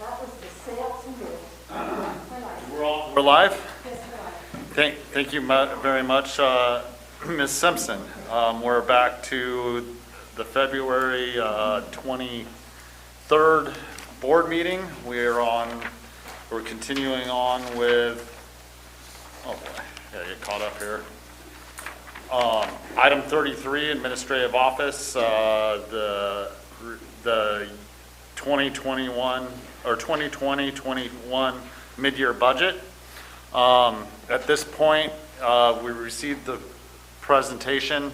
That was the sales and bill. We're live? Yes, we're live. Thank you very much, Ms. Simpson. We're back to the February 23rd board meeting. We're continuing on with, oh boy, gotta get caught up here. Item 33, Administrative Office, the 2021 or 2020-21 mid-year budget. At this point, we received the presentation.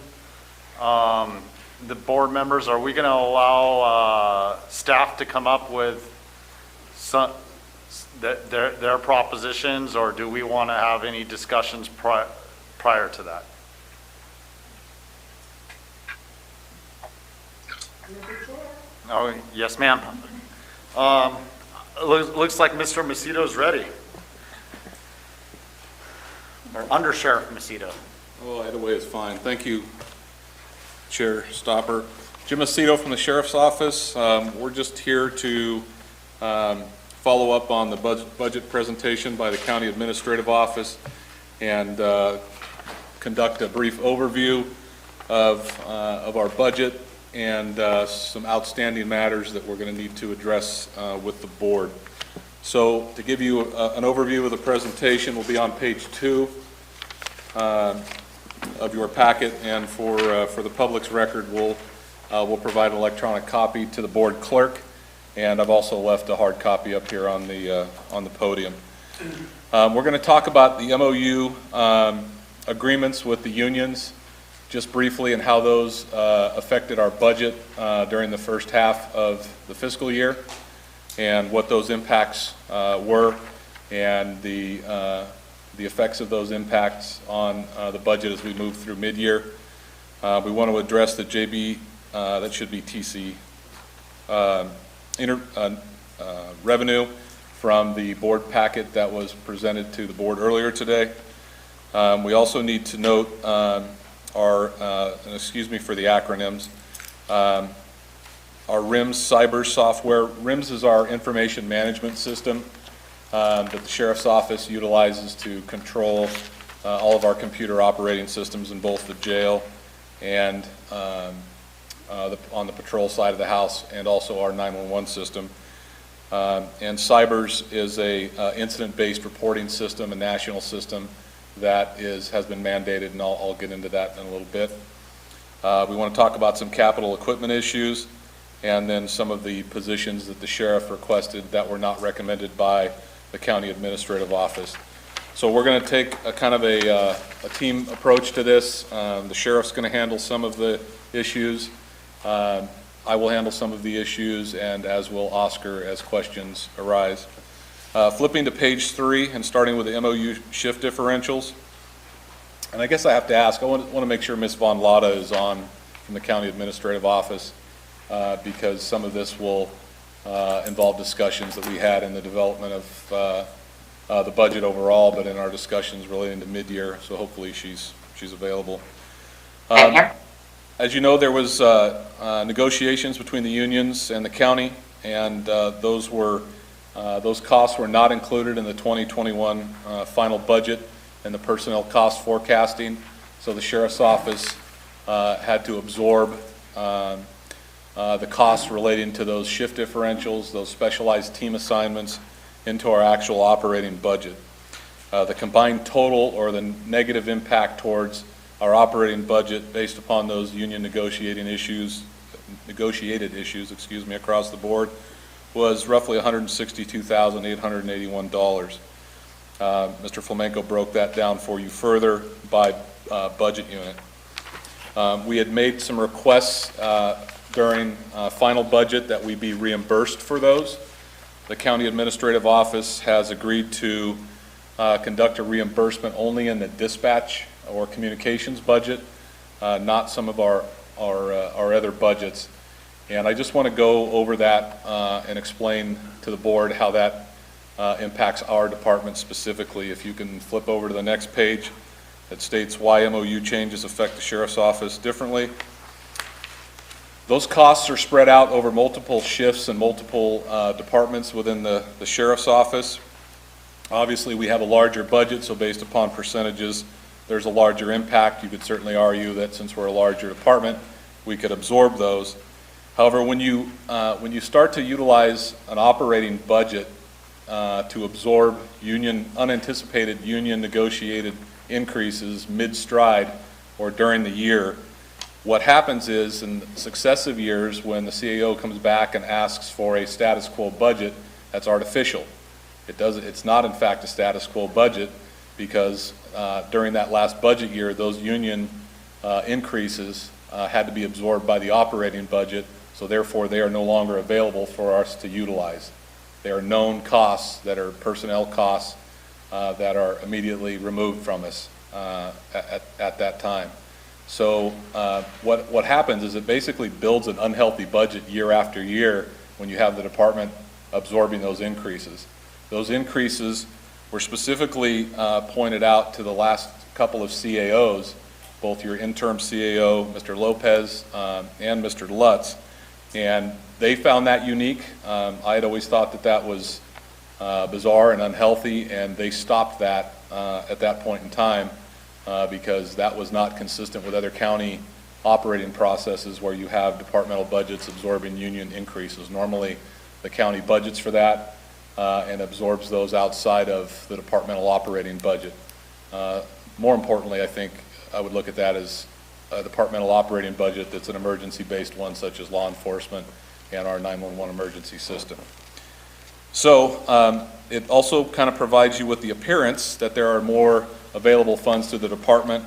The board members, are we going to allow staff to come up with their propositions, or do we want to have any discussions prior to that? Oh, yes, ma'am. Looks like Mr. Macedo's ready. Or Under Sheriff Macedo. Oh, either way is fine. Thank you, Chair Stopper. Jim Macedo from the Sheriff's Office. We're just here to follow up on the budget presentation by the County Administrative Office and conduct a brief overview of our budget and some outstanding matters that we're going to need to address with the board. So to give you an overview of the presentation, we'll be on page 2 of your packet, and for the public's record, we'll provide an electronic copy to the board clerk, and I've also left a hard copy up here on the podium. We're going to talk about the MOU agreements with the unions just briefly, and how those affected our budget during the first half of the fiscal year, and what those impacts were, and the effects of those impacts on the budget as we move through mid-year. We want to address the Jbtc revenue from the board packet that was presented to the board earlier today. We also need to note and excuse me for the acronyms, our RIMS cyber software. RIMS is our information management system that the Sheriff's Office utilizes to control all of our computer operating systems in both the jail and on the patrol side of the house, and also our 911 system. And Cybers is a incident-based reporting system, a national system that has been mandated, and I'll get into that in a little bit. We want to talk about some capital equipment issues, and then some of the positions that the sheriff requested that were not recommended by the County Administrative Office. So we're going to take a kind of a team approach to this. The sheriff's going to handle some of the issues. I will handle some of the issues, and as will Oscar as questions arise. Flipping to page 3 and starting with the MOU shift differentials. And I guess I have to ask, I want to make sure Ms. Von Lotta is on from the County Administrative Office, because some of this will involve discussions that we had in the development of the budget overall, but in our discussions relating to mid-year, so hopefully she's available. As you know, there was negotiations between the unions and the county, and those costs were not included in the 2021 final budget and the personnel cost forecasting. So the Sheriff's Office had to absorb the costs relating to those shift differentials, those specialized team assignments, into our actual operating budget. The combined total, or the negative impact towards our operating budget based upon those union negotiated issues, across the board, was roughly $162,881. Mr. Flamenco broke that down for you further by budget unit. We had made some requests during final budget that we be reimbursed for those. The County Administrative Office has agreed to conduct a reimbursement only in the dispatch or communications budget, not some of our other budgets. And I just want to go over that and explain to the board how that impacts our department specifically. If you can flip over to the next page that states why MOU changes affect the Sheriff's Office differently. Those costs are spread out over multiple shifts and multiple departments within the sheriff's office. Obviously, we have a larger budget, so based upon percentages, there's a larger impact. You could certainly argue that since we're a larger department, we could absorb those. However, when you start to utilize an operating budget to absorb unanticipated union negotiated increases mid-stride or during the year, what happens is in successive years when the CAO comes back and asks for a status quo budget, that's artificial. It's not in fact a status quo budget because during that last budget year, those union increases had to be absorbed by the operating budget, so therefore they are no longer available for us to utilize. They are known costs that are personnel costs that are immediately removed from us at that time. So what happens is it basically builds an unhealthy budget year after year when you have the department absorbing those increases. Those increases were specifically pointed out to the last couple of CAOs, both your interim CAO, Mr. Lopez, and Mr. Lutz, and they found that unique. I had always thought that that was bizarre and unhealthy, and they stopped that at that point in time because that was not consistent with other county operating processes where you have departmental budgets absorbing union increases. Normally, the county budgets for that and absorbs those outside of the departmental operating budget. More importantly, I think I would look at that as a departmental operating budget that's an emergency-based one, such as law enforcement and our 911 emergency system. So it also kind of provides you with the appearance that there are more available funds to the department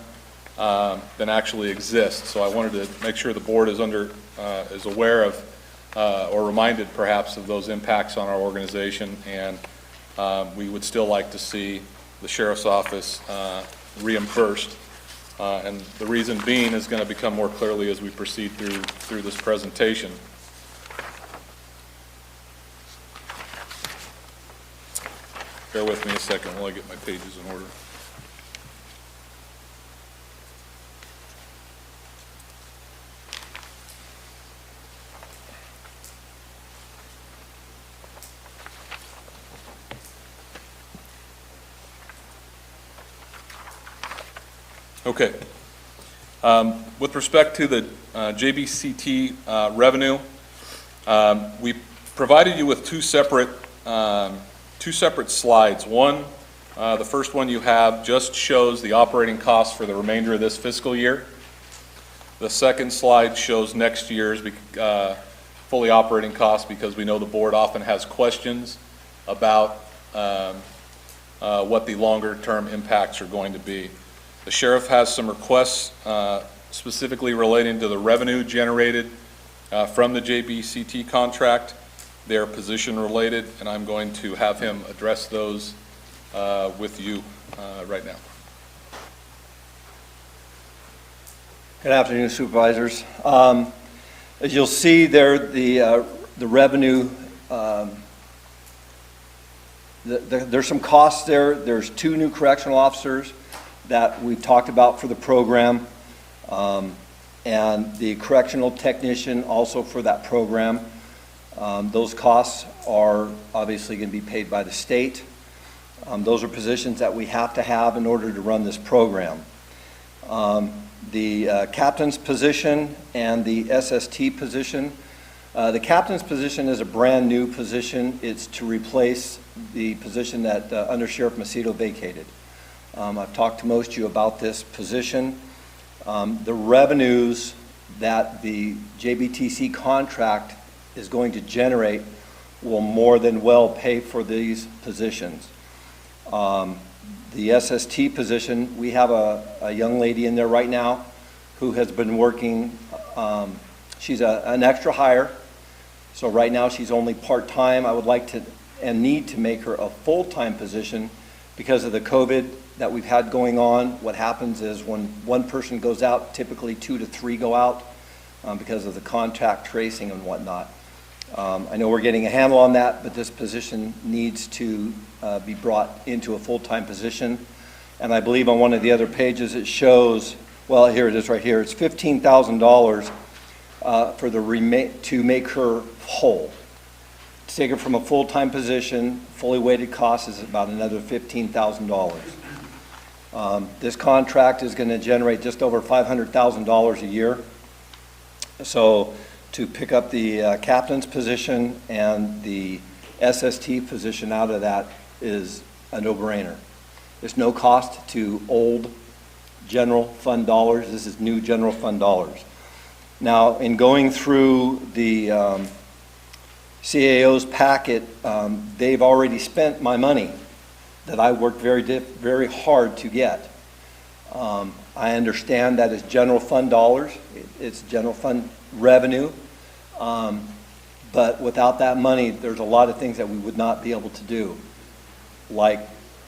than actually exist. So I wanted to make sure the board is aware of or reminded perhaps of those impacts on our organization, and we would still like to see the sheriff's office reimbursed. And the reason being is going to become more clearly as we proceed through this presentation. Bear with me a second while I get my pages in order. Okay. With respect to the Jbct revenue, we provided you with two separate slides. One, the first one you have just shows the operating costs for the remainder of this fiscal year. The second slide shows next year's fully operating costs because we know the board often has questions about what the longer term impacts are going to be. The sheriff has some requests specifically relating to the revenue generated from the Jbct contract. They're position related, and I'm going to have him address those with you right now. Good afternoon, supervisors. As you'll see there, the revenue, there's some costs there. There's 2 new correctional officers that we've talked about for the program, and the correctional technician also for that program. Those costs are obviously going to be paid by the state. Those are positions that we have to have in order to run this program. The captain's position and the SST position. The captain's position is a brand new position. It's to replace the position that Under Sheriff Macedo vacated. I've talked to most of you about this position. The revenues that the Jbtc contract is going to generate will more than well pay for these positions. The SST position, we have a young lady in there right now who has been working, she's an extra hire, so right now she's only part-time. I would like to and need to make her a full-time position because of the COVID that we've had going on. What happens is when one person goes out, typically 2 to 3 go out because of the contact tracing and whatnot. I know we're getting a handle on that, but this position needs to be brought into a full-time position. And I believe on one of the other pages it shows, well, here it is right here, it's $15,000 to make her whole. To take her from a full-time position, fully weighted cost is about another $15,000. This contract is going to generate just over $500,000 a year. So to pick up the captain's position and the SST position out of that is a no-brainer. There's no cost to old general fund dollars. This is new general fund dollars. Now, in going through the CAO's packet, they've already spent my money that I worked very hard to get. I understand that it's general fund dollars. It's general fund revenue. But without that money, there's a lot of things that we would not be able to do, like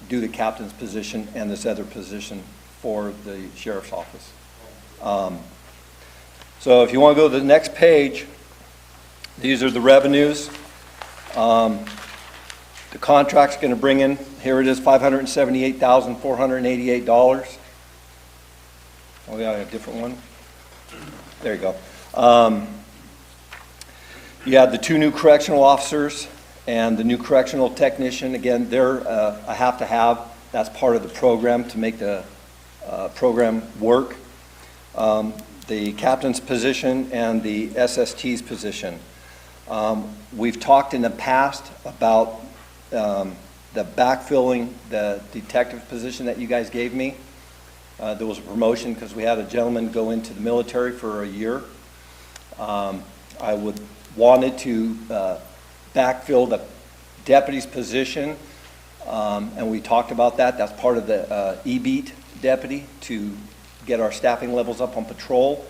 do the captain's position and this other position for the sheriff's office. So if you want to go to the next page, these are the revenues. The contract's going to bring in, here it is, $578,488. Oh, yeah, a different one. There you go. You have the 2 new correctional officers and the new correctional technician. Again, they're a have-to-have. That's part of the program to make the program work. The captain's position and the SST's position. We've talked in the past about the backfilling the detective position that you guys gave me. There was a promotion because we had a gentleman go into the military for a year. I wanted to backfill the deputy's position, and we talked about that. That's part of the Jbct deputy to get our staffing levels up on patrol.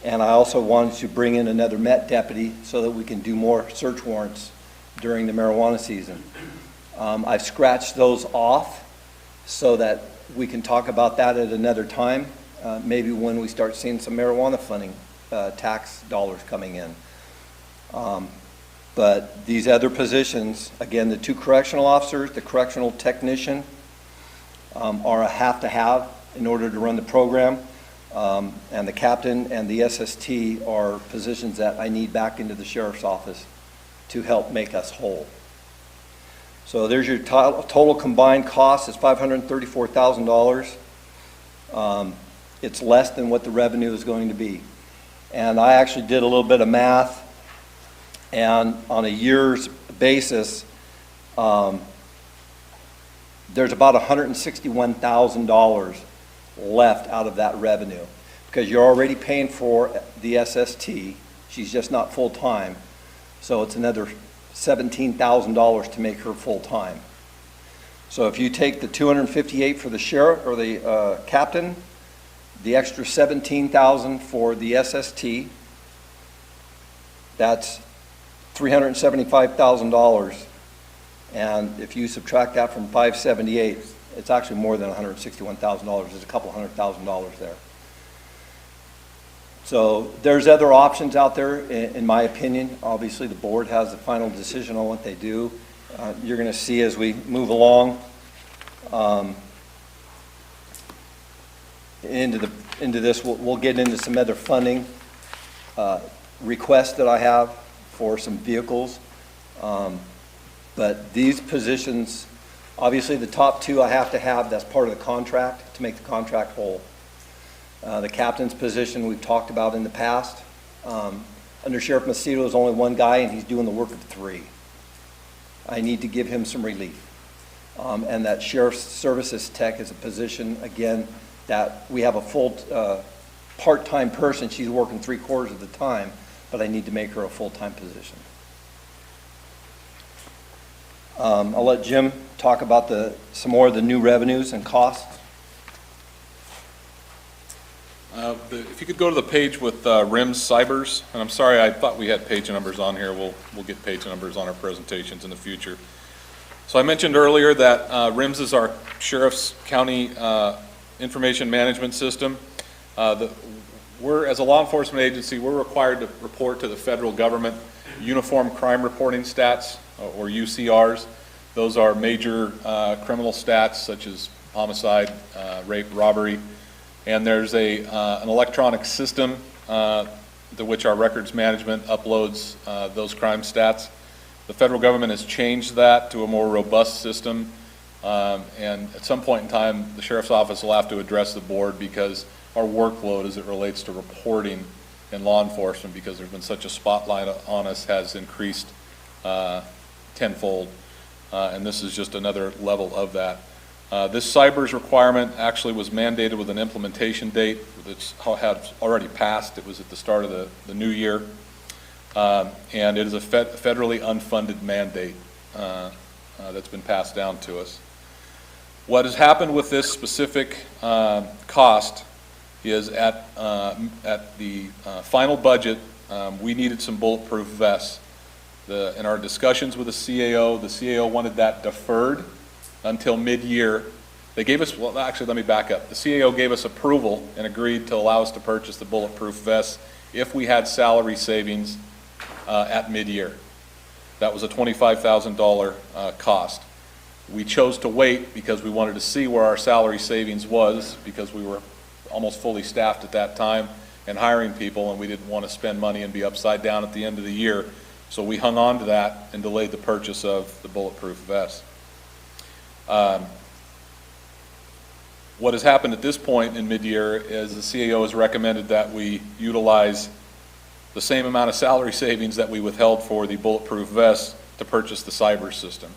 And I also wanted to bring in another Met deputy so that we can do more search warrants during the marijuana season. I've scratched those off so that we can talk about that at another time, maybe when we start seeing some marijuana funding, tax dollars coming in. But these other positions, again, the 2 correctional officers, the correctional technician, are a have-to-have in order to run the program. And the captain and the SST are positions that I need back into the sheriff's office to help make us whole. So there's your total combined cost is $534,000. It's less than what the revenue is going to be. And I actually did a little bit of math, and on a year's basis, there's about $161,000 left out of that revenue, because you're already paying for the SST. She's just not full-time, so it's another $17,000 to make her full-time. So if you take the $258 for the sheriff or the captain, the extra $17,000 for the SST, that's $375,000. And if you subtract that from 578, it's actually more than $161,000. There's a couple $100,000 there. So there's other options out there, in my opinion. Obviously, the board has the final decision on what they do. You're going to see as we move along into this, we'll get into some other funding requests that I have for some vehicles. But these positions, obviously the top 2 I have to have, that's part of the contract to make the contract whole. The captain's position we've talked about in the past. Under Sheriff Macedo is only 1 guy and he's doing the work of 3. I need to give him some relief. And that Sheriff's Services Tech is a position, again, that we have a full part-time person. She's working 3/4 of the time, but I need to make her a full-time position. I'll let Jim talk about some more of the new revenues and costs. If you could go to the page with RIMS Cybers, and I'm sorry, I thought we had page numbers on here. We'll get page numbers on our presentations in the future. So I mentioned earlier that RIMS is our Sheriff's County Information Management System. We're, as a law enforcement agency, we're required to report to the federal government Uniform Crime Reporting Stats, or UCRs. Those are major criminal stats such as homicide, rape, robbery, and there's an electronic system to which our records management uploads those crime stats. The federal government has changed that to a more robust system, and at some point in time, the sheriff's office will have to address the board because our workload as it relates to reporting in law enforcement, because there's been such a spotlight on us, has increased tenfold, and this is just another level of that. This CYBERS requirement actually was mandated with an implementation date that had already passed. It was at the start of the new year, and it is a federally unfunded mandate that's been passed down to us. What has happened with this specific cost is at the final budget, we needed some bulletproof vests. In our discussions with the CAO wanted that deferred until mid-year. They gave us, well, actually, let me back up. The CAO gave us approval and agreed to allow us to purchase the bulletproof vests if we had salary savings at mid-year. That was a $25,000 cost. We chose to wait because we wanted to see where our salary savings was, because we were almost fully staffed at that time and hiring people, and we didn't want to spend money and be upside down at the end of the year. So we hung on to that and delayed the purchase of the bulletproof vests. What has happened at this point in mid-year is the CAO has recommended that we utilize the same amount of salary savings that we withheld for the bulletproof vests to purchase the CYBERS system.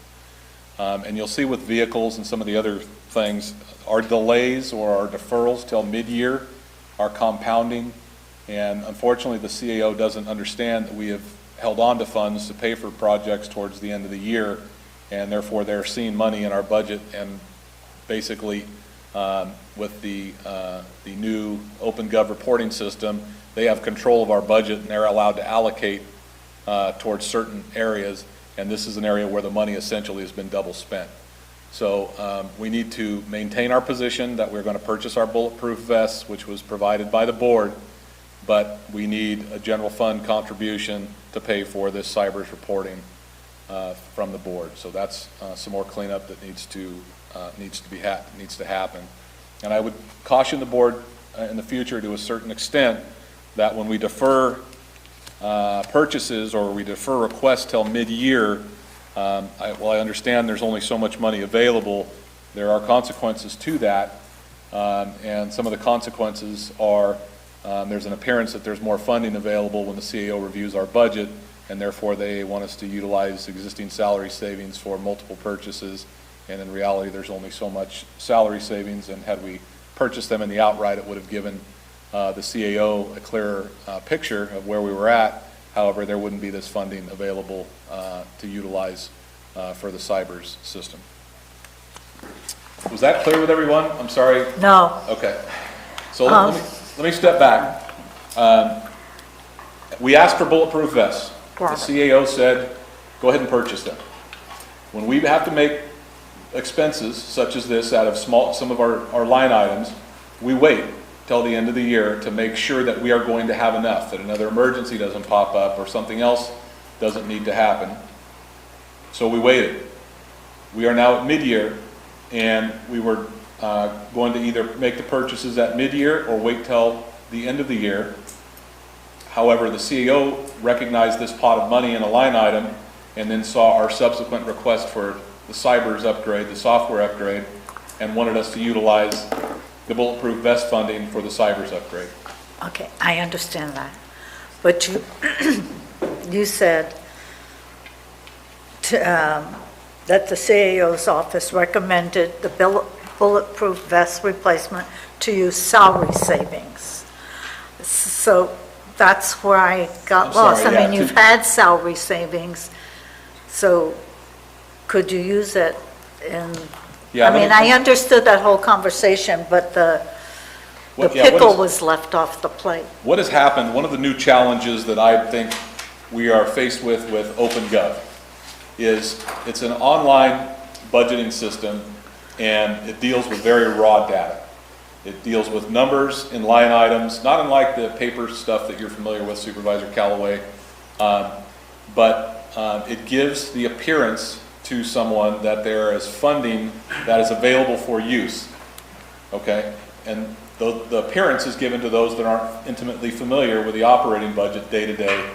And you'll see with vehicles and some of the other things, our delays or our deferrals till mid-year are compounding, and unfortunately the CAO doesn't understand that we have held on to funds to pay for projects towards the end of the year, and therefore they're seeing money in our budget, and basically with the new OpenGov reporting system, they have control of our budget and they're allowed to allocate towards certain areas, and this is an area where the money essentially has been double spent. So we need to maintain our position that we're going to purchase our bulletproof vests, which was provided by the board, but we need a general fund contribution to pay for this CYBERS reporting from the board. So that's some more cleanup that needs to happen. And I would caution the board in the future to a certain extent that when we defer purchases or we defer requests till mid-year, while I understand there's only so much money available, there are consequences to that, and some of the consequences are there's an appearance that there's more funding available when the CAO reviews our budget, and therefore they want us to utilize existing salary savings for multiple purchases, and in reality there's only so much salary savings, and had we purchased them in the outright it would have given the CAO a clearer picture of where we were at. However, there wouldn't be this funding available to utilize for the CYBERS system. Was that clear with everyone? I'm sorry. No. Okay. So let me step back. We asked for bulletproof vests. The CAO said, go ahead and purchase them. When we have to make expenses such as this out of some of our line items, we wait till the end of the year to make sure that we are going to have enough, that another emergency doesn't pop up or something else doesn't need to happen. So we waited. We are now at mid-year, and we were going to either make the purchases at mid-year or wait till the end of the year. However, the CAO recognized this pot of money in a line item and then saw our subsequent request for the CYBERS upgrade, the software upgrade, and wanted us to utilize the bulletproof vest funding for the CYBERS upgrade. Okay, I understand that. But you said that the CAO's office recommended the bulletproof vest replacement to use salary savings. So that's where I got lost. I mean, you've had salary savings, so could you use it in... Yeah, I mean, I understood that whole conversation, but the pickle was left off the plate. What has happened, one of the new challenges that I think we are faced with OpenGov is it's an online budgeting system, and it deals with very raw data. It deals with numbers in line items, not unlike the paper stuff that you're familiar with, Supervisor Callaway, but it gives the appearance to someone that there is funding that is available for use, okay? And the appearance is given to those that aren't intimately familiar with the operating budget day to day,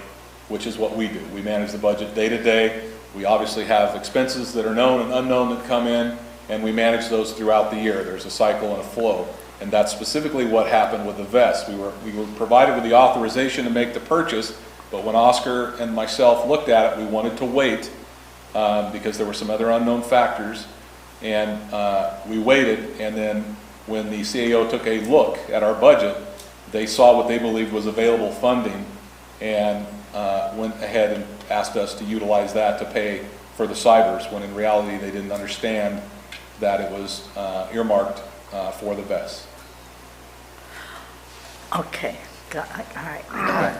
which is what we do. We manage the budget day to day. We obviously have expenses that are known and unknown that come in, and we manage those throughout the year. There's a cycle and a flow. And that's specifically what happened with the vest. We were provided with the authorization to make the purchase, but when Oscar and myself looked at it, we wanted to wait because there were some other unknown factors. And we waited, and then when the CAO took a look at our budget, they saw what they believed was available funding and went ahead and asked us to utilize that to pay for the cybers, when in reality they didn't understand that it was earmarked for the vests. Okay, all right.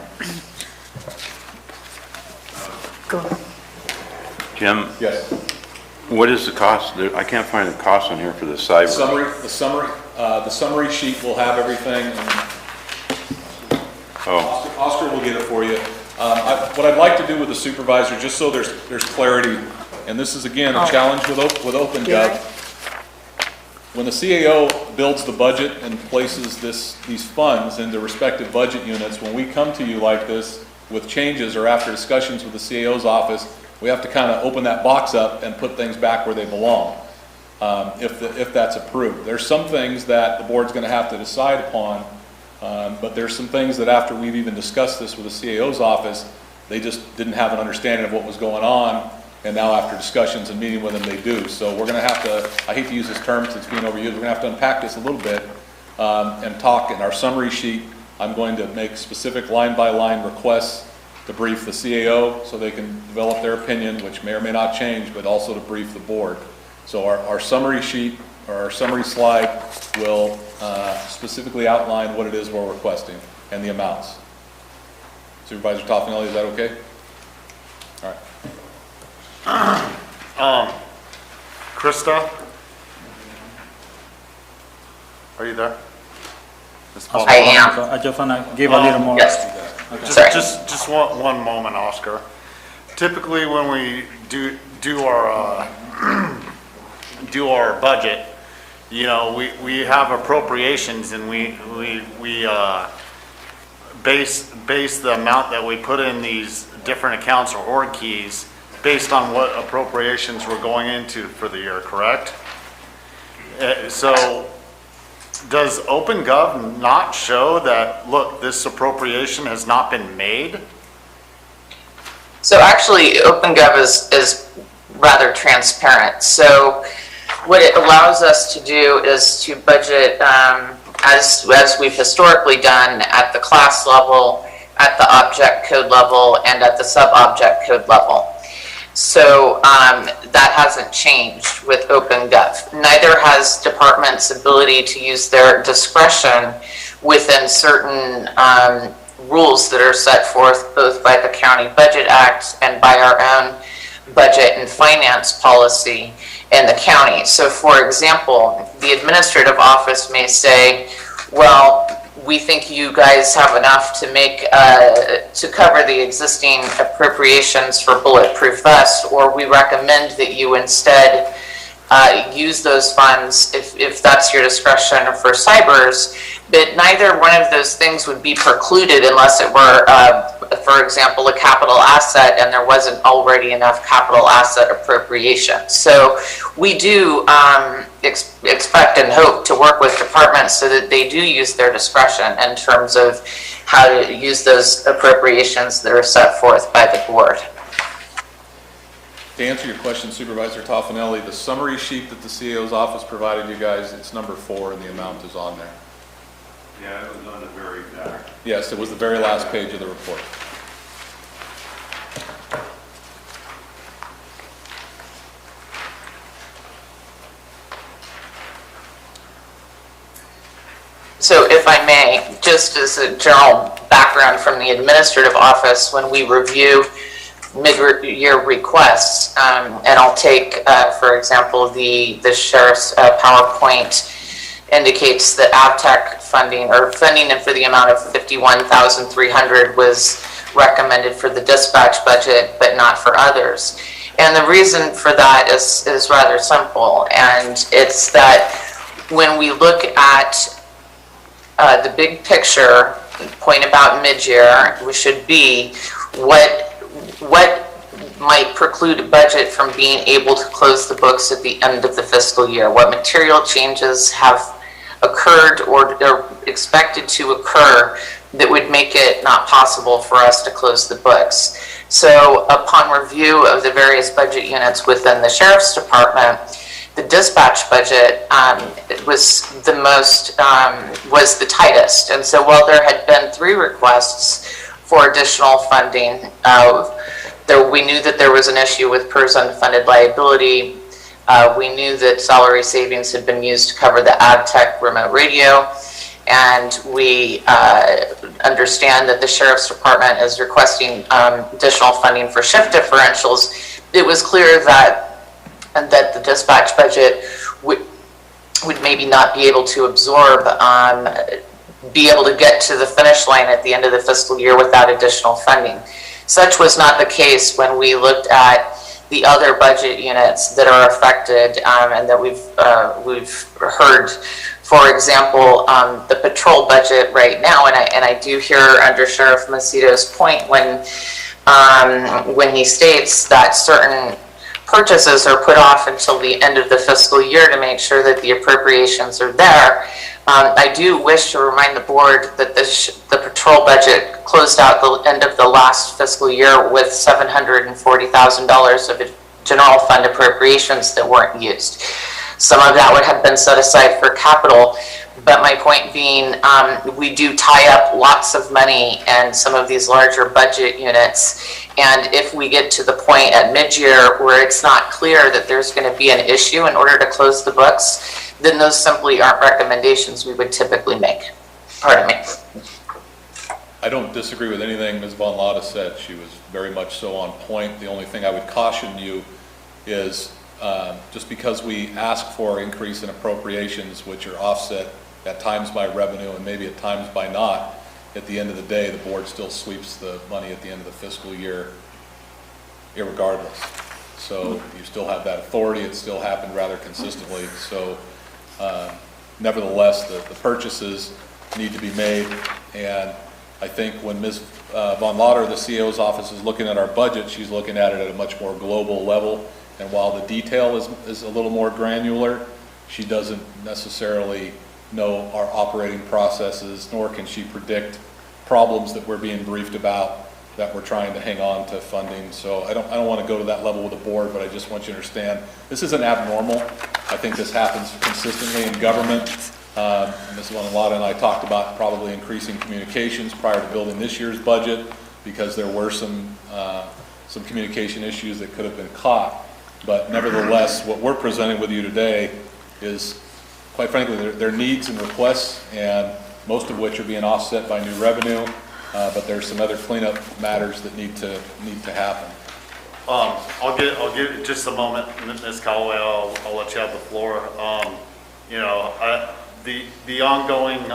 Go. Jim, Yes. what is the cost? I can't find the cost on here for the cyber. The summary sheet will have everything. And Oh, Oscar will get it for you. What I'd like to do with the supervisor, just so there's clarity, and this is again a challenge with OpenGov. When the CAO builds the budget and places these funds into respective budget units, when we come to you like this with changes or after discussions with the CAO's office, we have to kind of open that box up and put things back where they belong, if that's approved. There's some things that the board's going to have to decide upon, but there's some things that after we've even discussed this with the CAO's office, they just didn't have an understanding of what was going on, and now after discussions and meeting with them, they do. So we're going to have to, I hate to use this term since it's being overused, we're going to have to unpack this a little bit and talk. In our summary sheet, I'm going to make specific line-by-line requests to brief the CAO so they can develop their opinion, which may or may not change, but also to brief the board. So our summary sheet, or our summary slide, will specifically outline what it is we're requesting and the amounts. Supervisor Toffenelli, is that okay? All right. Krista? Are you there? I am. So I just want to give a little more. Yes. Just, just one moment, Oscar. Typically, when we do our budget, you know, we have appropriations, and we base the amount that we put in these different accounts or org keys based on what appropriations we're going into for the year, correct? So does OpenGov not show that, look, this appropriation has not been made? So actually, OpenGov is rather transparent. So what it allows us to do is to budget as we've historically done at the class level, at the object code level, and at the sub-object code level. So that hasn't changed with OpenGov. Neither has departments' ability to use their discretion within certain rules that are set forth both by the County Budget Act and by our own budget and finance policy in the county. So for example, the administrative office may say, well, we think you guys have enough to make to cover the existing appropriations for bulletproof vests, or we recommend that you instead use those funds if that's your discretion for cybers. But neither one of those things would be precluded unless it were, for example, a capital asset and there wasn't already enough capital asset appropriation. So we do expect and hope to work with departments so that they do use their discretion in terms of how to use those appropriations that are set forth by the board. To answer your question, Supervisor Toffenelli, the summary sheet that the CAO's office provided you guys, it's number 4 and the amount is on there. yeah, it was on the very back. Yes, it was the very last page of the report. So if I may, just as a general background from the administrative office, when we review mid-year requests, and I'll take, for example, the sheriff's PowerPoint indicates that AvTech funding, or funding for the amount of $51,300 was recommended for the dispatch budget, but not for others. And the reason for that is rather simple, and it's that when we look at the big picture, point about mid-year, we should be what might preclude a budget from being able to close the books at the end of the fiscal year? What material changes have occurred or are expected to occur that would make it not possible for us to close the books? So upon review of the various budget units within the Sheriff's Department, the dispatch budget was the tightest. And so while there had been 3 requests for additional funding, we knew that there was an issue with PERS unfunded liability. We knew that salary savings had been used to cover the ad tech remote radio. And we understand that the Sheriff's Department is requesting additional funding for shift differentials. It was clear that the dispatch budget would maybe not be able to absorb, be able to get to the finish line at the end of the fiscal year without additional funding. Such was not the case when we looked at the other budget units that are affected and that we've heard. For example, the patrol budget right now, and I do hear under Sheriff Macito's point when he states that certain purchases are put off until the end of the fiscal year to make sure that the appropriations are there. I do wish to remind the board that the patrol budget closed out the end of the last fiscal year with $740,000 of general fund appropriations that weren't used. Some of that would have been set aside for capital, but my point being, we do tie up lots of money in some of these larger budget units. And if we get to the point at mid-year where it's not clear that there's going to be an issue in order to close the books, then those simply aren't recommendations we would typically make. Pardon me. I don't disagree with anything Ms. Von Lotta said. She was very much so on point. The only thing I would caution you is just because we ask for increase in appropriations, which are offset at times by revenue and maybe at times by not, at the end of the day, the board still sweeps the money at the end of the fiscal year irregardless. So you still have that authority. It still happened rather consistently. So nevertheless, the purchases need to be made. And I think when Ms. Von Lotter, the CEO's office, is looking at our budget, she's looking at it at a much more global level. And while the detail is a little more granular, she doesn't necessarily know our operating processes, nor can she predict problems that we're being briefed about that we're trying to hang on to funding. So I don't want to go to that level with the board, but I just want you to understand this isn't abnormal. I think this happens consistently in government. Ms. Von Lotta and I talked about probably increasing communications prior to building this year's budget because there were some communication issues that could have been caught. But nevertheless, what we're presenting with you today is, quite frankly, their needs and requests, and most of which are being offset by new revenue. But there's some other cleanup matters that need to happen. I'll give just a moment, Ms. Callaway. I'll let you have the floor. The ongoing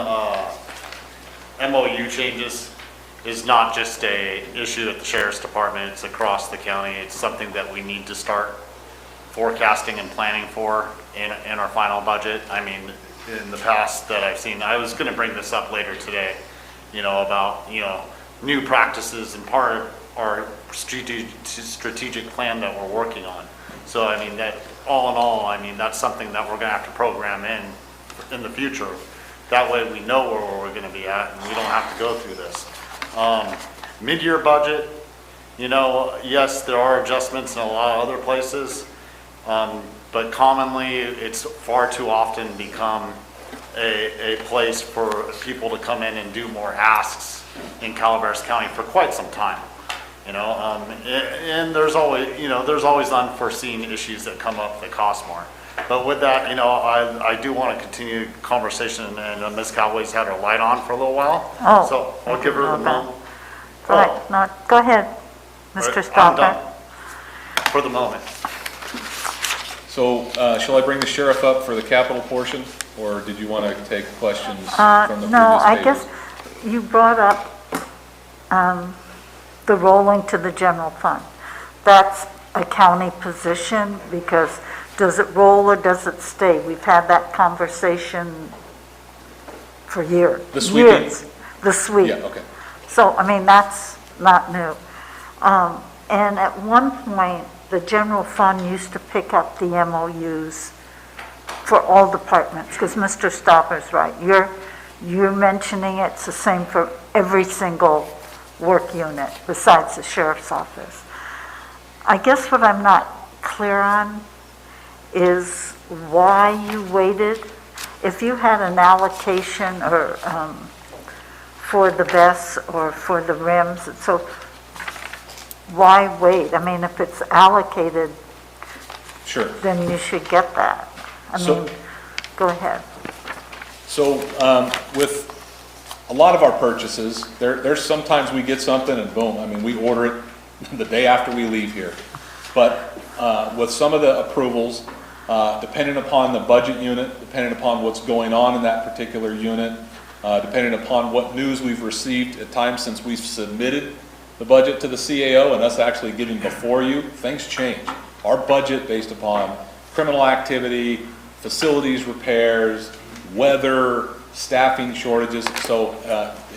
MOU changes is not just a issue at the Sheriff's Department. It's across the county. It's something that we need to start forecasting and planning for in our final budget. I mean, in the past that I've seen, I was going to bring this up later today, about new practices and part of our strategic plan that we're working on. So I mean, that all in all, I mean, that's something that we're going to have to program in the future. That way we know where we're going to be at and we don't have to go through this. Mid-year budget, yes, there are adjustments in a lot of other places, but commonly it's far too often become a place for people to come in and do more asks in Calaveras County for quite some time. And there's always unforeseen issues that come up that cost more. But with that, I do want to continue conversation, and Ms. Callaway's had her light on for a little while. Oh, so I'll give her the moment. Right, no, go ahead, Mr. I'm Stalker. done for the moment. So shall I bring the sheriff up for the capital portion, or did you want to take questions from the No, previous I tables? guess you brought up the rolling to the general fund. That's a county position, because does it roll or does it stay? We've had that conversation for years. The sweeping? Years. The sweep. Yeah, okay. So, I mean, that's not new. And at one point, the general fund used to pick up the MOUs for all departments, because Mr. Stopper's right. You're mentioning it's the same for every single work unit besides the sheriff's office. I guess what I'm not clear on is why you waited. If you had an allocation or for the vests or for the rims, so why wait? I mean, if it's allocated, Sure. then you should get that. I So- mean, go ahead. So with a lot of our purchases, there's sometimes we get something and boom, I mean, we order it the day after we leave here. But with some of the approvals, depending upon the budget unit, depending upon what's going on in that particular unit, depending upon what news we've received at times since we've submitted the budget to the CAO and us actually getting before you, things change. Our budget based upon criminal activity, facilities repairs, weather, staffing shortages, so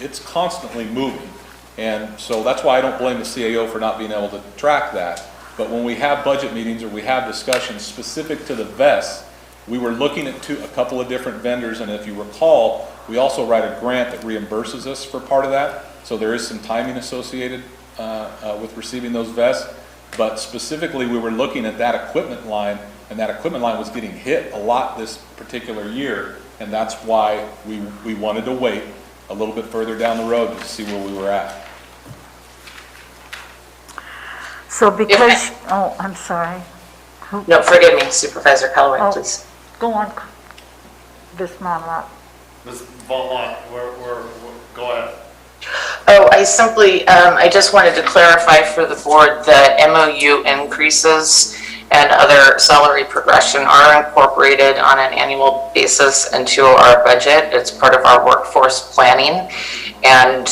it's constantly moving. And so that's why I don't blame the CAO for not being able to track that. But when we have budget meetings or we have discussions specific to the vests, we were looking at a couple of different vendors, and if you recall, we also write a grant that reimburses us for part of that. So there is some timing associated with receiving those vests. But specifically, we were looking at that equipment line, and that equipment line was getting hit a lot this particular year, and that's why we wanted to wait a little bit further down the road to see where we were at. So because, oh, I'm sorry. No, forgive me, Supervisor Callaway, Oh. please. Go on, Ms. Monmouth. Ms. Beaumont, go ahead. Oh, I just wanted to clarify for the board that MOU increases and other salary progression are incorporated on an annual basis into our budget. It's part of our workforce planning. And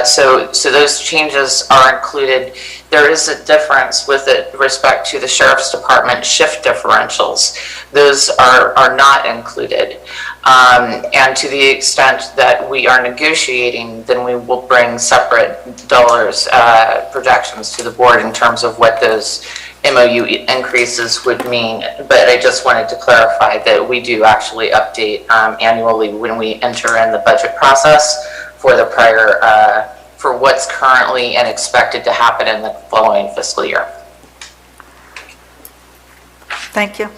so those changes are included. There is a difference with respect to the Sheriff's Department shift differentials. Those are not included. And to the extent that we are negotiating, then we will bring separate dollars, projections to the board in terms of what those MOU increases would mean. But I just wanted to clarify that we do actually update annually when we enter in the budget process for the prior, for what's currently and expected to happen in the following fiscal year. Thank you.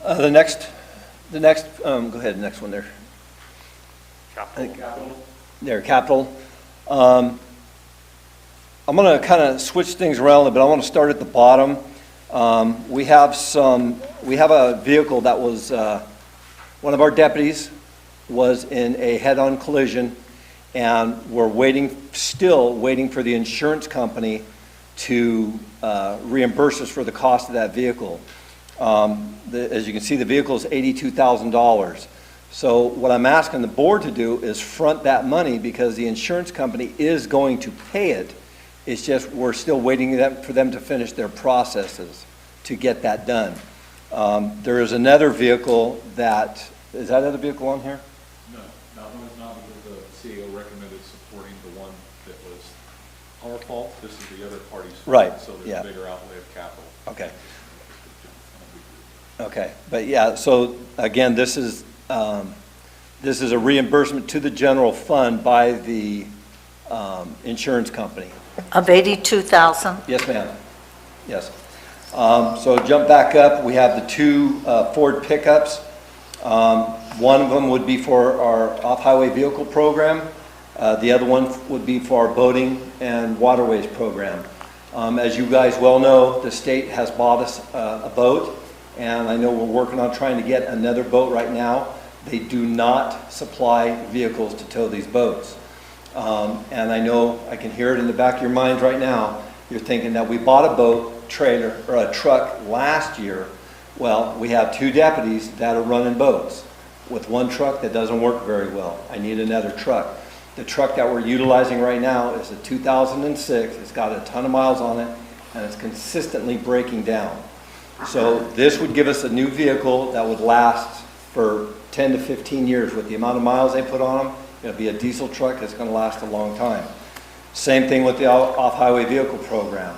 The next, go ahead, next one there. Capital. There, capital. I'm going to kind of switch things around, but I want to start at the bottom. We have a vehicle that was, one of our deputies was in a head-on collision, and we're still waiting for the insurance company to reimburse us for the cost of that vehicle. As you can see, the vehicle is $82,000. So what I'm asking the board to do is front that money because the insurance company is going to pay it. It's just we're still waiting for them to finish their processes to get that done. There is another vehicle is that other vehicle on here? No, that one is not because the CEO recommended supporting the one that was our fault. This is the other party's fault. Right, So there's yeah. a bigger outlay of capital. Okay. Okay, but yeah, so again, this is a reimbursement to the general fund by the insurance company. Of 82,000? Yes, ma'am. Yes. So jump back up, we have the two Ford pickups. One of them would be for our off-highway vehicle program. The other one would be for our boating and waterways program. As you guys well know, the state has bought us a boat, and I know we're working on trying to get another boat right now. They do not supply vehicles to tow these boats. And I know, I can hear it in the back of your minds right now. You're thinking that we bought a boat, trailer, or a truck last year. Well, we have two deputies that are running boats with one truck that doesn't work very well. I need another truck. The truck that we're utilizing right now is a 2006. It's got a ton of miles on it, and it's consistently breaking down. So this would give us a new vehicle that would last for 10 to 15 years. With the amount of miles they put on them, it'll be a diesel truck that's going to last a long time. Same thing with the off-highway vehicle program.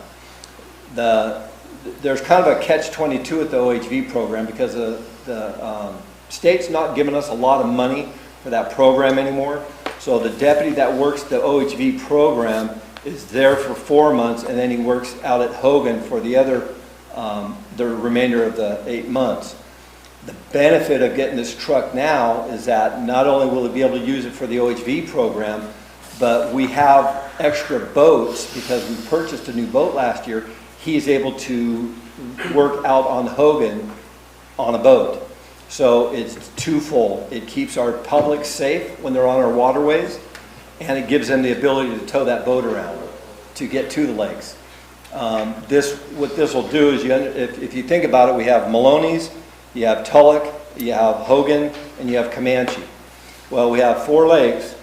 There's kind of a catch-22 at the OHV program because the state's not giving us a lot of money for that program anymore. So the deputy that works the OHV program is there for 4 months, and then he works out at Hogan for the remainder of the 8 months. The benefit of getting this truck now is that not only will he be able to use it for the OHV program, but we have extra boats because we purchased a new boat last year. He's able to work out on Hogan on a boat. So it's twofold. It keeps our public safe when they're on our waterways, and it gives them the ability to tow that boat around to get to the lakes. What this will do is, if you think about it, we have Maloney's, you have Tulloch, you have Hogan, and you have Comanche. Well, we have 4 lakes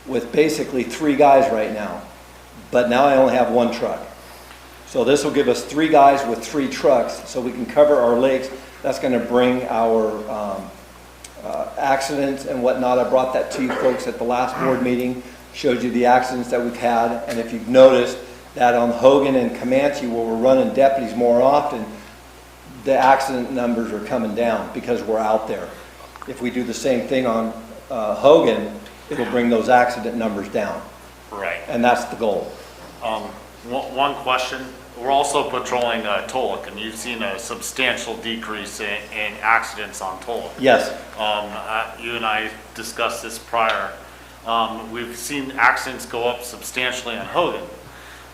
with basically 3 guys right now, but now I only have 1 truck. So this will give us 3 guys with 3 trucks, so we can cover our lakes. That's going to bring our accidents and whatnot. I brought that to you folks at the last board meeting, showed you the accidents that we've had, and if you've noticed that on Hogan and Comanche, where we're running deputies more often, the accident numbers are coming down because we're out there. If we do the same thing on Hogan, it'll bring those accident numbers down. Right. And that's the goal. One question. We're also patrolling Tulloch, and you've seen a substantial decrease in accidents on Tulloch. Yes. You and I discussed this prior. We've seen accidents go up substantially on Hogan.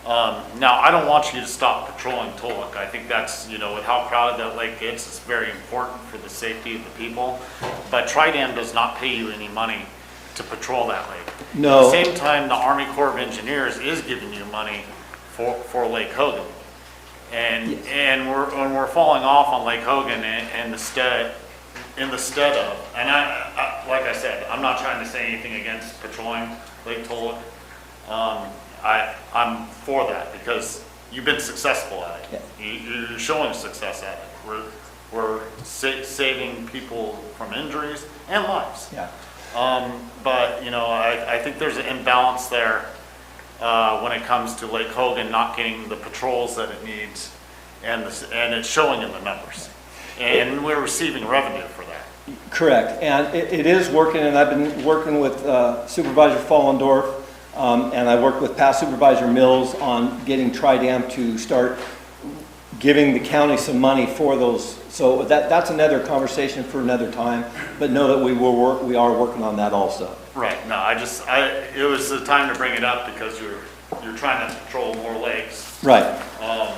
Now, I don't want you to stop patrolling Tulloch. I think that's, with how crowded that lake gets, it's very important for the safety of the people. But Tridam does not pay you any money to patrol that lake. No. At the same time, the Army Corps of Engineers is giving you money for Lake Hogan. And Yes. and we're falling off on Lake Hogan in the stead of, and I like I said, I'm not trying to say anything against patrolling Lake Tulloch. I'm for that because you've been successful at it. Yeah. You're showing success at it. We're saving people from injuries and lives. Yeah. But I think there's an imbalance there when it comes to Lake Hogan not getting the patrols that it needs, and it's showing in the numbers. And we're receiving revenue for that. Correct, and it is working, and I've been working with Supervisor Fallendorf, and I worked with past Supervisor Mills on getting Tridam to start giving the county some money for those. So that's another conversation for another time, but know that we are working on that also. Right. No, it was the time to bring it up because you're trying to patrol more lakes. Right. All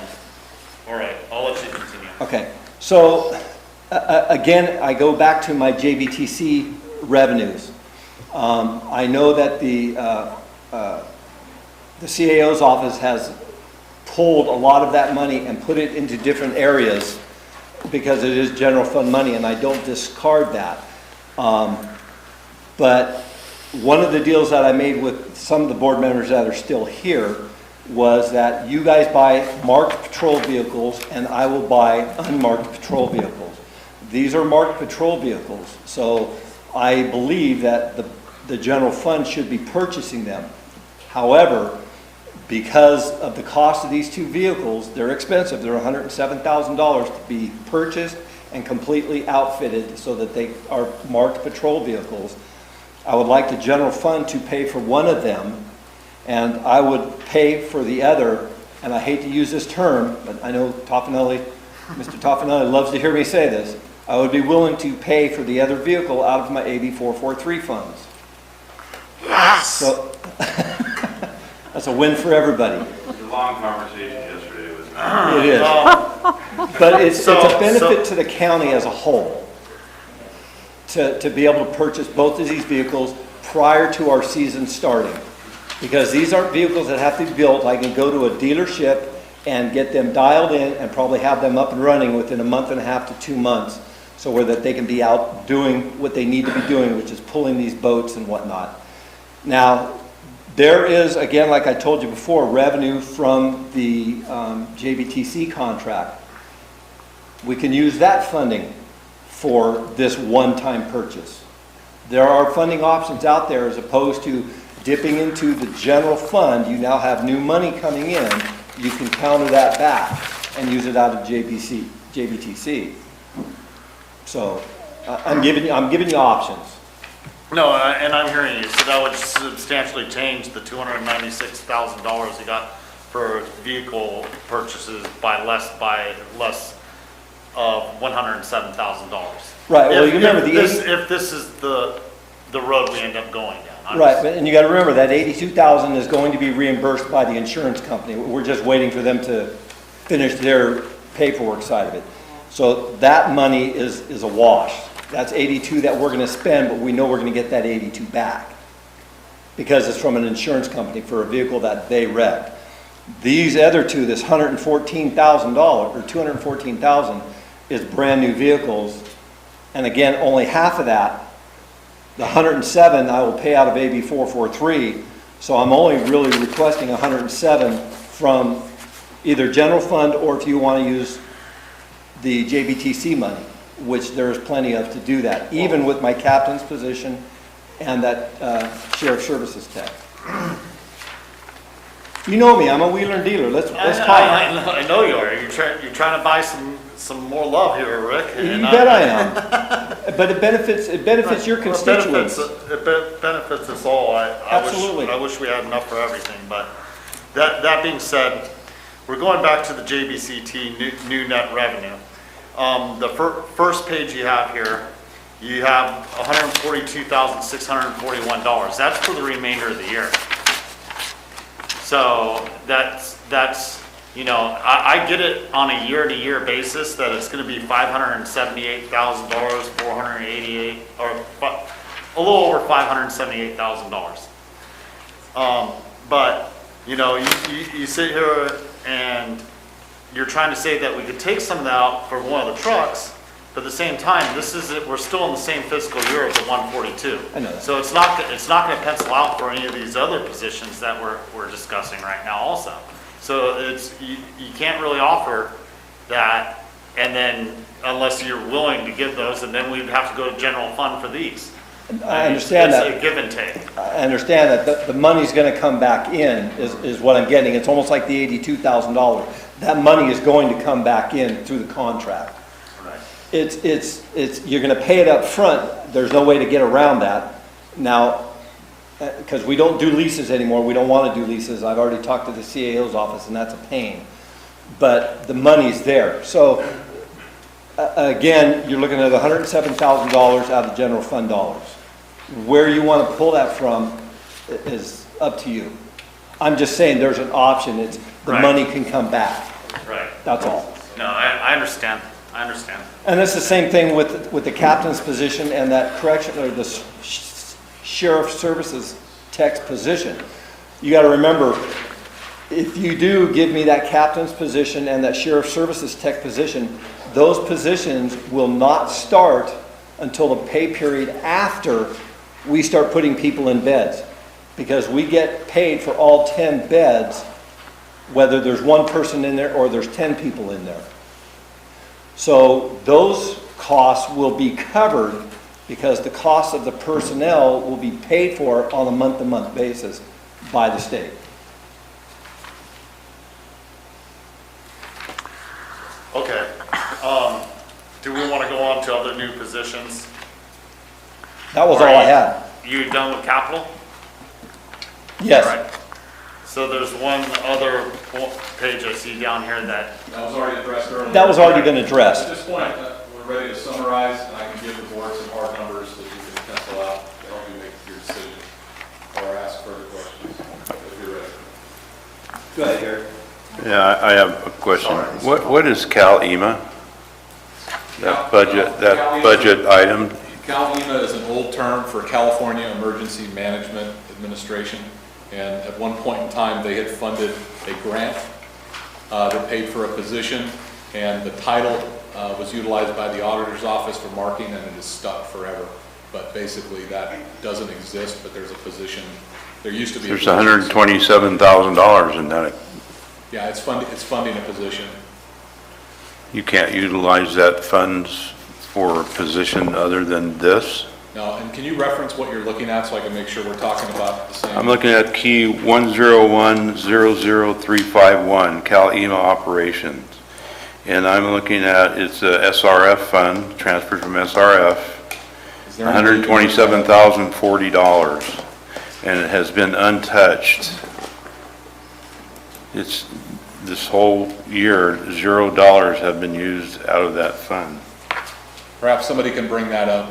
right. I'll let you continue. Okay. So again, I go back to my Jbtc revenues. I know that the CAO's office has pulled a lot of that money and put it into different areas because it is general fund money, and I don't discard that. But one of the deals that I made with some of the board members that are still here was that you guys buy marked patrol vehicles and I will buy unmarked patrol vehicles. These are marked patrol vehicles, so I believe that the general fund should be purchasing them. However, because of the cost of these 2 vehicles, they're expensive. They're $107,000 to be purchased and completely outfitted so that they are marked patrol vehicles. I would like the general fund to pay for one of them, and I would pay for the other. And I hate to use this term, but I know Mr. Toffanelli loves to hear me say this. I would be willing to pay for the other vehicle out of my AB 443 funds. Yes. So that's a win for everybody. It was a long conversation yesterday. It was not. It is. But it's a benefit to the county as a whole to be able to purchase both of these vehicles prior to our season starting. Because these aren't vehicles that have to be built. I can go to a dealership and get them dialed in and probably have them up and running within a month and a half to 2 months, so that they can be out doing what they need to be doing, which is pulling these boats and whatnot. Now, there is, again, like I told you before, revenue from the Jbtc contract. we can use that funding for this one-time purchase. There are funding options out there as opposed to dipping into the general fund. You now have new money coming in. You can counter that back and use it out of Jbtc. So I'm giving you options. No, and I'm hearing you, so that would substantially change the $296,000 you got for vehicle purchases by less of $107,000. Right, well, you remember If this is the road we end up going down. Right, and you gotta remember that 82,000 is going to be reimbursed by the insurance company. We're just waiting for them to finish their paperwork side of it. So that money is a wash. That's 82 that we're gonna spend, but we know we're gonna get that 82 back because it's from an insurance company for a vehicle that they wrecked. These other two, this $114,000 or $214,000 is brand new vehicles. And again, only half of that, the 107 I will pay out of AB 443. So I'm only really requesting 107 from either general fund or if you want to use the Jbtc money, which there's plenty of to do that, even with my captain's position and that sheriff services tech. You know me, I'm a wheeler and dealer. Let's talk. I know you are. You're trying to buy some more love here, Rick. You bet I am. But it benefits your constituents. It benefits us all. Absolutely. I wish we had enough for everything. But that being said, we're going back to the JBCT new net revenue. The first page you have here, you have $142,641. That's for the remainder of the year. So that's I get it on a year-to-year basis that it's going to be $578,000, 488, or a little over $578,000. But you sit here and you're trying to say that we could take some of that out for one of the trucks, but at the same time, we're still in the same fiscal year of the 142. I know that. So it's not going to pencil out for any of these other positions that we're discussing right now also. So you can't really offer that, and then unless you're willing to give those, and then we'd have to go to general fund for these. I understand that. It's a give and take. I understand that the money's going to come back in is what I'm getting. It's almost like the $82,000. That money is going to come back in through the contract. Right. You're going to pay it up front. There's no way to get around that. Now, because we don't do leases anymore. We don't want to do leases. I've already talked to the CAO's office, and that's a pain. But the money's there. So, again, you're looking at $107,000 out of general fund dollars. Where you want to pull that from is up to you. I'm just saying there's an option. The Right. money can come back. Right. That's all. No, I understand. I understand. And it's the same thing with the captain's position and that correction, or the sheriff services tech's position. You got to remember, if you do give me that captain's position and that sheriff services tech position, those positions will not start until the pay period after we start putting people in beds. Because we get paid for all 10 beds, whether there's one person in there or there's 10 people in there. So those costs will be covered because the cost of the personnel will be paid for on a month-to-month basis by the state. Okay. Do we want to go on to other new positions? That was all I had. You done with capital? Yes. All right. So there's one other page I see down here that, That was already addressed earlier. That was already been At addressed. this point, we're ready to summarize, and I can give the board some hard numbers that you can pencil out to help you make your decision, or ask further questions if you're ready. Go ahead, Gary. Yeah, I have a question. What is CalEMA? That budget item? CalEMA is an old term for California Emergency Management Administration, and at one point in time, they had funded a grant that paid for a position, and the title was utilized by the auditor's office for marking, and it is stuck forever. But basically, that doesn't exist, but there's a position. There used to be. There's $127,000 in that. Yeah, it's funding a position. You can't utilize that funds for a position other than this? No, and can you reference what you're looking at so I can make sure we're talking about the same? I'm looking at key 101-00351, CalEMA operations. And I'm looking at, it's a SRF fund, transferred from SRF, Is there any- $127,040, and it has been untouched. It's, this whole year, $0 have been used out of that fund. Perhaps somebody can bring that up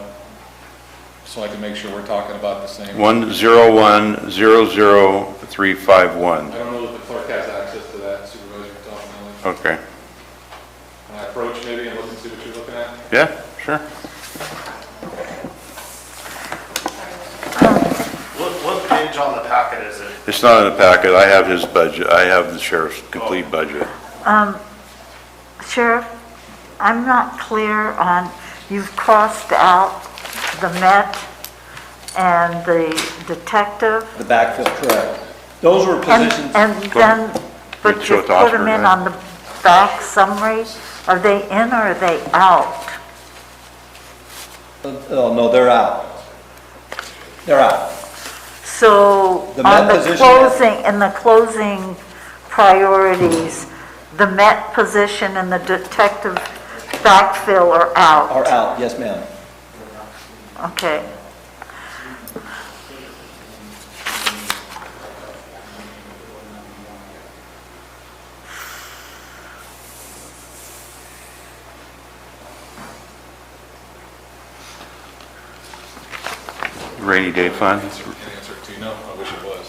so I can make sure we're talking about the same. 101-00351. I don't know if the clerk has access to that, Supervisor Toffenelli. Okay. Can I approach maybe and look and see what you're looking at? Yeah, sure. What page on the packet is it? It's not in the packet. I have his budget. I have the sheriff's complete budget. Sheriff, I'm not clear on, you've crossed out the Met and the detective. The backfill, correct. Those were And positions, then, but show you it to put them Oscar, in right? on the back summary. Are they in or are they out? oh, no, they're out. They're out. So The on Met the position- closing, in the closing priorities, the Met position and the detective backfill are out. Are out, yes, ma'am. Okay. Rainy day fund? Can I answer it to you? No, I wish it was.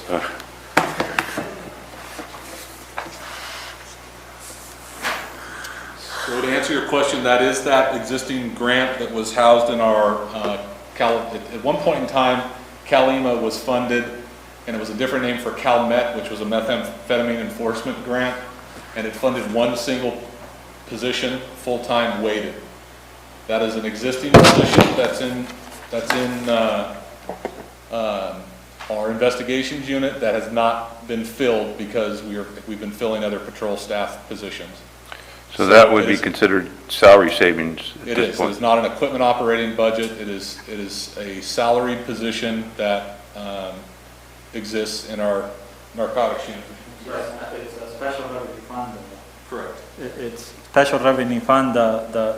So to answer your question, that is that existing grant that was housed in our, at one point in time, CalEMA was funded, and it was a different name for CalMet, which was a methamphetamine enforcement grant, and it funded one single position, full-time weighted. That is an existing position that's in our investigations unit that has not been filled because we've been filling other patrol staff positions. So that would it be is- considered salary savings at It this is. It point? is not an equipment operating budget. It is a salaried position that exists in our narcotics unit. It's a special revenue fund. Correct. It's special revenue fund,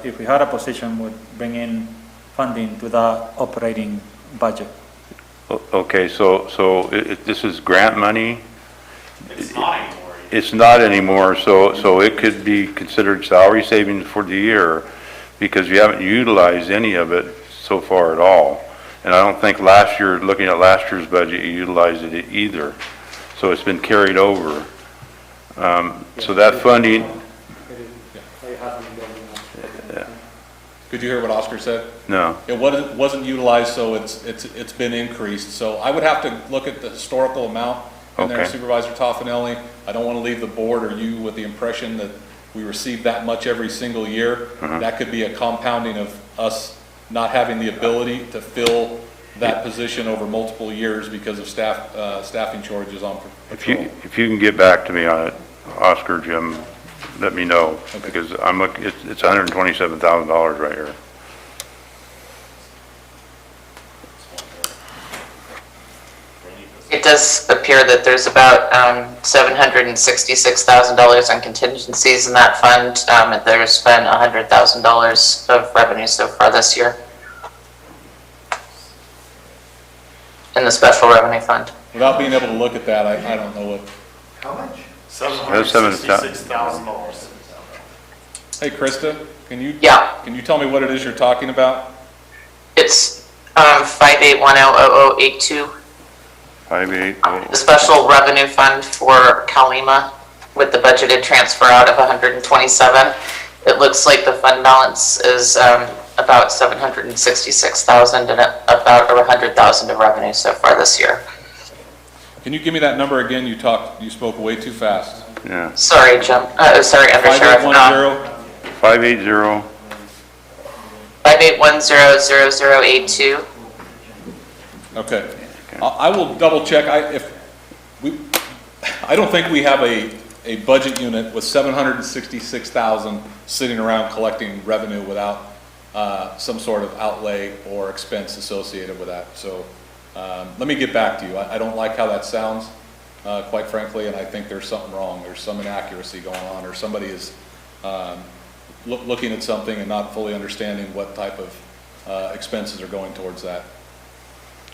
if we had a position, would bring in funding to the operating budget. Okay, so this is grant money? It's not anymore. It's not anymore, so it could be considered salary savings for the year because you haven't utilized any of it so far at all. And I don't think last year, looking at last year's budget, you utilized it either. So it's been carried over. So that funding, Could you hear what Oscar said? no. It wasn't utilized, so it's been increased. So I would have to look at the historical amount in there, Okay. Supervisor Toffenelli. I don't want to leave the board or you with the impression that we receive that much every single year. That could be a compounding of us not having the ability to fill that position over multiple years because of staffing shortages on patrol. If you can get back to me on it, Oscar, Jim, let me know, because I'm looking, it's $127,000 right here. It does appear that there's about $766,000 on contingencies in that fund. And there's been $100,000 of revenue so far this year in the special revenue fund. Without being able to look at that, I don't know what. How much? That's $766,000. Hey, Krista, can you tell me what it is you're talking about? It's 58100082, 580. the special revenue fund for CalEMA with the budgeted transfer out of 127. It looks like the fund balance is about 766,000 and about 100,000 of revenue so far this year. Can you give me that number again? You spoke way too fast. Yeah, Sorry, Jim. Sorry, Under Sheriff. 5810. 580. 58100082. Okay. I will double check. I don't think we have a a budget unit with 766,000 sitting around collecting revenue without some sort of outlay or expense associated with that. So let me get back to you. I don't like how that sounds, quite frankly, and I think there's something wrong. There's some inaccuracy going on, or somebody is looking at something and not fully understanding what type of expenses are going towards that.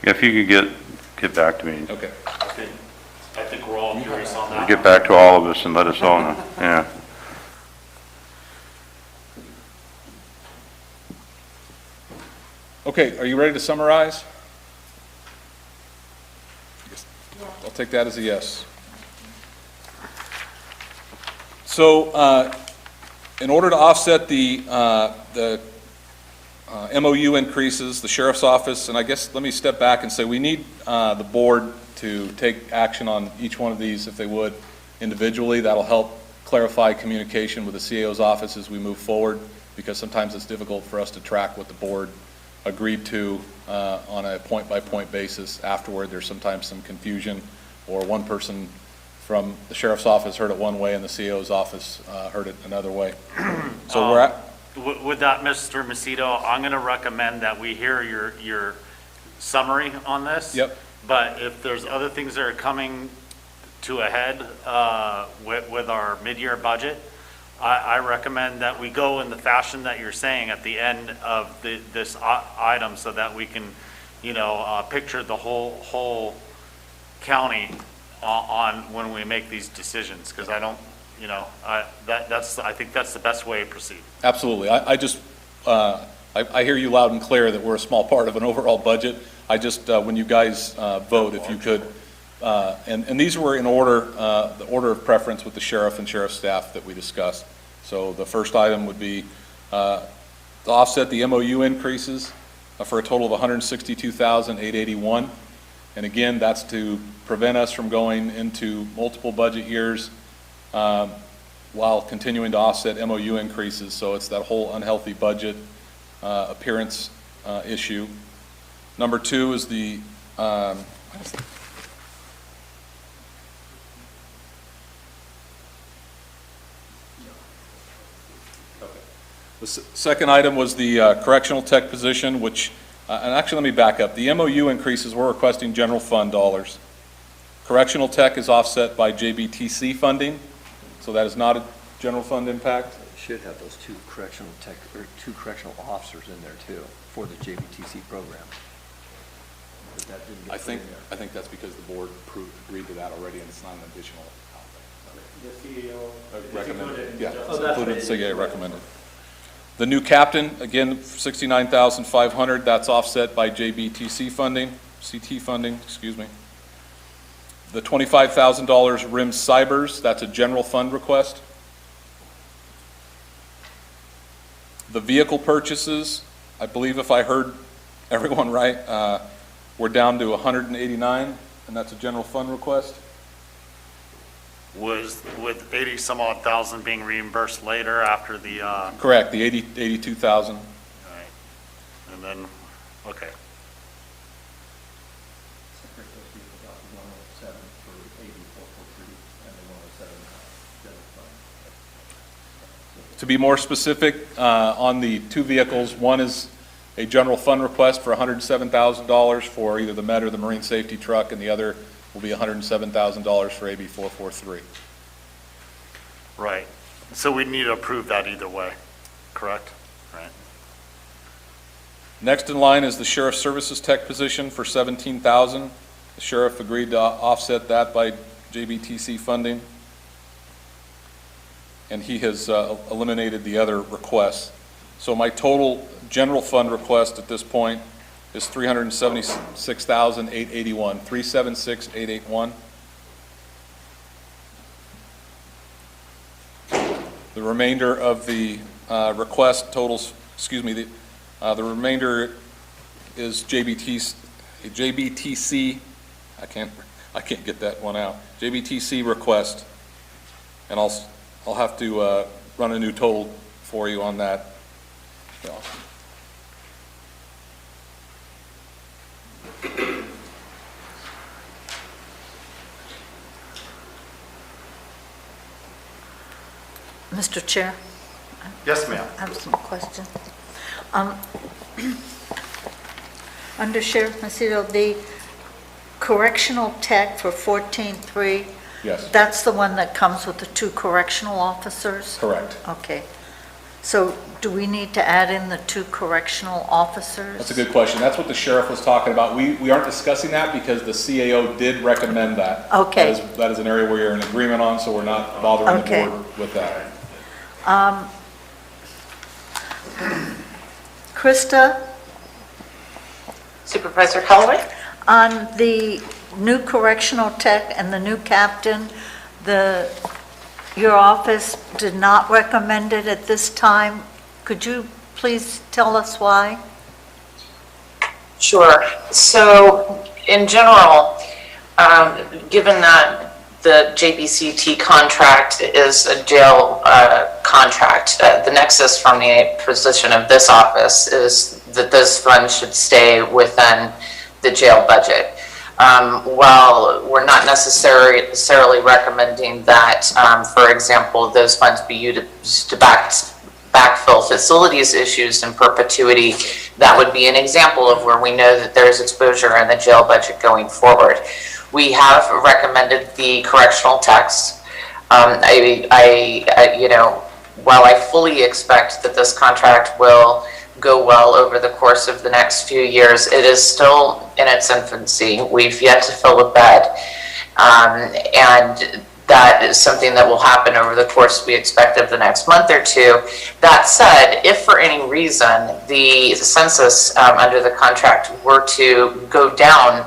If you could get back to me. Okay. Okay. I think we're all curious on that. Get back to all of us and let us all know, yeah. Okay, are you ready to summarize? I'll take that as a yes. So, in order to offset the MOU increases, the sheriff's office, and I guess let me step back and say we need the board to take action on each one of these if they would individually. That'll help clarify communication with the CAO's office as we move forward, because sometimes it's difficult for us to track what the board agreed to on a point-by-point basis. Afterward, there's sometimes some confusion, or one person from the sheriff's office heard it one way and the CAO's office heard it another way. So we're at... With that, Mr. Macedo, I'm going to recommend that we hear your summary on this. Yep. But if there's other things that are coming to a head with our mid-year budget, I recommend that we go in the fashion that you're saying at the end of this item, so that we can, picture the whole county on when we make these decisions. Because I don't, I think that's the best way to proceed. Absolutely. I hear you loud and clear that we're a small part of an overall budget. I just, when you guys vote, if you could, and these were in order, the order of preference with the sheriff and sheriff's staff that we discussed. So the first item would be to offset the MOU increases for a total of $162,881. And again, that's to prevent us from going into multiple budget years while continuing to offset MOU increases. So it's that whole unhealthy budget appearance issue. Number two is the second item was the correctional tech position, which, and actually let me back up. The MOU increases, we're requesting general fund dollars. Correctional tech is offset by Jbtc funding, so that is not a general fund impact. Should have those two correctional officers in there too for the Jbtc program. But that didn't get I put in there. think that's because the board agreed to that already, and it's not an additional outlay. The CEO Recommended, yeah, it's Oh, that's included, right. so yeah, recommended. The new captain, again, $69,500, that's offset by Jbtc funding, CT funding, excuse me. The $25,000 RIM Cybers, that's a general fund request. The vehicle purchases, I believe if I heard everyone right, we're down to 189, and that's a general fund request. Was with 80 some odd thousand being reimbursed later after the, Correct, the 82,000. right. And then, okay. To be more specific, on the two vehicles, one is a general fund request for $107,000 for either the Met or the Marine Safety Truck, and the other will be $107,000 for AB 443. Right. So we need to approve that either way, correct? Right. Next in line is the Sheriff Services Tech position for $17,000. The sheriff agreed to offset that by Jbtc funding, and he has eliminated the other requests. So my total general fund request at this point is $376,881, $376,881. The remainder of the request totals, the remainder is Jbtc, I can't get that one out, Jbtc request, and I'll have to run a new total for you on that. Yeah. Mr. Chair, Yes, ma'am. I have some questions. Under Sheriff Macedo, the correctional tech for 14-3, Yes, that's the one that comes with the 2 correctional officers? correct. Okay. So do we need to add in the 2 correctional officers? That's a good question. That's what the sheriff was talking about. We aren't discussing that because the CAO did recommend that. Okay. That is an area where you're in agreement on, so we're not bothering the Okay. board with that. Krista, Supervisor Holloway? on the new correctional tech and the new captain, your office did not recommend it at this time. Could you please tell us why? Sure. So in general, given that the JBCT contract is a jail contract, the nexus from the position of this office is that those funds should stay within the jail budget. While we're not necessarily recommending that, for example, those funds be used to backfill facilities issues in perpetuity, that would be an example of where we know that there's exposure in the jail budget going forward. We have recommended the correctional text. While I fully expect that this contract will go well over the course of the next few years, it is still in its infancy. We've yet to fill a bed. And that is something that will happen over the course we expect of the next month or two. That said, if for any reason the census under the contract were to go down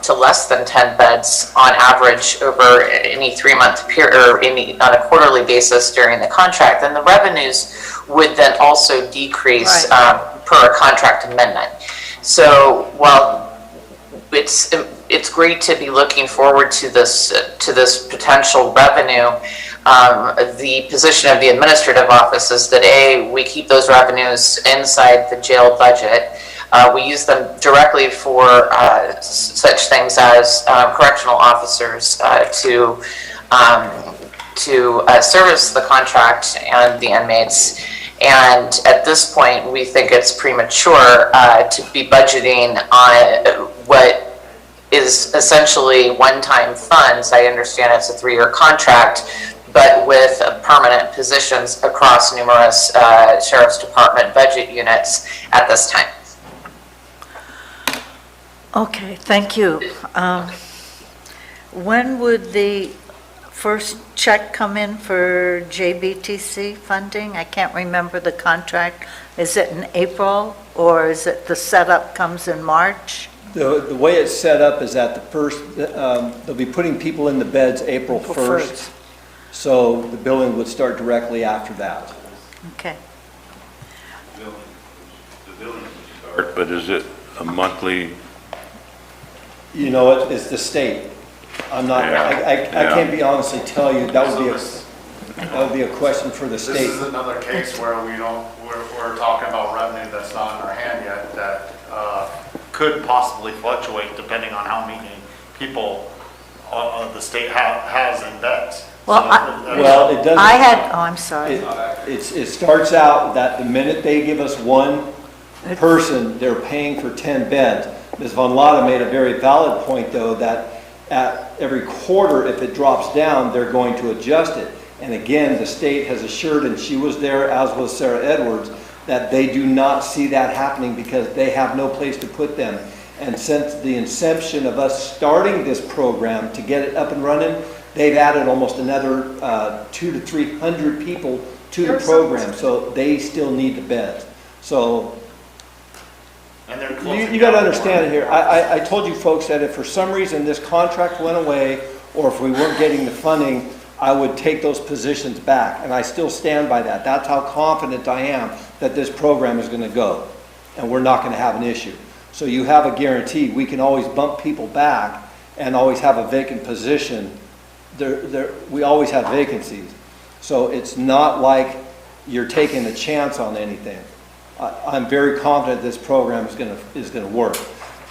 to less than 10 beds on average over any 3-month period or on a quarterly basis during the contract, then the revenues would then also decrease per a contract amendment. So while it's great to be looking forward to this potential revenue, the position of the administrative office is that we keep those revenues inside the jail budget. We use them directly for such things as correctional officers to service the contract and the inmates. And at this point, we think it's premature to be budgeting on what is essentially one-time funds. I understand it's a 3-year contract, but with permanent positions across numerous Sheriff's Department budget units at this time. Okay, thank you. When would the first check come in for Jbtc funding? I can't remember the contract. Is it in April, or is it the setup comes in March? The way it's set up is that they'll be putting people in the beds April 1st. So the billing would start directly after that. Okay. The billing would start, but is it a monthly? You know, it's the state. I'm not, I can't be honestly tell you, that would be a question for the state. This is another case where we're talking about revenue that's not in our hand yet, that could possibly fluctuate depending on how many people the state has in beds. Well, Well, it doesn't. I'm sorry. It starts out that the minute they give us one person, they're paying for 10 beds. Ms. Von Lotta made a very valid point, though, that at every quarter, if it drops down, they're going to adjust it. And again, the state has assured, and she was there, as was Sarah Edwards, that they do not see that happening because they have no place to put them. And since the inception of us starting this program to get it up and running, they've added almost another 200 to 300 people to the program. So they still need the beds. So you got to understand it here. I told you folks that if for some reason this contract went away, or if we weren't getting the funding, I would take those positions back. And I still stand by that. That's how confident I am that this program is going to go. And we're not going to have an issue. So you have a guarantee. We can always bump people back and always have a vacant position. We always have vacancies. So it's not like you're taking a chance on anything. I'm very confident this program is going to work.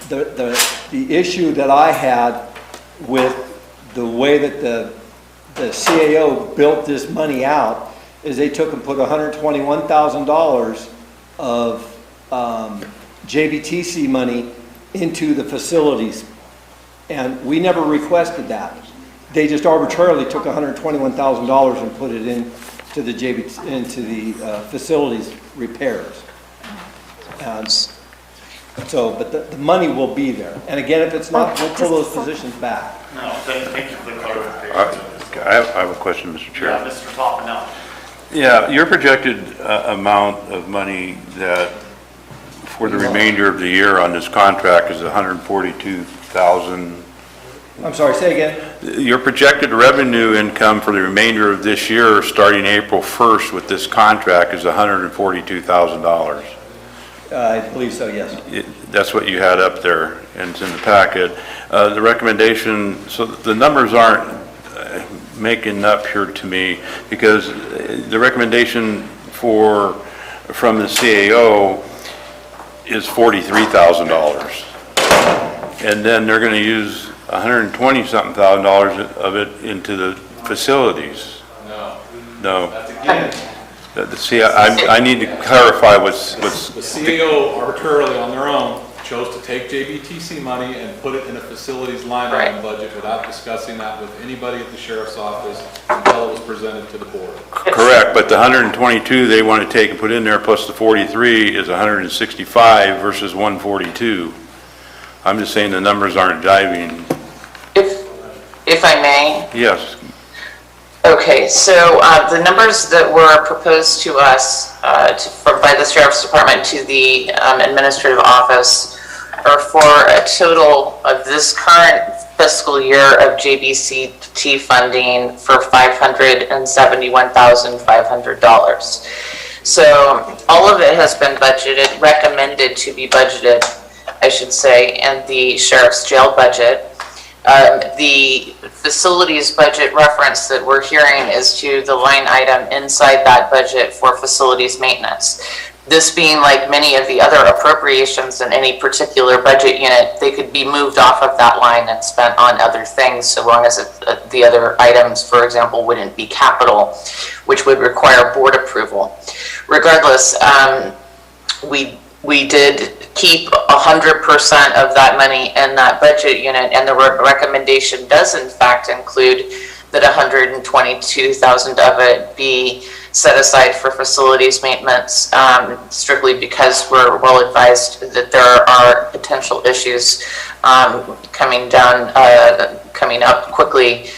The issue that I had with the way that the CAO built this money out is they took and put $121,000 of JBTC money into the facilities. And we never requested that. They just arbitrarily took $121,000 and put it into the facilities repairs. And so, but the money will be there. And again, if it's not, we'll pull those positions back. No, thank you for the clarification. I have a question, Mr. Chair. Yeah, Mr. Toffenelli. Yeah, your projected amount of money that for the remainder of the year on this contract is 142,000. I'm sorry, say again? Your projected revenue income for the remainder of this year, starting April 1st with this contract, is $142,000. I believe so, yes. That's what you had up there, and it's in the packet. The recommendation, so the numbers aren't making up here to me, because the recommendation from the CAO is $43,000. And then they're going to use $120-something thousand of it into the facilities. No. That's again, See, I need to clarify what's. the CAO arbitrarily on their own chose to take JBTC money and put it in a facilities line item budget without discussing that with anybody at the sheriff's office until it was presented to the board. Correct, but the 122 they want to take and put in there plus the 43 is 165 versus 142. I'm just saying the numbers aren't jiving. If I may. Yes. Okay, so the numbers that were proposed to us by the Sheriff's Department to the Administrative Office are for a total of this current fiscal year of JBCT funding for $571,500. So all of it has been budgeted, recommended to be budgeted, I should say, in the Sheriff's jail budget. The facilities budget reference that we're hearing is to the line item inside that budget for facilities maintenance. This being like many of the other appropriations in any particular budget unit, they could be moved off of that line and spent on other things, so long as the other items, for example, wouldn't be capital, which would require board approval. Regardless, we did keep 100% of that money in that budget unit, and the recommendation does in fact include that 122,000 of it be set aside for facilities maintenance, strictly because we're well advised that there are potential issues coming up quickly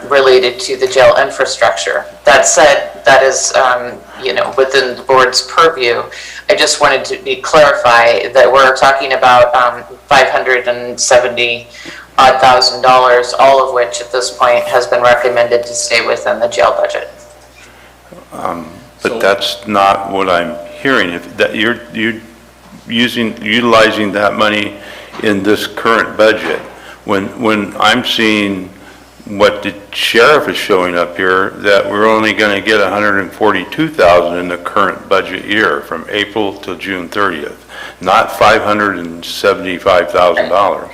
related to the jail infrastructure. That said, that is within the board's purview. I just wanted to clarify that we're talking about $570,000, all of which at this point has been recommended to stay within the jail budget. But that's not what I'm hearing. If that you're utilizing that money in this current budget, when I'm seeing what the sheriff is showing up here, that we're only going to get $142,000 in the current budget year from April to June 30th, not $575,000.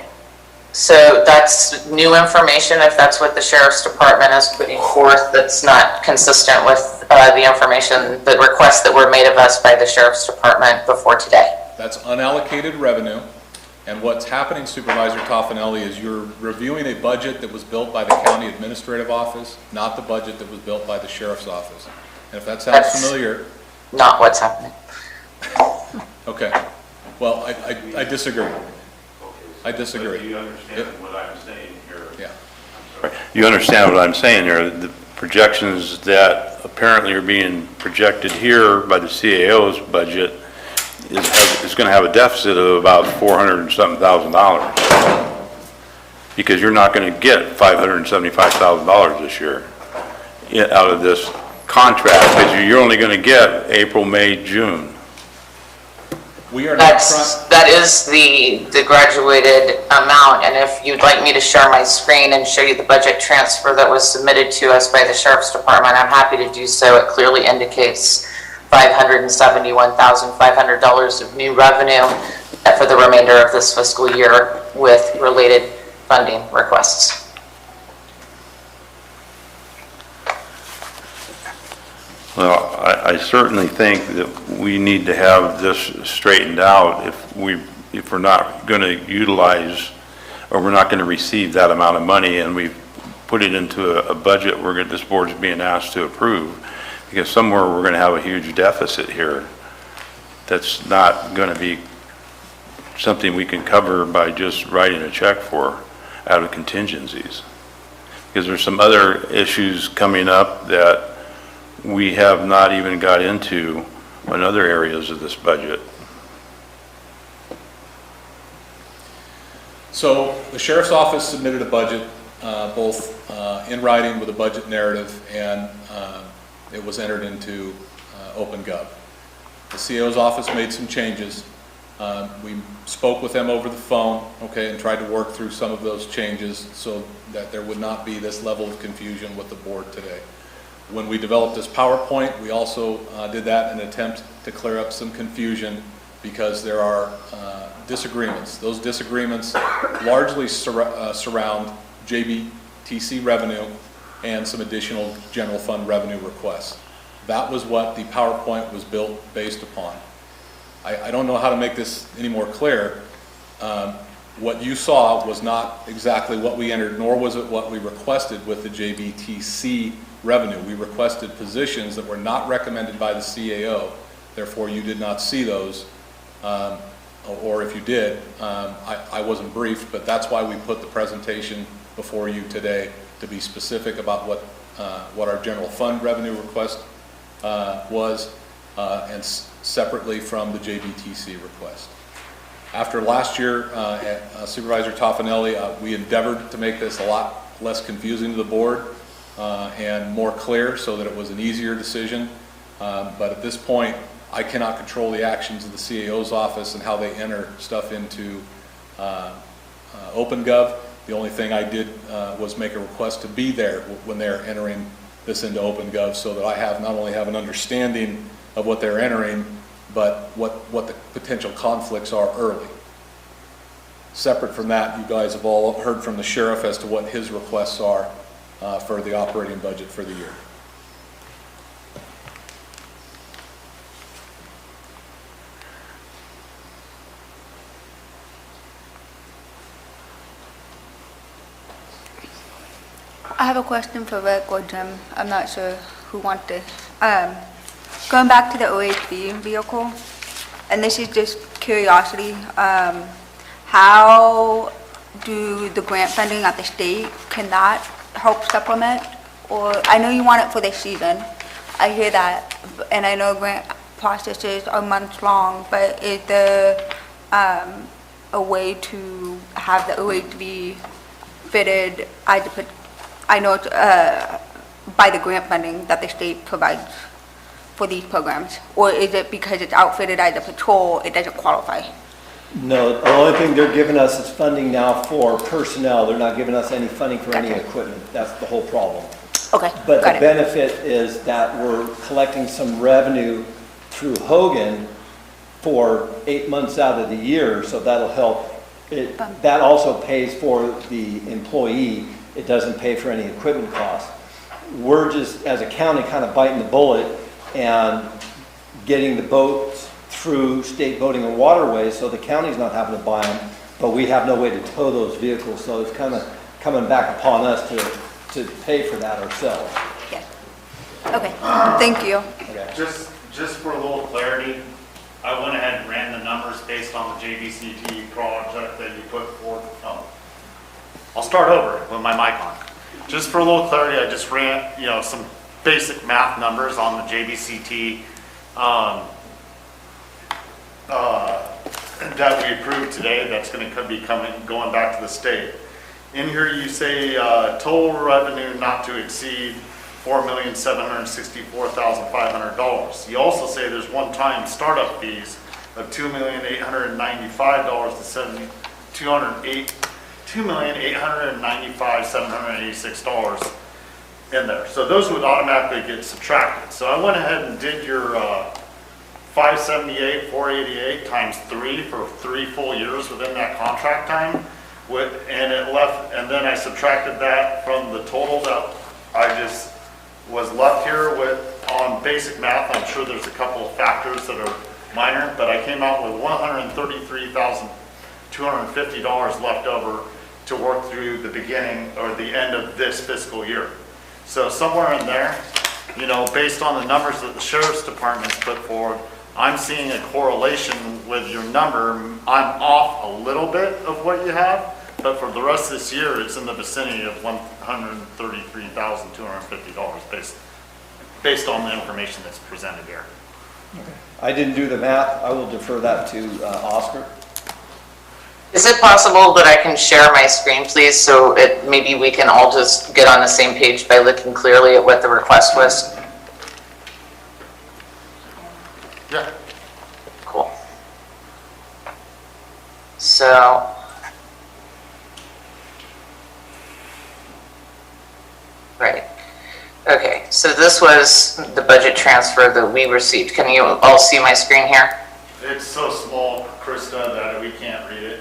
So that's new information, if that's what the Sheriff's Department is putting forth, that's not consistent with the information, the requests that were made of us by the Sheriff's Department before today. That's unallocated revenue, and what's happening, Supervisor Toffenelli, is you're reviewing a budget that was built by the County Administrative Office, not the budget that was built by the Sheriff's Office. And if that sounds familiar... Not what's happening. Okay. Well, I disagree. I disagree. But you understand what I'm saying here? Yeah. You understand what I'm saying here? The projections that apparently are being projected here by the CAO's budget is going to have a deficit of about $400,000 because you're not going to get $575,000 this year out of this contract because you're only going to get April, May, June. We are not That is the graduated amount, and if you'd like me to share my screen and show you the budget transfer that was submitted to us by the Sheriff's Department, I'm happy to do so. It clearly indicates $571,500 of new revenue for the remainder of this fiscal year with related funding requests. Well, I certainly think that we need to have this straightened out if we're not going to utilize, or we're not going to receive that amount of money, and we put it into a budget this board's being asked to approve, because somewhere we're going to have a huge deficit here that's not going to be something we can cover by just writing a check for out of contingencies. Because there's some other issues coming up that we have not even got into in other areas of this budget. So the sheriff's office submitted a budget, both in writing with a budget narrative, and it was entered into OpenGov. The CAO's office made some changes. We spoke with them over the phone, okay, and tried to work through some of those changes so that there would not be this level of confusion with the board today. When we developed this PowerPoint, we also did that in an attempt to clear up some confusion because there are disagreements. Those disagreements largely surround Jbtc revenue and some additional general fund revenue requests. That was what the PowerPoint was built based upon. I don't know how to make this any more clear. What you saw was not exactly what we entered, nor was it what we requested with the Jbtc revenue. We requested positions that were not recommended by the CAO, therefore you did not see those, or if you did, I wasn't briefed, but that's why we put the presentation before you today to be specific about what our general fund revenue request was, and separately from the Jbtc request. After last year, Supervisor Toffanelli, we endeavored to make this a lot less confusing to the board and more clear so that it was an easier decision. But at this point, I cannot control the actions of the CAO's office and how they enter stuff into OpenGov. The only thing I did was make a request to be there when they're entering this into OpenGov so that I not only have an understanding of what they're entering, but what the potential conflicts are early. Separate from that, you guys have all heard from the sheriff as to what his requests are for the operating budget for the year. I have a question for Rick or Jim. I'm not sure who wants this. Going back to the OHV vehicle, and this is just curiosity, how do the grant funding at the state, can that help supplement? Or, I know you want it for this season, I hear that, and I know grant processes are months long, but is there a way to have the OHV fitted, I know it's by the grant funding that the state provides for these programs? Or is it because it's outfitted as a patrol, it doesn't qualify? No, the only thing they're giving us is funding now for personnel. They're not giving us any funding for any equipment. That's the whole problem. Okay, But got the it. benefit is that we're collecting some revenue through Hogan for 8 months out of the year, so that'll help. That also pays for the employee. It doesn't pay for any equipment costs. We're just, as a county, kind of biting the bullet and getting the boats through state boating and waterways, so the county's not having to buy them, but we have no way to tow those vehicles, so it's kind of coming back upon us to pay for that ourselves. Yes. Okay, thank you. Okay. Just for a little clarity, I went ahead and ran the numbers based on the JBCT project that you put forth. I'll start over with my mic on. Just for a little clarity, I just ran, some basic math numbers on the JBCT that we approved today. That's going to be going back to the state. In here, you say total revenue not to exceed $4,764,500. You also say there's one-time startup fees of $2,895,786 in there. So those would automatically get subtracted. So I went ahead and did your 578, 488 times 3 for 3 full years within that contract time. And then I subtracted that from the total that I just was left here with on basic math, I'm sure there's a couple of factors that are minor, but I came out with $133,250 left over to work through the beginning or the end of this fiscal year. So somewhere in there, you know, based on the numbers that the sheriff's department's put forward, I'm seeing a correlation with your number. I'm off a little bit of what you have, but for the rest of this year, it's in the vicinity of $133,250 based on the information that's presented here. I didn't do the math. I will defer that to Oscar. Is it possible that I can share my screen, please, so maybe we can all just get on the same page by looking clearly at what the request was? Yeah. Cool. So, right. Okay, so this was the budget transfer that we received. Can you all see my screen here? It's so small, Krista, that we can't read it.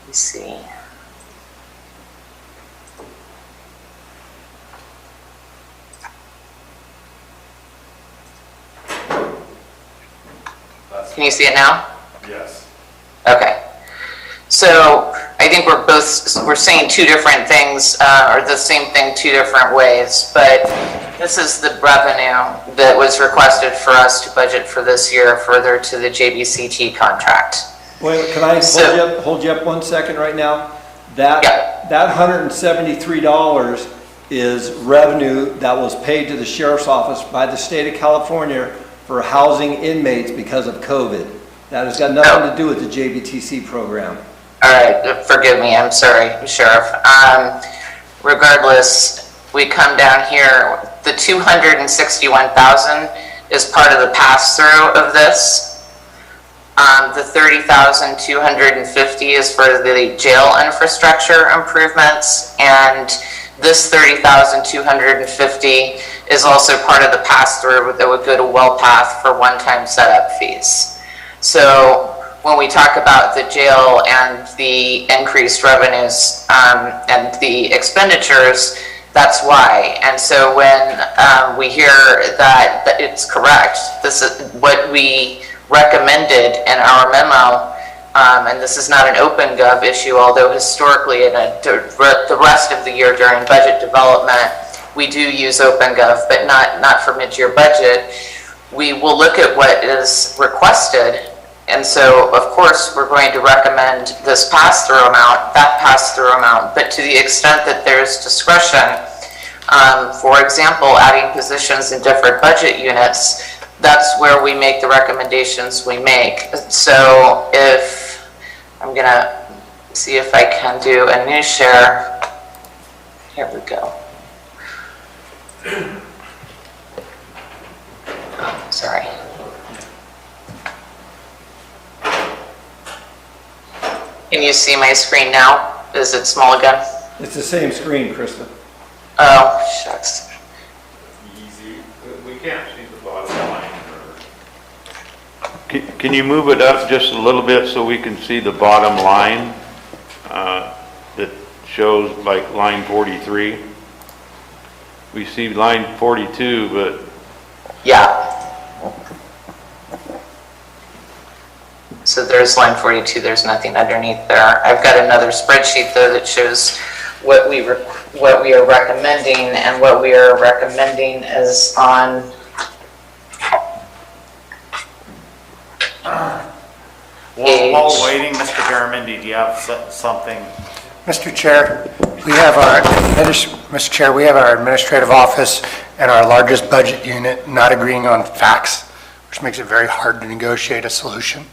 Let's see. Can you see it now? Yes. Okay. So I think we're saying two different things, or the same thing two different ways, but this is the revenue that was requested for us to budget for this year further to the Jbct contract. Wait, can I hold you up 1 second right now? That $173 is revenue that was paid to the sheriff's office by the state of California for housing inmates because of COVID. That has got nothing to do with the Jbtc program. All right, forgive me, I'm sorry, Sheriff. Regardless, we come down here, the $261,000 is part of the pass-through of this. The $30,250 is for the jail infrastructure improvements, and this $30,250 is also part of the pass-through that would go to WellPath for one-time setup fees. So when we talk about the jail and the increased revenues and the expenditures, that's why. And so when we hear that it's correct, this is what we recommended in our memo, and this is not an OpenGov issue, although historically in the rest of the year during budget development, we do use OpenGov, but not for mid-year budget. We will look at what is requested. And so, of course, we're going to recommend this pass-through amount, that pass-through amount, but to the extent that there's discretion, for example, adding positions in different budget units, that's where we make the recommendations we make. So if, I'm gonna see if I can do a new share. Here we go. Oh, sorry. Can you see my screen now? Is it small again? It's the same screen, Krista. Oh, shucks. Easy. We can't see the bottom line. Can you move it up just a little bit so we can see the bottom line that shows like line 43? We see line 42, but... Yeah. So there's line 42, there's nothing underneath there. I've got another spreadsheet though that shows what we are recommending, and what we are recommending is on While waiting, Mr. Garamendi, do you have something? Mr. Chair, we have our administrative office and our largest budget unit not agreeing on facts, which makes it very hard to negotiate a solution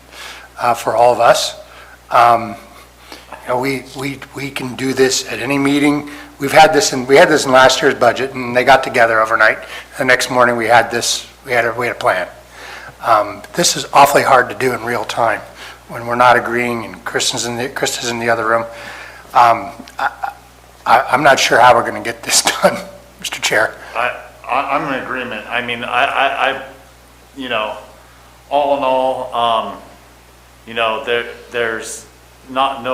for all of us. We can do this at any meeting. We had this in last year's budget, and they got together overnight. The next morning we had a plan. This is awfully hard to do in real time when we're not agreeing, and Krista's in the other room. I'm not sure how we're going to get this done, Mr. Chair. I'm in agreement. I mean, all in all, there's not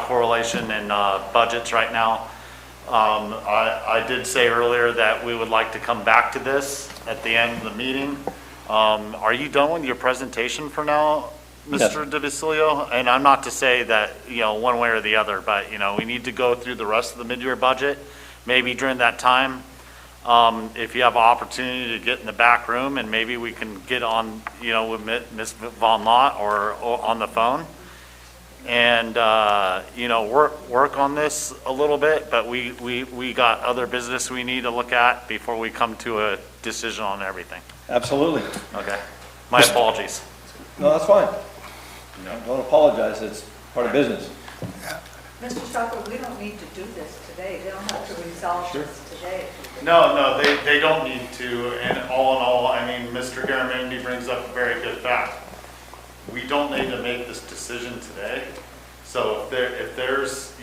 a correlation in budgets right now. I did say earlier that we would like to come back to this at the end of the meeting. Are you done with your presentation for now, Yes. Mr. DeVasilio? And I'm not to say that, one way or the other, but, we need to go through the rest of the mid-year budget. Maybe during that time, if you have an opportunity to get in the back room and maybe we can get on, with Ms. Von Lott or on the phone and, work on this a little bit, but we got other business we need to look at before we come to a decision on everything. Absolutely. Okay. My apologies. No, that's fine. Don't apologize, it's part of business. Mr. Stockwell, we don't need to do this today. They don't have to resolve this today. No, they don't need to, and all in all, I mean, Mr. Garamendi brings up a very good fact. We don't need to make this decision today, so if there's,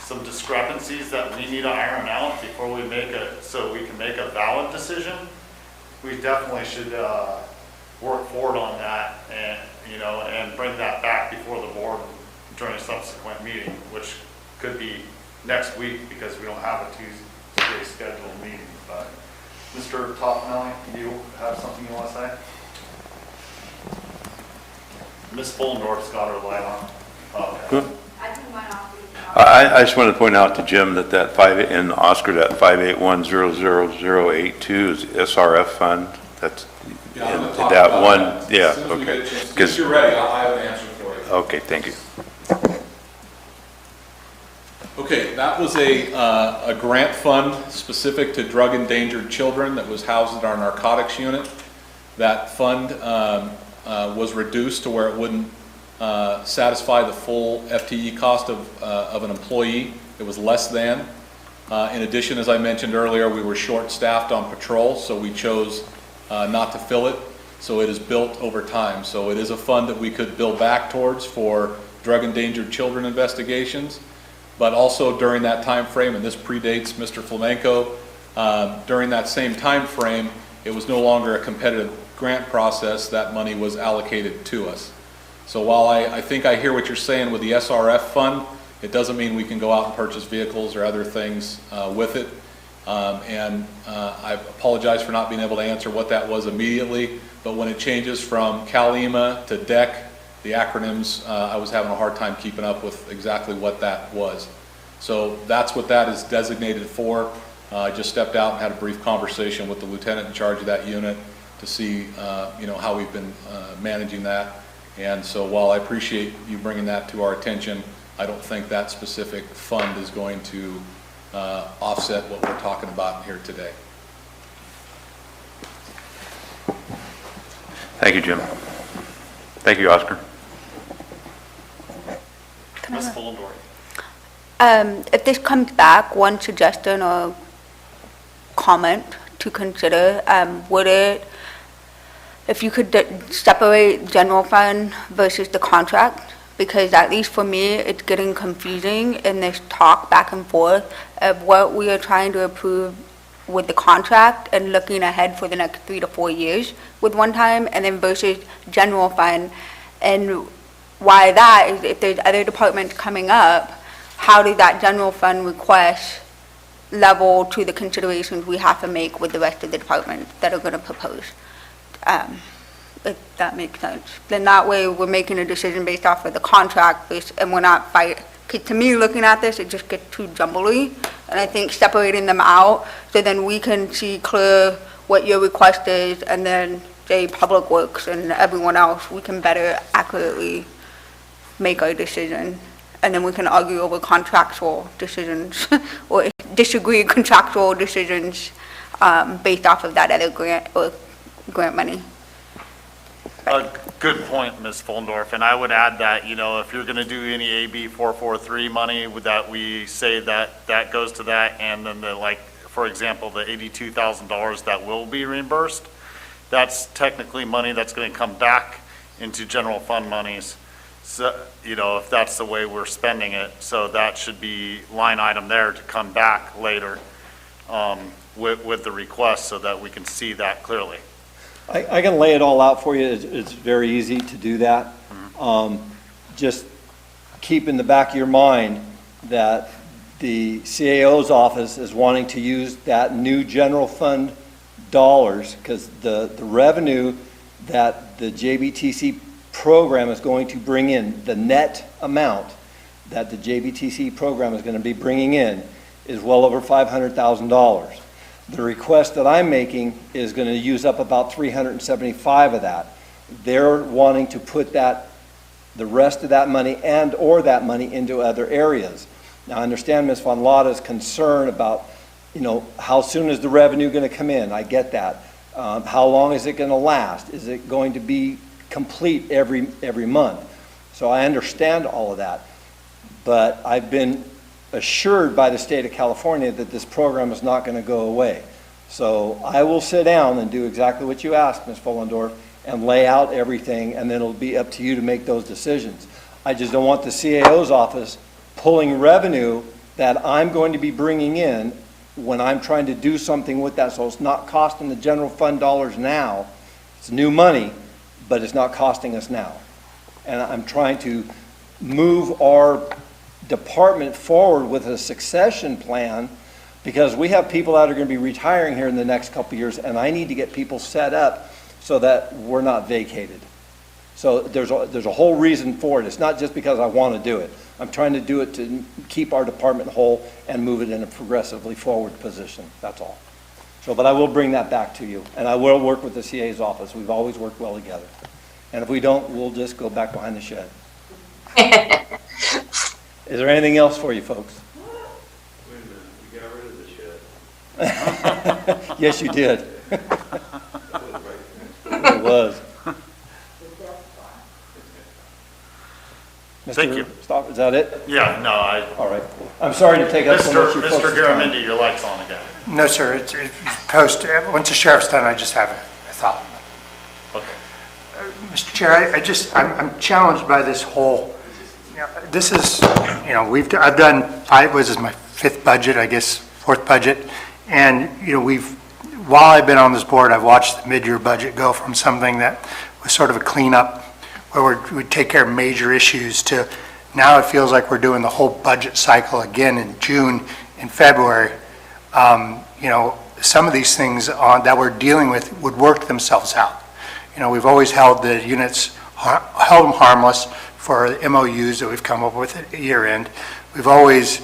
some discrepancies that we need to iron out before we so we can make a valid decision, we definitely should, work forward on that and, and bring that back before the board during a subsequent meeting, which could be next week because we don't have a Tuesday scheduled meeting. But Mr. Toffenelli, do you have something you want to say? Ms. Fullendorf's got her light on. Okay. I just wanted to point out to Jim that and Oscar, that 581000082 is SRF fund. That's that one, yeah, okay. If you're ready, I have an answer for you. Okay, thank you. Okay, that was a grant fund specific to drug-endangered children that was housed at our narcotics unit. That fund was reduced to where it wouldn't satisfy the full FTE cost of an employee. It was less than. In addition, as I mentioned earlier, we were short-staffed on patrol, so we chose not to fill it. So it is built over time. So it is a fund that we could build back towards for drug-endangered children investigations. But also during that time frame, and this predates Mr. Flamenco, during that same time frame, it was no longer a competitive grant process. That money was allocated to us. So while I think I hear what you're saying with the SRF fund, it doesn't mean we can go out and purchase vehicles or other things with it. I apologize for not being able to answer what that was immediately, but when it changes from CalEMA to DEC, the acronyms, I was having a hard time keeping up with exactly what that was. So that's what that is designated for. I just stepped out and had a brief conversation with the lieutenant in charge of that unit to see, how we've been managing that. And so while I appreciate you bringing that to our attention, I don't think that specific fund is going to offset what we're talking about here today. Thank you, Jim. Thank you, Oscar. Ms. Fullendorf. If this comes back, one suggestion or comment to consider, if you could separate general fund versus the contract, because at least for me, it's getting confusing in this talk back and forth of what we are trying to approve with the contract and looking ahead for the next 3 to 4 years with one time, and then versus general fund. And why that is if there's other departments coming up, how does that general fund request level to the considerations we have to make with the rest of the departments that are going to propose? If that makes sense. Then that way we're making a decision based off of the contract and we're not fighting. To me, looking at this, it just gets too jumbly. And I think separating them out so then we can see clear what your request is, and then say Public Works and everyone else, we can better accurately make our decision. And then we can argue over contractual decisions or disagree contractual decisions based off of that other grant or grant money. A good point, Ms. Fullendorf, and I would add that, if you're going to do any AB 443 money, that we say that goes to that, and then for example, the $82,000 that will be reimbursed, that's technically money that's going to come back into general fund monies. So, if that's the way we're spending it, so that should be line item there to come back later with the request so that we can see that clearly. I can lay it all out for you. It's very easy to do that. Just keep in the back of your mind that the CAO's office is wanting to use that new general fund dollars, because the revenue that the JBTC program is going to bring in, the net amount that the JBTC program is going to be bringing in is well over $500,000. The request that I'm making is going to use up about 375 of that. They're wanting to put that, the rest of that money and/or that money into other areas. Now, I understand Ms. Von Lotta's concern about, how soon is the revenue going to come in? I get that. How long is it going to last? Is it going to be complete every month? So I understand all of that. But I've been assured by the state of California that this program is not going to go away. So I will sit down and do exactly what you asked, Ms. Fullendorf, and lay out everything, and then it'll be up to you to make those decisions. I just don't want the CAO's office pulling revenue that I'm going to be bringing in when I'm trying to do something with that, so it's not costing the general fund dollars now. It's new money, but it's not costing us now. And I'm trying to move our department forward with a succession plan, because we have people that are going to be retiring here in the next couple of years, and I need to get people set up so that we're not vacated. So there's a whole reason for it. It's not just because I want to do it. I'm trying to do it to keep our department whole and move it in a progressively forward position. That's all. So, but I will bring that back to you, and I will work with the CA's office. We've always worked well together. And if we don't, we'll just go back behind the shed. Is there anything else for you folks? Wait a minute, we got rid of the shed. Yes, you did. It was. Thank you. Stop, is that it? Yeah, no, All right. I'm sorry to take up so much of your folks' Mr. time. Garamendi, your light's on again. No, sir, it's once the sheriff's done, I just have a thought. Okay. Mr. Chair, I'm challenged by this whole, this is, I've done this is my fifth budget, I guess, fourth budget. And, while I've been on this board, I've watched the mid-year budget go from something that was sort of a cleanup where we'd take care of major issues to now it feels like we're doing the whole budget cycle again in June and February. Some of these things that we're dealing with would work themselves out. We've always held the units, held them harmless for the MOUs that we've come up with at year end. We've always,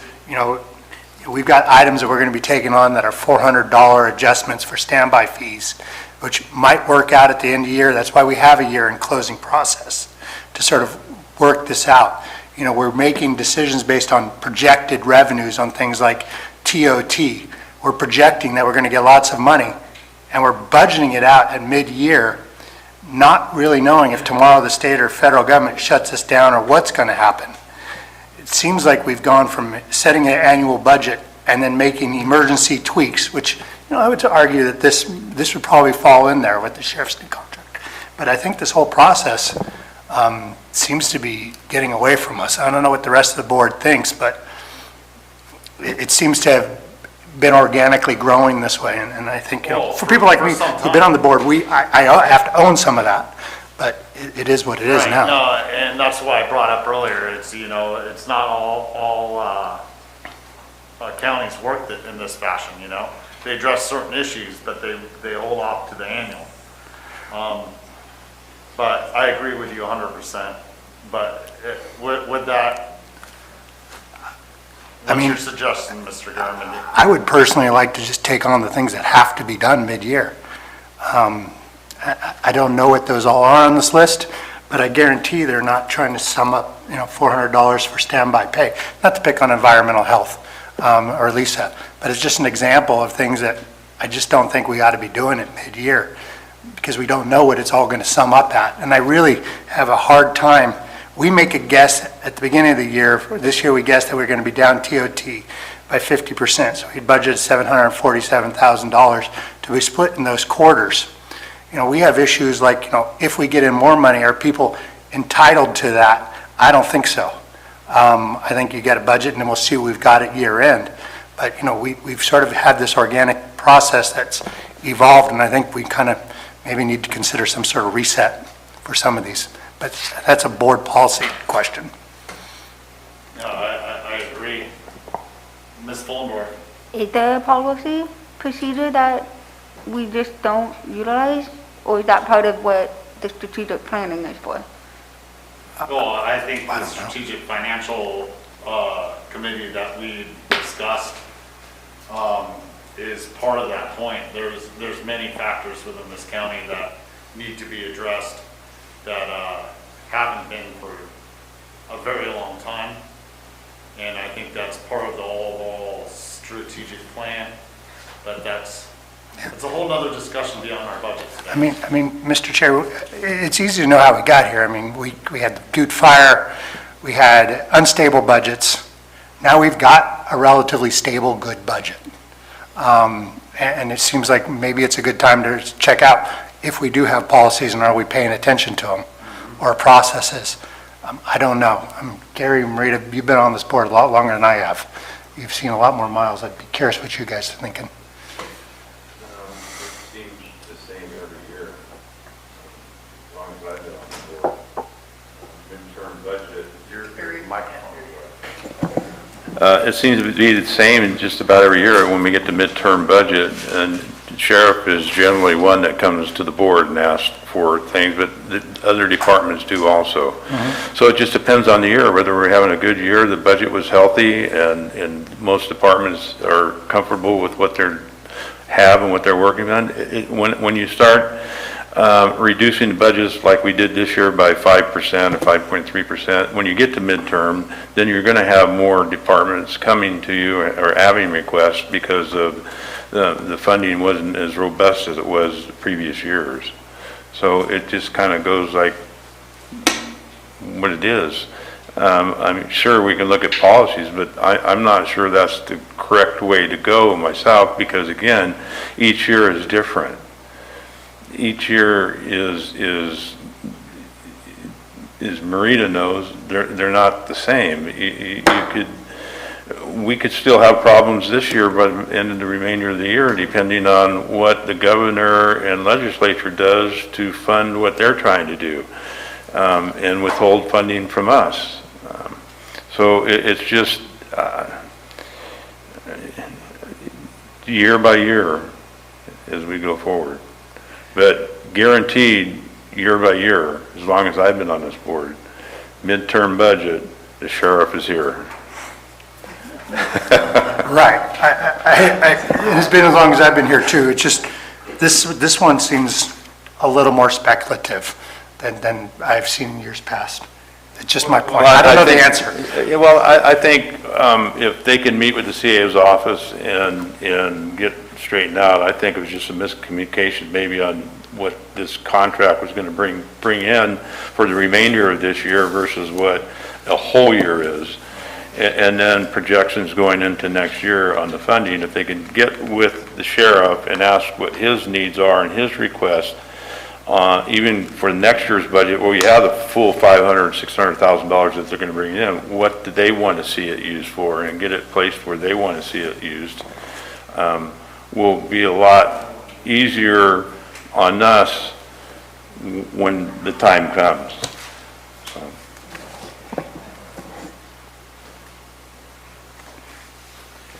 we've got items that we're going to be taking on that are $400 adjustments for standby fees, which might work out at the end of the year. That's why we have a year-end closing process to sort of work this out. We're making decisions based on projected revenues on things like TOT. We're projecting that we're going to get lots of money, and we're budgeting it out at mid-year, not really knowing if tomorrow the state or federal government shuts us down or what's going to happen. It seems like we've gone from setting an annual budget and then making emergency tweaks, which, I would argue that this would probably fall in there with the sheriff's new contract. But I think this whole process seems to be getting away from us. I don't know what the rest of the board thinks, but it seems to have been organically growing this way. And I think, for people like me who've been on the board, I have to own some of that. But it is what it is now. No, and that's why I brought up earlier. It's it's not all counties work in this fashion. They address certain issues, but they hold off to the annual. But I agree with you 100%. But with that, what's your suggestion, Mr. Garamendi? I would personally like to just take on the things that have to be done mid-year. I don't know what those all are on this list, but I guarantee they're not trying to sum up, $400 for standby pay. Not to pick on environmental health or Lisa, but it's just an example of things that I just don't think we ought to be doing at mid-year because we don't know what it's all going to sum up at. And I really have a hard time. We make a guess at the beginning of the year. This year we guessed that we're going to be down TOT by 50%. So we budgeted $747,000 to be split in those quarters. We have issues like, if we get in more money, are people entitled to that? I don't think so. I think you get a budget and then we'll see what we've got at year end. But, we've sort of had this organic process that's evolved, and I think we kind of maybe need to consider some sort of reset for some of these. But that's a board policy question. No, I agree. Ms. Fullenborg? Is there a policy procedure that we just don't utilize? Or is that part of what the strategic planning is for? Well, I think the strategic financial committee that we discussed is part of that point. There's many factors within this county that need to be addressed that haven't been for a very long time. And I think that's part of the overall strategic plan, but it's a whole nother discussion beyond our budget today. I mean, Mr. Chair, it's easy to know how we got here. I mean, we had the Butte fire, we had unstable budgets. Now we've got a relatively stable, good budget. And it seems like maybe it's a good time to check out if we do have policies and are we paying attention to them or processes. I don't know. Gary and Marita, you've been on this board a lot longer than I have. You've seen a lot more miles. I'd be curious what you guys are thinking. It seems the same every year, as long as I've been on the board. Midterm budget, it seems to be the same in just about every year when we get to midterm budget, and sheriff is generally one that comes to the board and asks for things, but the other departments do also. So it just depends on the year, whether we're having a good year, the budget was healthy, and most departments are comfortable with what they have and what they're working on. When you start reducing the budgets like we did this year by 5% or 5.3%, when you get to midterm, then you're going to have more departments coming to you or having requests because of the funding wasn't as robust as it was previous years. So it just kind of goes like what it is. I'm sure we can look at policies, but I'm not sure that's the correct way to go myself, because again, each year is different. Each year is Marita knows, they're not the same. We could still have problems this year, but in the remainder of the year, depending on what the governor and legislature does to fund what they're trying to do, and withhold funding from us. So it's just year by year as we go forward. But guaranteed, year by year, as long as I've been on this board, midterm budget, the sheriff is here. Right. It has been as long as I've been here too. It's just, this one seems a little more speculative than I've seen in years past. It's just my point. I don't know the answer. Well, I think if they can meet with the CAO's office and get straightened out, I think it was just a miscommunication maybe on what this contract was going to bring in for the remainder of this year versus what a whole year is. And then projections going into next year on the funding. If they can get with the sheriff and ask what his needs are and his requests, even for next year's budget, where we have the full $500,000, $600,000 that they're going to bring in, what do they want to see it used for, and get it placed where they want to see it used, will be a lot easier on us when the time comes.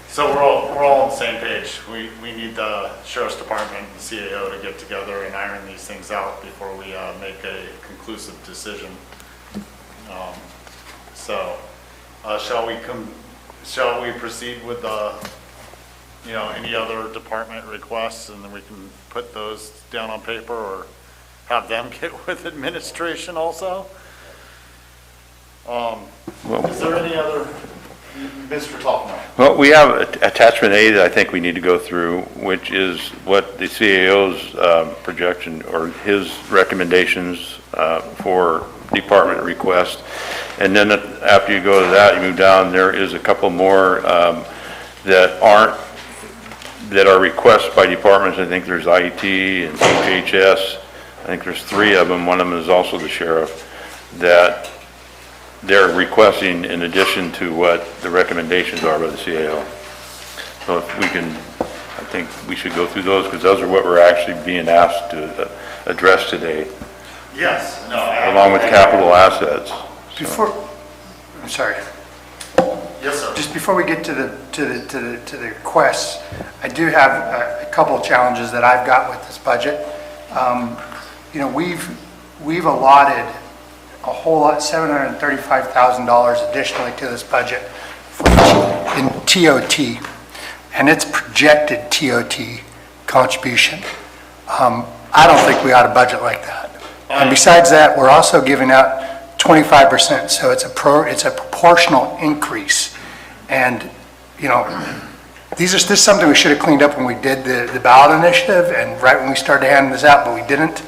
So we're all on the same page. We need the sheriff's department and the CAO to get together and iron these things out before we make a conclusive decision. Shall we proceed with any other department requests, and then we can put those down on paper or have them get with administration also? Is there any other? Mr. Toffman. Well, we have attachment A that I think we need to go through, which is what the CAO's projection or his recommendations for department request. And then after you go to that, you move down, there is a couple more that are requests by departments. I think there's IT and HHS. I think there's 3 of them. One of them is also the sheriff, that they're requesting in addition to what the recommendations are by the CAO. So if we can, I think we should go through those, because those are what we're actually being asked to address today, Yes. No. along with capital assets. I'm sorry. Yes, sir. Just before we get to the requests, I do have a couple of challenges that I've got with this budget. You know, we've allotted a whole lot, $735,000 additionally to this budget in TOT, and it's projected TOT contribution. I don't think we ought to budget like that. And besides that, we're also giving out 25%, so it's a proportional increase. And, you know, this is something we should have cleaned up when we did the ballot initiative and right when we started handing this out, but we didn't.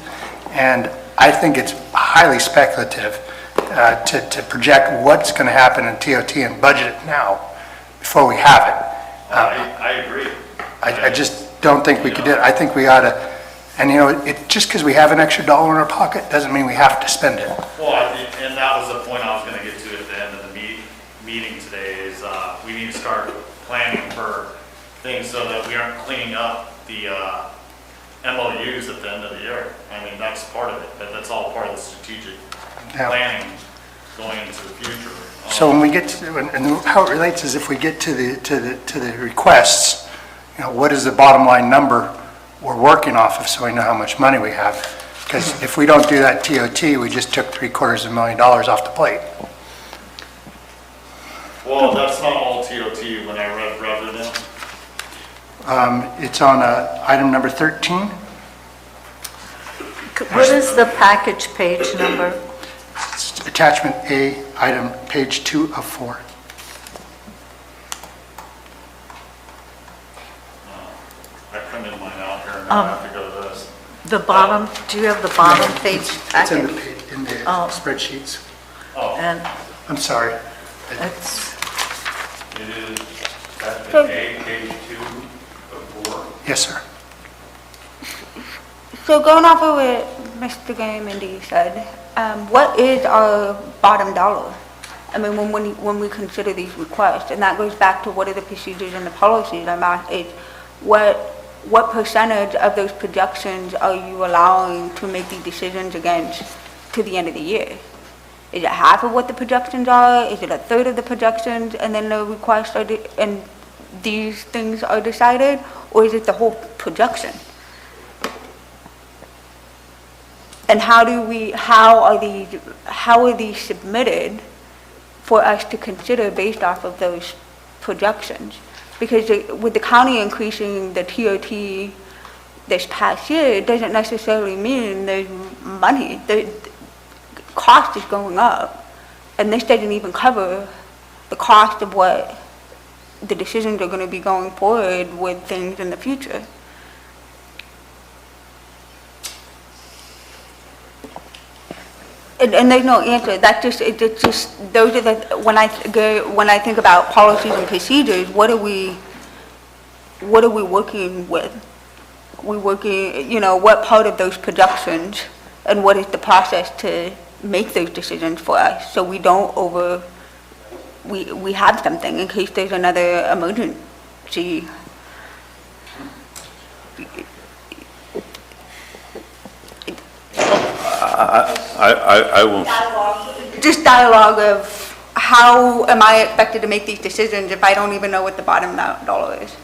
And I think it's highly speculative to project what's going to happen in TOT and budget it now before we have it. I agree. I just don't think we could do it. I think we ought to, and you know, just because we have an extra dollar in our pocket doesn't mean we have to spend it. Well, and that was the point I was going to get to at the end of the meeting today is we need to start planning for things so that we aren't cleaning up the MOUs at the end of the year. I mean, that's part of it, but that's all part of the strategic planning going into the future. So when we get to, and how it relates is if we get to the requests, you know, what is the bottom line number we're working off of so we know how much money we have? Because if we don't do that TOT, we just took $750,000 off the plate. Well, that's not all TOT when I read revenue. It's on item number 13. What is the package page number? It's attachment A, item page 2 of 4. I printed mine out here and I have to go to this. The bottom, do you have the bottom page It's in package? the Oh. spreadsheets. Oh, And I'm sorry. it's, It is attachment A, page 2 of 4. Yes, sir. So going off of what Mr. Garamindy said, what is our bottom dollar? I mean, when we consider these requests, and that goes back to what are the procedures and the policies I'm at, is what percentage of those projections are you allowing to make these decisions against to the end of the year? Is it half of what the projections are? Is it a third of the projections and then the requests are, and these things are decided? Or is it the whole projection? And how are these submitted for us to consider based off of those projections? Because with the county increasing the TOT this past year, it doesn't necessarily mean there's money. The cost is going up, and this doesn't even cover the cost of what the decisions are going to be going forward with things in the future. And there's no answer. It's just those are the when I think about policies and procedures, what are we working with? We working, you know, what part of those projections, and what is the process to make those decisions for us, so we don't we have something in case there's another emergency. I will, Just dialogue of how am I expected to make these decisions if I don't even know what the bottom dollar is?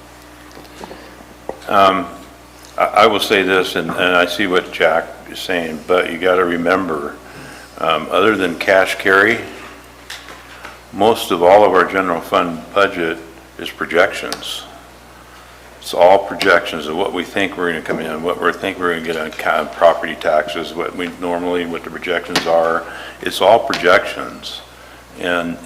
I will say this, and I see what Jack is saying, but you got to remember, other than cash carry, most of all of our general fund budget is projections. It's all projections of what we think we're going to come in, what we think we're going to get on property taxes, what the projections are. It's all projections. And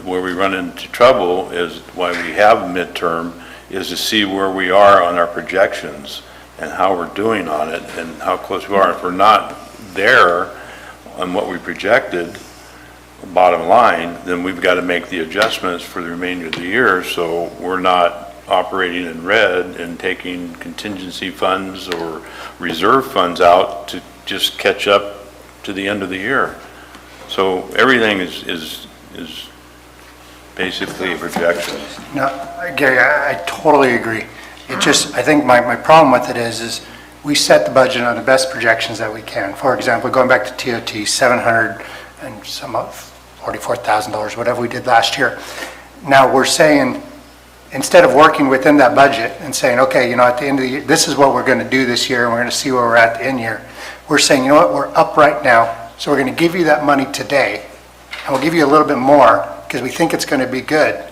where we run into trouble is why we have midterm is to see where we are on our projections and how we're doing on it and how close we are. If we're not there on what we projected, bottom line, then we've got to make the adjustments for the remainder of the year so we're not operating in red and taking contingency funds or reserve funds out to just catch up to the end of the year. So everything is basically a projection. No, Gary, I totally agree. It just, I think my problem with it is we set the budget on the best projections that we can. For example, going back to TOT, $744,000, whatever we did last year. Now, we're saying, instead of working within that budget and saying, okay, at the end of the year, this is what we're going to do this year, and we're going to see where we're at the end year, we're saying, we're up right now, so we're going to give you that money today, and we'll give you a little bit more, because we think it's going to be good.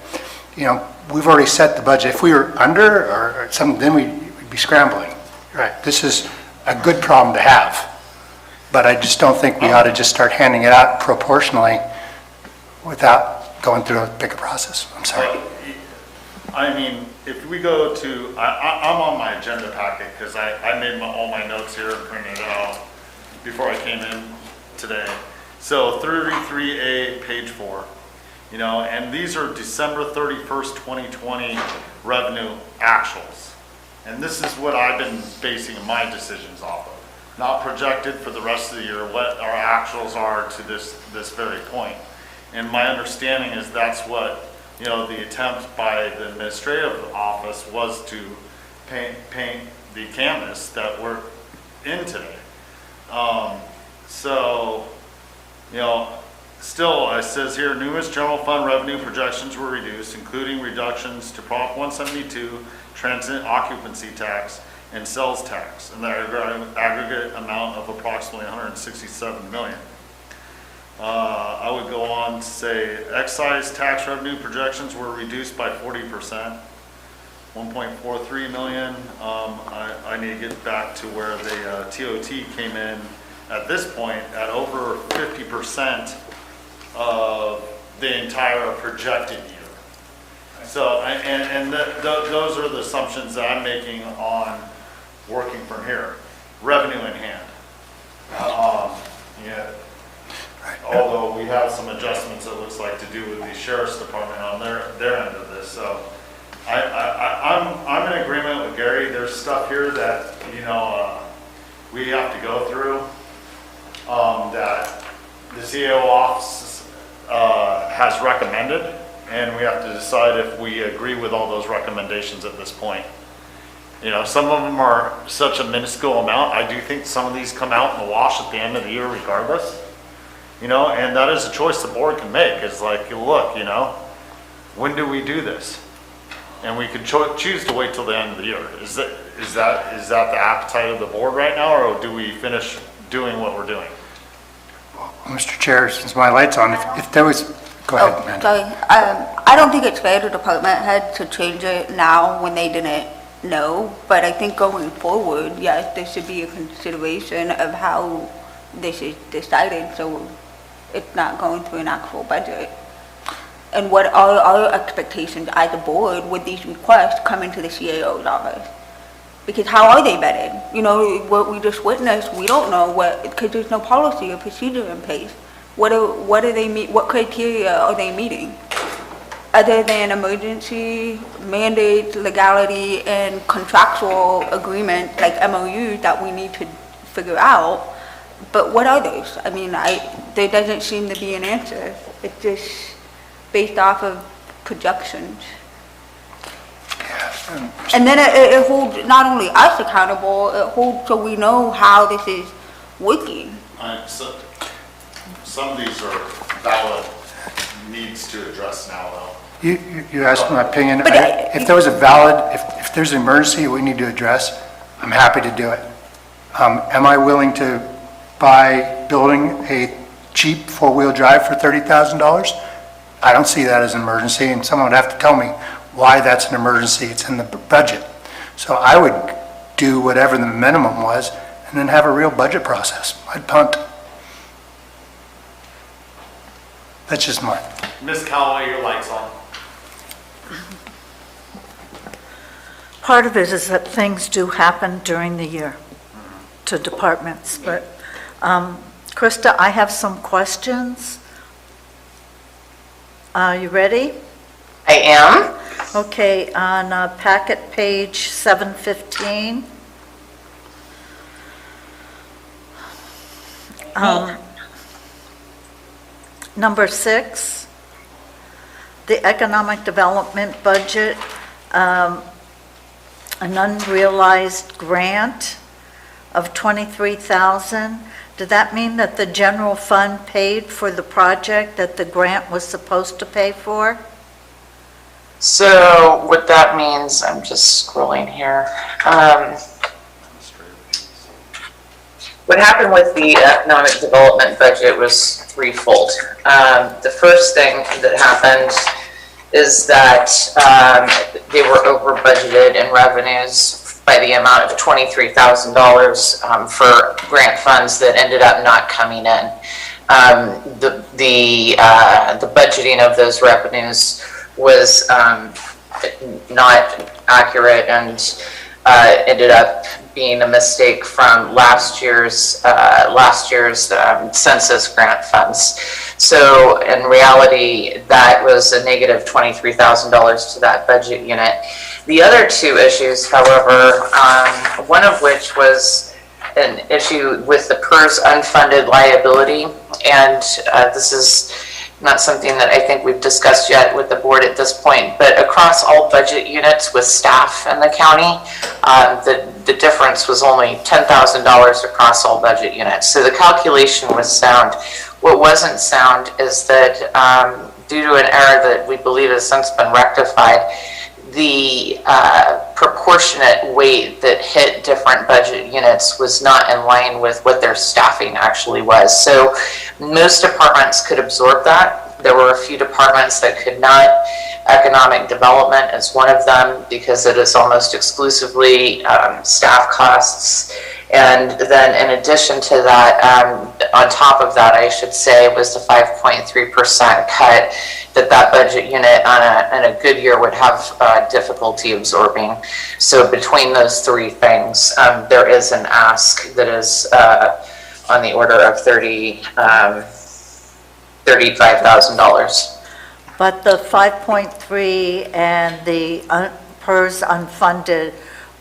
We've already set the budget. If we were under or something, then we'd be scrambling. Right. This is a good problem to have, but I just don't think we ought to just start handing it out proportionally without going through a bigger process. I'm sorry. I mean, if we go to, I'm on my agenda packet because I made all my notes here and printed it out before I came in today. So 33A, page 4, and these are December 31st, 2020 revenue actuals. And this is what I've been basing my decisions off of. Not projected for the rest of the year, what our actuals are to this very point. And my understanding is that's what, the attempt by the administrative office was to paint the canvas that we're in today. Still, it says here, numerous general fund revenue projections were reduced, including reductions to Prop 172, transit occupancy tax, and sales tax, in the aggregate amount of approximately $167 million. I would go on to say excise tax revenue projections were reduced by 40%, 1.43 million. I need to get back to where the TOT came in at this point at over 50% of the entire projected year. So, those are the assumptions that I'm making on working from here. Revenue in hand. Although we have some adjustments, it looks like, to do with the sheriff's department on their end of this. So I'm in agreement with Gary. There's stuff here that, we have to go through that the CEO office has recommended, and we have to decide if we agree with all those recommendations at this point. Some of them are such a minuscule amount. I do think some of these come out in the wash at the end of the year regardless. And that is a choice the board can make. It's like, look, when do we do this? And we could choose to wait till the end of the year. Is that the appetite of the board right now, or do we finish doing what we're doing? Well, Mr. Chair, since my light's on, if there was, go ahead, Amanda. Sorry, I don't think it's fair to department head to change it now when they didn't know, but I think going forward, yes, there should be a consideration of how this is decided, so it's not going through an actual budget. And what are our expectations as a board with these requests coming to the CAO's office? Because how are they vetted? What we just witnessed, we don't know because there's no policy or procedure in place. What do they meet? What criteria are they meeting? Other than emergency, mandates, legality, and contractual agreement like MOUs that we need to figure out. But what are those? I mean, there doesn't seem to be an answer. It's just based off of projections. And then it holds not only us accountable, it holds so we know how this is working. So, some of these are valid needs to address now, though. You asked my opinion. But if there was a valid, if there's an emergency we need to address, I'm happy to do it. Am I willing to buy building a cheap four-wheel drive for $30,000? I don't see that as an emergency, and someone would have to tell me why that's an emergency. It's in the budget. So I would do whatever the minimum was and then have a real budget process. I'd punt. That's just mine. Ms. Calloway, your light's on. Part of it is that things do happen during the year to departments, but Krista, I have some questions. Are you ready? I am. Okay, on packet page 715. Number 6, the economic development budget, an unrealized grant of $23,000. Did that mean that the general fund paid for the project that the grant was supposed to pay for? So what that means, I'm just scrolling here. What happened with the economic development budget was threefold. The first thing that happened is that they were over budgeted in revenues by the amount of $23,000 for grant funds that ended up not coming in. The budgeting of those revenues was not accurate and ended up being a mistake from last year's census grant funds. So in reality, that was a negative $23,000 to that budget unit. The other two issues, however, one of which was an issue with the PERS unfunded liability, and this is not something that I think we've discussed yet with the board at this point, but across all budget units with staff in the county, the difference was only $10,000 across all budget units. So the calculation was sound. What wasn't sound is that due to an error that we believe has since been rectified, the proportionate weight that hit different budget units was not in line with what their staffing actually was. So most departments could absorb that. There were a few departments that could not. Economic development is one of them because it is almost exclusively staff costs. And then in addition to that, on top of that, I should say, was the 5.3% cut that budget unit in a good year would have difficulty absorbing. So between those three things, there is an ask that is on the order of $35,000. But the 5.3 and the PERS unfunded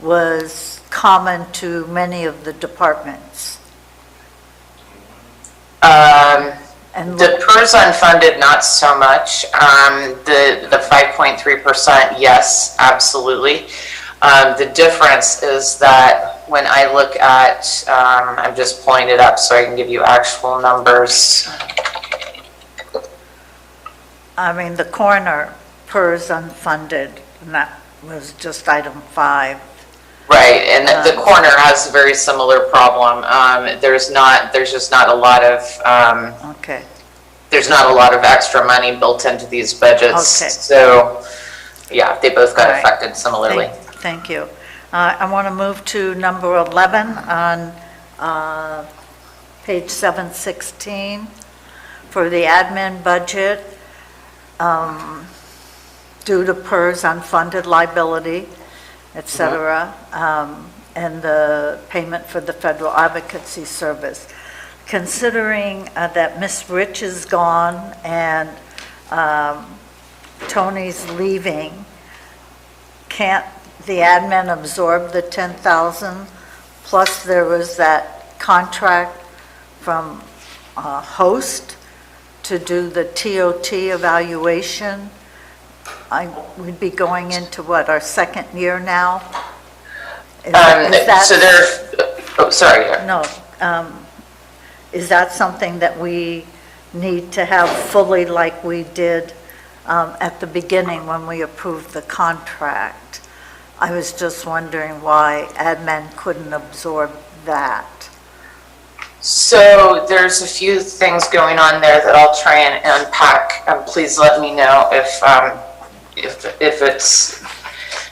was common to many of the departments. The PERS unfunded, not so much. The 5.3%, yes, absolutely. The difference is that when I look at, I'm just pulling it up so I can give you actual numbers. I mean, the coroner PERS unfunded, and that was just item 5. Right, and the coroner has a very similar problem. There's just not a lot of Okay. there's not a lot of extra money built into these budgets. Okay. So, yeah, they both got All right. affected similarly. Thank you. I want to move to number 11 on page 716 for the admin budget due to PERS unfunded liability, et cetera, and the payment for the federal advocacy service. Considering that Miss Rich is gone and Tony's leaving, can't the admin absorb the 10,000? Plus there was that contract from Host to do the TOT evaluation. We'd be going into what, our second year now? Is that, So there's, oh, sorry. no, is that something that we need to have fully like we did at the beginning when we approved the contract? I was just wondering why admin couldn't absorb that. So there's a few things going on there that I'll try and unpack. Please let me know if it's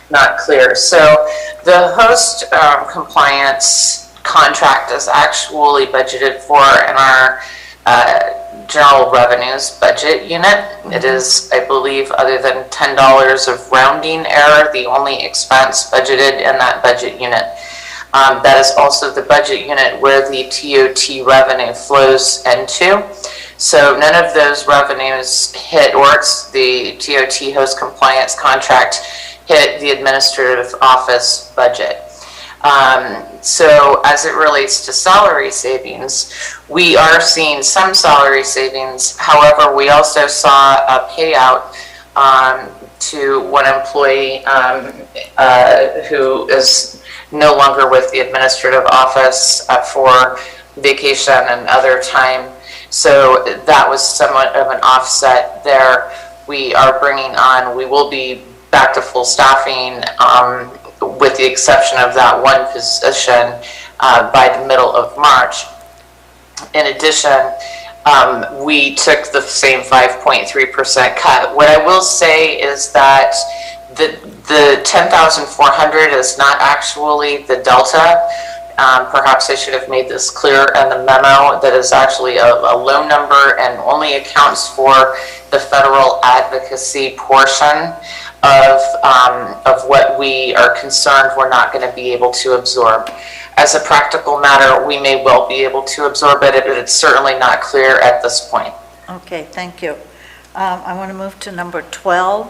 not clear. So the host compliance contract is actually budgeted for in our general revenues budget unit. It is, I believe, other than $10 of rounding error, the only expense budgeted in that budget unit. That is also the budget unit where the TOT revenue flows into. So none of those revenues hit, or it's the TOT host compliance contract hit the administrative office budget. So as it relates to salary savings, we are seeing some salary savings. However, we also saw a payout to one employee who is no longer with the administrative office for vacation and other time. So that was somewhat of an offset there. We will be back to full staffing, with the exception of that one position, by the middle of March. In addition, we took the same 5.3% cut. What I will say is that the 10,400 is not actually the delta. Perhaps I should have made this clear in the memo. That is actually a low number and only accounts for the federal advocacy portion of what we are concerned we're not going to be able to absorb. As a practical matter, we may well be able to absorb it, but it's certainly not clear at this point. Okay, thank you. I want to move to number 12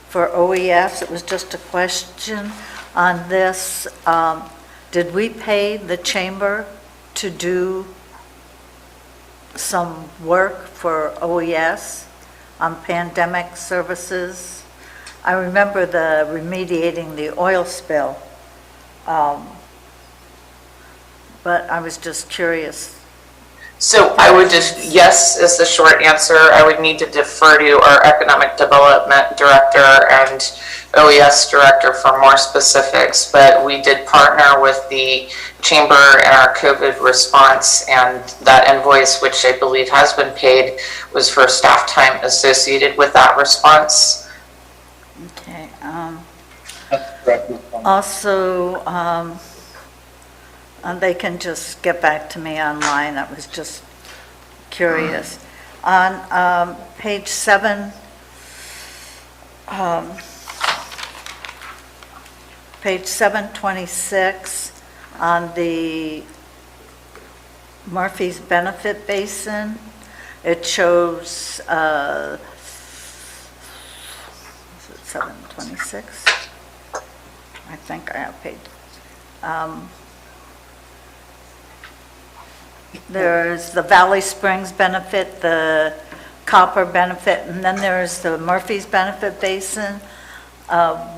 for OES. It was just a question on this. Did we pay the chamber to do some work for OES on pandemic services? I remember the remediating the oil spill, but I was just curious. So I would just, yes is the short answer. I would need to defer to our Economic Development Director and OES Director for more specifics, but we did partner with the Chamber and our COVID response, and that invoice, which I believe has been paid, was for staff time associated with that response. Okay. Also, they can just get back to me online. I was just curious. On page 7, page 726, on the Murphy's Benefit Basin, it shows, is it 726? I think I have page. There's the Valley Springs benefit, the Copper benefit, and then there's the Murphy's Benefit Basin.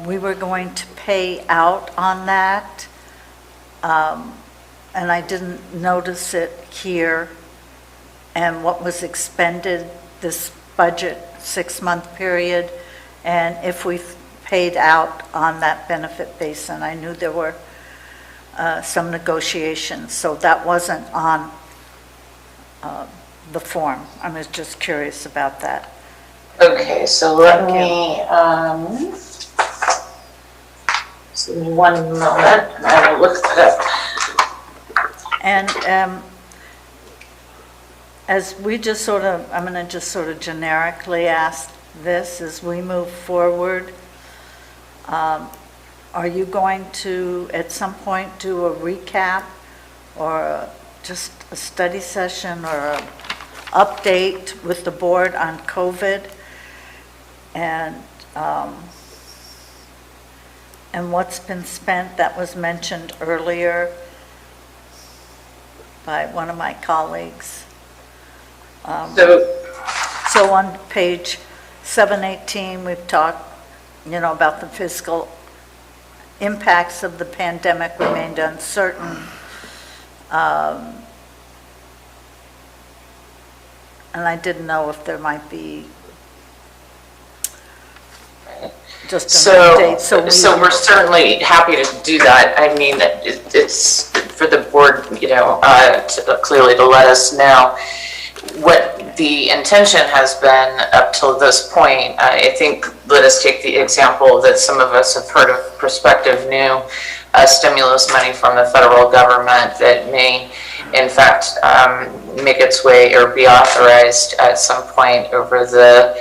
We were going to pay out on that, and I didn't notice it here. And what was expended this budget 6-month period, and if we paid out on that benefit basin. I knew there were some negotiations, so that wasn't on the form. I was just curious about that. Okay, so let me, just give me 1 moment, and I will look that up. And as we just sort of, I'm going to just sort of generically ask this as we move forward, are you going to, at some point, do a recap or just a study session or an update with the board on COVID and what's been spent? That was mentioned earlier by one of my colleagues. So on page 718, we've talked, about the fiscal impacts of the pandemic remained uncertain. And I didn't know if there might be just an update. So we're certainly happy to do that. I mean, it's for the board, clearly to let us know what the intention has been up till this point. I think, let us take the example that some of us have heard of prospective new stimulus money from the federal government that may, in fact, make its way or be authorized at some point over the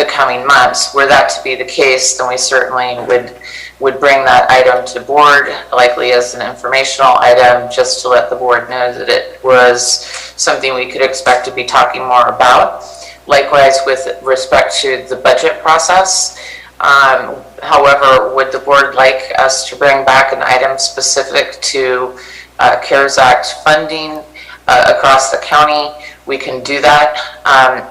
coming months. Were that to be the case, then we certainly would bring that item to board, likely as an informational item, just to let the board know that it was something we could expect to be talking more about. Likewise, with respect to the budget process. However, would the board like us to bring back an item specific to CARES Act funding across the county? We can do that.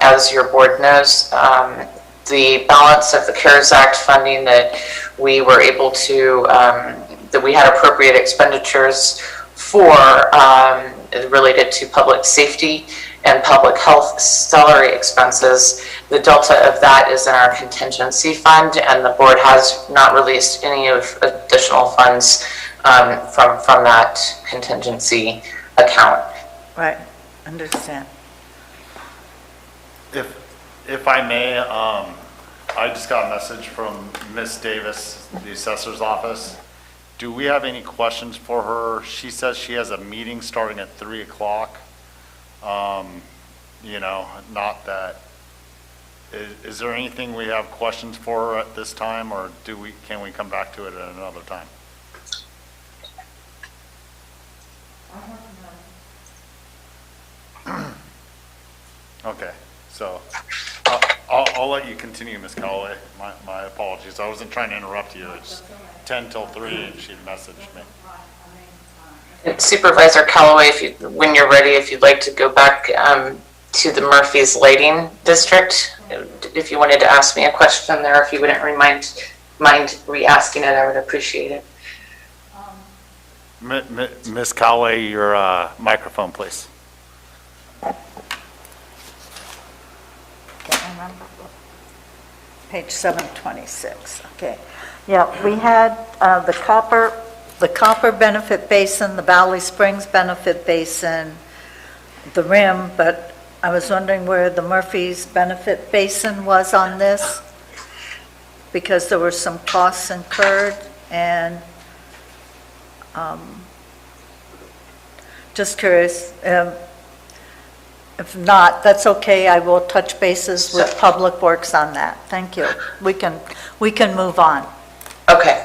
As your board knows, the balance of the CARES Act funding that we were able to, that we had appropriate expenditures for, related to public safety and public health salary expenses. The delta of that is in our contingency fund, and the board has not released any of additional funds from that contingency account. Right, understand. If I may, I just got a message from Miss Davis, the assessor's office. Do we have any questions for her? She says she has a meeting starting at 3 o'clock. You know, not that, is there anything we have questions for her at this time, or can we come back to it at another time? Okay, so I'll let you continue, Ms. Callaway. My apologies. I wasn't trying to interrupt you. It's 10 till 3 and she messaged me. Supervisor Callaway, when you're ready, if you'd like to go back to the Murphy's Lighting District, if you wanted to ask me a question there, if you wouldn't mind re-asking it, I would appreciate it. Ms. Callaway, your microphone, please. Can't remember. Page 726, okay. Yeah, we had the Copper Benefit Basin, the Valley Springs Benefit Basin, the Rim, but I was wondering where the Murphy's Benefit Basin was on this, because there were some costs incurred, and just curious. If not, that's okay. I will touch bases with Public Works on that. Thank you. We can move on. Okay.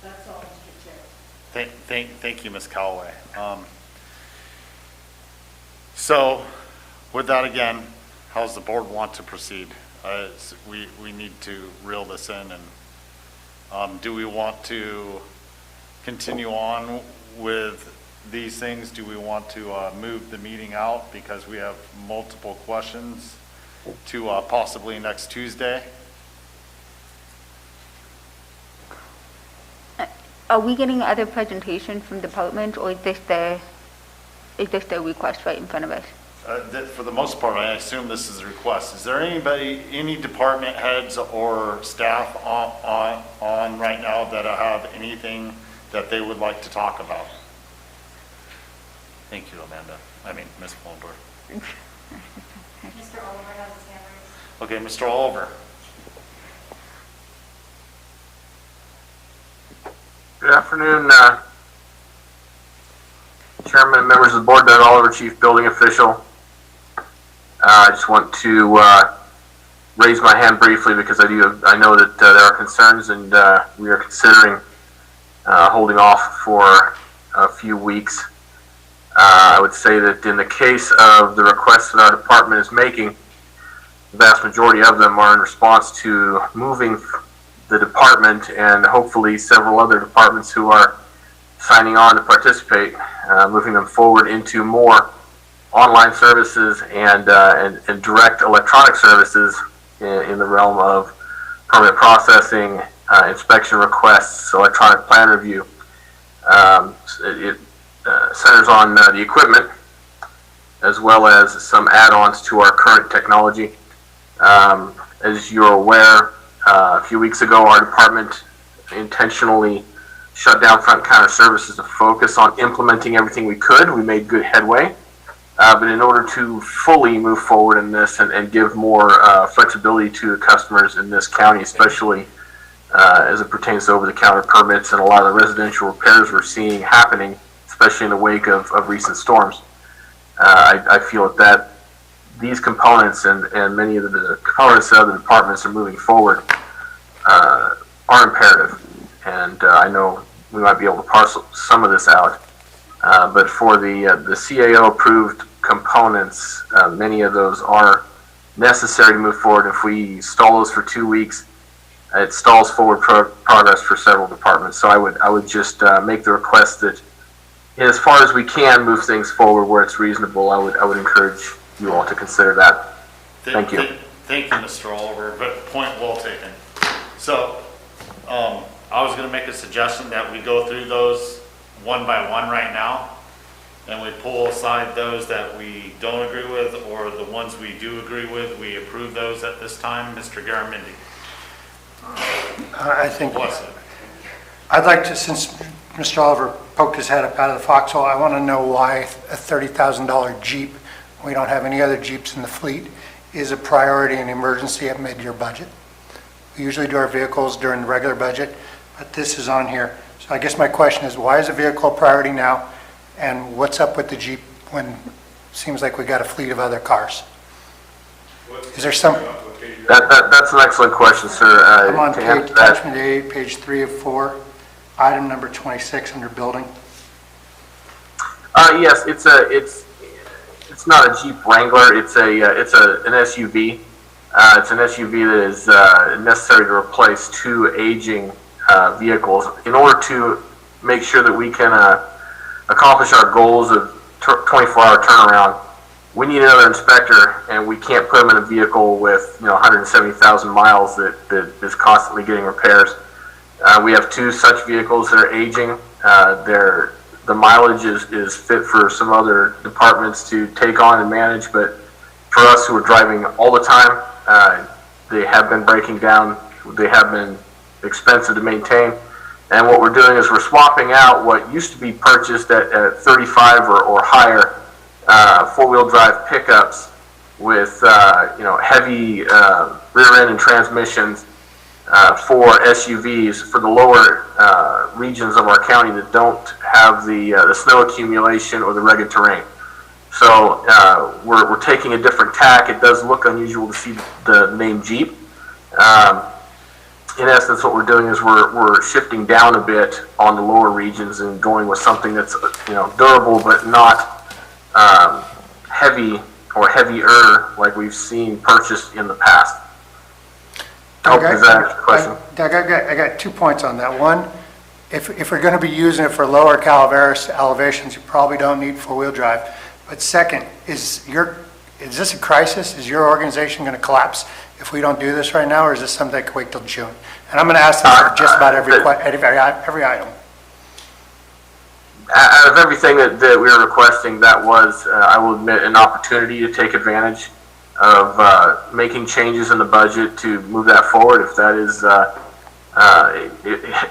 That's all, Mr. Chair. Thank you, Ms. Callaway. So, with that again, how does the board want to proceed? We need to reel this in, and do we want to continue on with these things? Do we want to move the meeting out because we have multiple questions to possibly next Tuesday? Are we getting other presentations from departments, or is this the request right in front of us? For the most part, I assume this is a request. Is there any department heads or staff on right now that have anything that they would like to talk about? Thank you, Amanda. I mean, Ms. Fullenberg. Mr. Oliver has his hand raised. Okay, Mr. Oliver. Good afternoon, Chairman and members of the board. Doug Oliver, Chief Building Official. I just want to raise my hand briefly because I know that there are concerns, and we are considering holding off for a few weeks. I would say that in the case of the requests that our department is making, the vast majority of them are in response to moving the department and hopefully several other departments who are signing on to participate, moving them forward into more online services and direct electronic services in the realm of permit processing, inspection requests, electronic plan review. It centers on the equipment as well as some add-ons to our current technology. As you're aware, a few weeks ago, our department intentionally shut down front counter services to focus on implementing everything we could. We made good headway. But in order to fully move forward in this and give more flexibility to the customers in this county, especially as it pertains to over-the-counter permits and a lot of the residential repairs we're seeing happening, especially in the wake of recent storms, I feel that these components and many of the components that other departments are moving forward are imperative. And I know we might be able to parcel some of this out. But for the CAO-approved components, many of those are necessary to move forward. If we stall those for 2 weeks, it stalls forward progress for several departments. So I would just make the request that, as far as we can, move things forward where it's reasonable. I would encourage you all to consider that. Thank you. Thank you, Mr. Oliver, but point well taken. So, I was gonna make a suggestion that we go through those one by one right now, and we pull aside those that we don't agree with, or the ones we do agree with, we approve those at this time. Mr. Garamendi. I think, Bless it. I'd like to, since Mr. Oliver poked his head up out of the foxhole, I want to know why a $30,000 Jeep, we don't have any other Jeeps in the fleet, is a priority and emergency at mid-year budget. We usually do our vehicles during the regular budget, but this is on here. So I guess my question is, why is a vehicle a priority now? And what's up with the Jeep when it seems like we got a fleet of other cars? Is there some? That's an excellent question, sir. I'm on To answer page, that- attachment A, page 3 of 4, item number 26 under building. Yes, it's not a Jeep Wrangler, it's an SUV. It's an SUV that is necessary to replace 2 aging vehicles. In order to make sure that we can accomplish our goals of 24-hour turnaround, we need another inspector, and we can't put them in a vehicle with 170,000 miles that is constantly getting repairs. We have 2 such vehicles that are aging. The mileage is fit for some other departments to take on and manage, but for us who are driving all the time, they have been breaking down. They have been expensive to maintain. And what we're doing is we're swapping out what used to be purchased at 35 or higher four-wheel drive pickups with heavy rear end and transmissions for SUVs for the lower regions of our county that don't have the snow accumulation or the rugged terrain. So we're taking a different tack. It does look unusual to see the name Jeep. In essence, what we're doing is we're shifting down a bit on the lower regions and going with something that's durable but not heavy or heavier like we've seen purchased in the past. Does that answer the question? Doug, I got 2 points on that. One, if we're going to be using it for lower Calaveras elevations, you probably don't need four-wheel drive. But second, is this a crisis? Is your organization going to collapse if we don't do this right now, or is this something that can wait till June? And I'm going to ask this for just about every item. Out of everything that we were requesting, that was, I will admit, an opportunity to take advantage of making changes in the budget to move that forward. If that is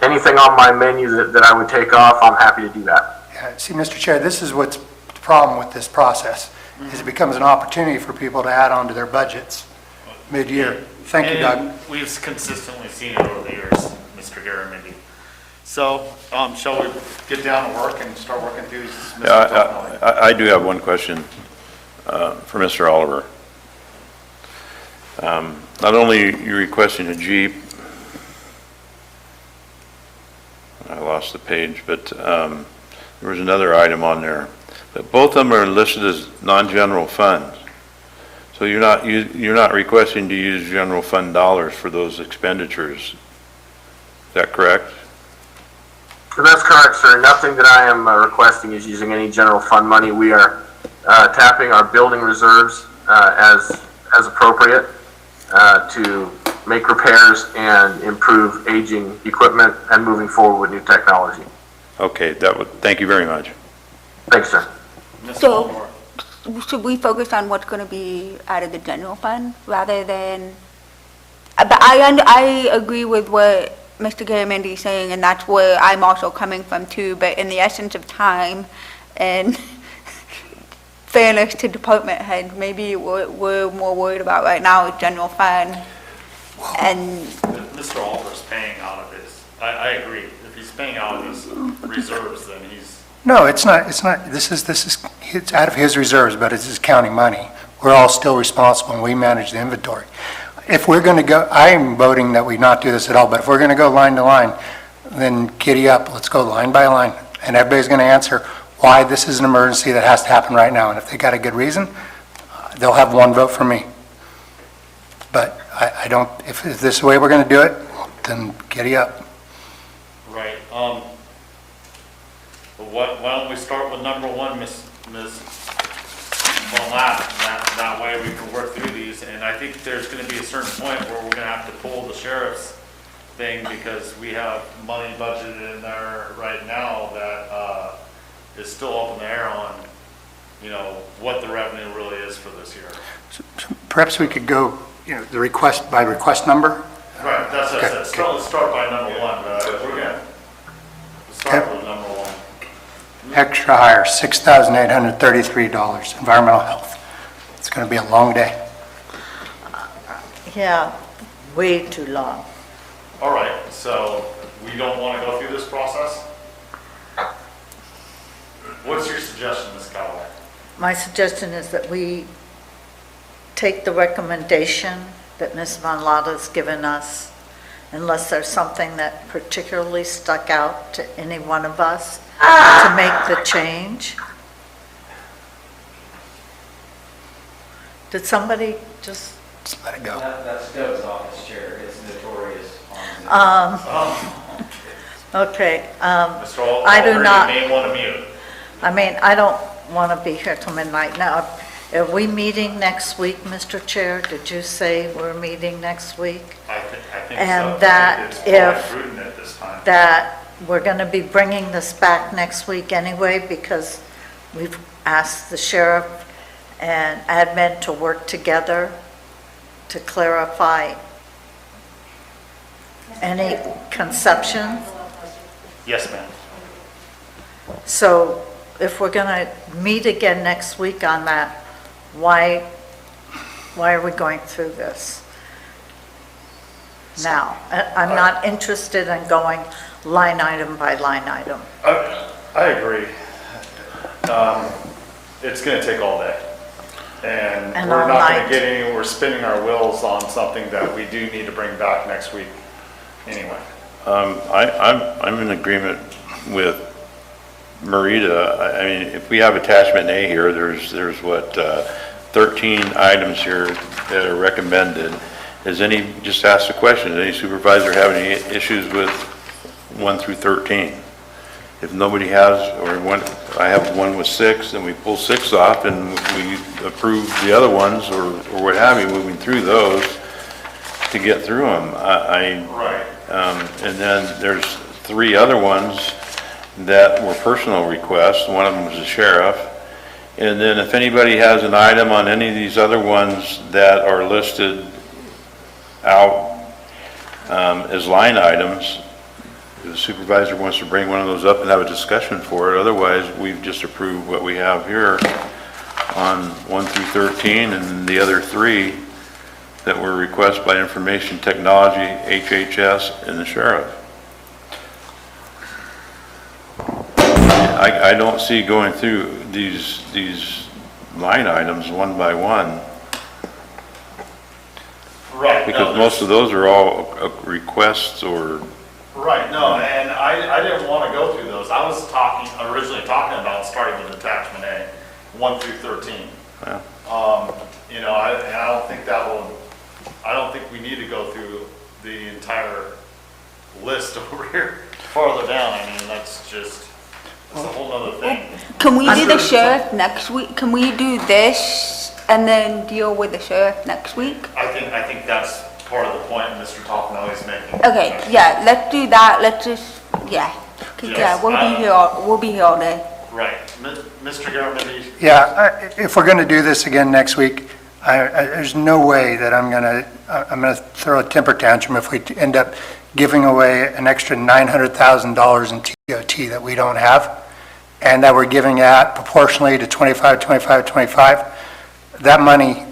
anything on my menu that I would take off, I'm happy to do that. Yeah, see, Mr. Chair, this is what's the problem with this process, is it becomes an opportunity for people to add on to their budgets mid-year. Thank you, Doug. And we've consistently seen it over the years, Mr. Garamendi. So, shall we get down to work and start working through these? Mr. Yeah, I do have one question for Mr. Oliver. Not only are you requesting a Jeep, I lost the page, but there was another item on there. But both of them are listed as non-general funds. So you're not requesting to use general fund dollars for those expenditures. Is that correct? That's correct, sir. Nothing that I am requesting is using any general fund money. We are tapping our building reserves as appropriate to make repairs and improve aging equipment and moving forward with new technology. Okay, thank you very much. Thanks, sir. So, should we focus on what's going to be out of the general fund rather than, but I agree with what Mr. Garamendi is saying, and that's where I'm also coming from too, but in the essence of time and fairness to department heads, maybe what we're more worried about right now is general fund. And Mr. Oliver's paying out of his, I agree. If he's paying out of his reserves, then he's. No, it's not, this is, it's out of his reserves, but it's his county money. We're all still responsible and we manage the inventory. If we're going to go, I am voting that we not do this at all, but if we're going to go line to line, then giddy up, let's go line by line. And everybody's going to answer why this is an emergency that has to happen right now. And if they got a good reason, they'll have one vote for me. But I don't, if this is the way we're going to do it, then giddy up. Right. Why don't we start with number one, Ms. on that way we can work through these, and I think there's gonna be a certain point where we're gonna have to pull the sheriff's thing, because we have money budgeted in there right now that, is still up in the air on, what the revenue really is for this year. So perhaps we could go, the request by request number? Right, that's what I Okay, said. Let's start by number one, we're gonna start with number one. Extra hire, $6,833, environmental health. It's going to be a long day. Yeah, way too long. All right, so we don't want to go through this process? What's your suggestion, Ms. Callaway? My suggestion is that we take the recommendation that Ms. Von Lotta's given us, unless there's something that particularly stuck out to any one of us, to make the change. Did somebody just, Just let it go. That's Doug's office chair, it's notorious on okay, Mr. Alter, I do not- You may want to mute. I don't want to be here till midnight now. Are we meeting next week, Mr. Chair? Did you say we're meeting next week? I think so. And I that think it's probably if- prudent at this time. That we're going to be bringing this back next week anyway, because we've asked the sheriff and admin to work together to clarify any conception. Yes, ma'am. So if we're going to meet again next week on that, why are we going through this now? I'm not interested in going line item by line item. I agree. It's going to take all day. And And we're all not going night. to get anywhere. We're spinning our wheels on something that we do need to bring back next week anyway. I'm in agreement with Marita. I mean, if we have attachment A here, there's what, 13 items here that are recommended. Just ask the question, does any supervisor have any issues with 1 through 13? If nobody has, I have one with 6, then we pull 6 off and we approve the other ones or what have you, moving through those to get through them. Right. And then there's 3 other ones that were personal requests. One of them was the sheriff. And then if anybody has an item on any of these other ones that are listed out as line items, the supervisor wants to bring one of those up and have a discussion for it. Otherwise, we've just approved what we have here on 1 through 13 and the other 3 that were requested by Information Technology, HHS, and the sheriff. I don't see going through these line items one by one, Right. because most of those are all requests or... Right, no, and I didn't want to go through those. I was originally talking about starting with attachment A, 1 through 13. Yeah. I don't think we need to go through the entire list over here farther down. I mean, that's a whole other thing. Can we do the Under- sheriff next week? Can we do this and then deal with the sheriff next week? I think that's part of the point Mr. Toffenelli's making. Okay, yeah, let's do that. Let's just, yeah. 'Cause, Yes, yeah, we'll be here all day. Right. Mr. Garrett, Yeah, if we're going to do this again next week, there's no way that I'm going to throw a temper tantrum if we end up giving away an extra $900,000 in TOT that we don't have, and that we're giving out proportionally to 25, 25, 25. That money,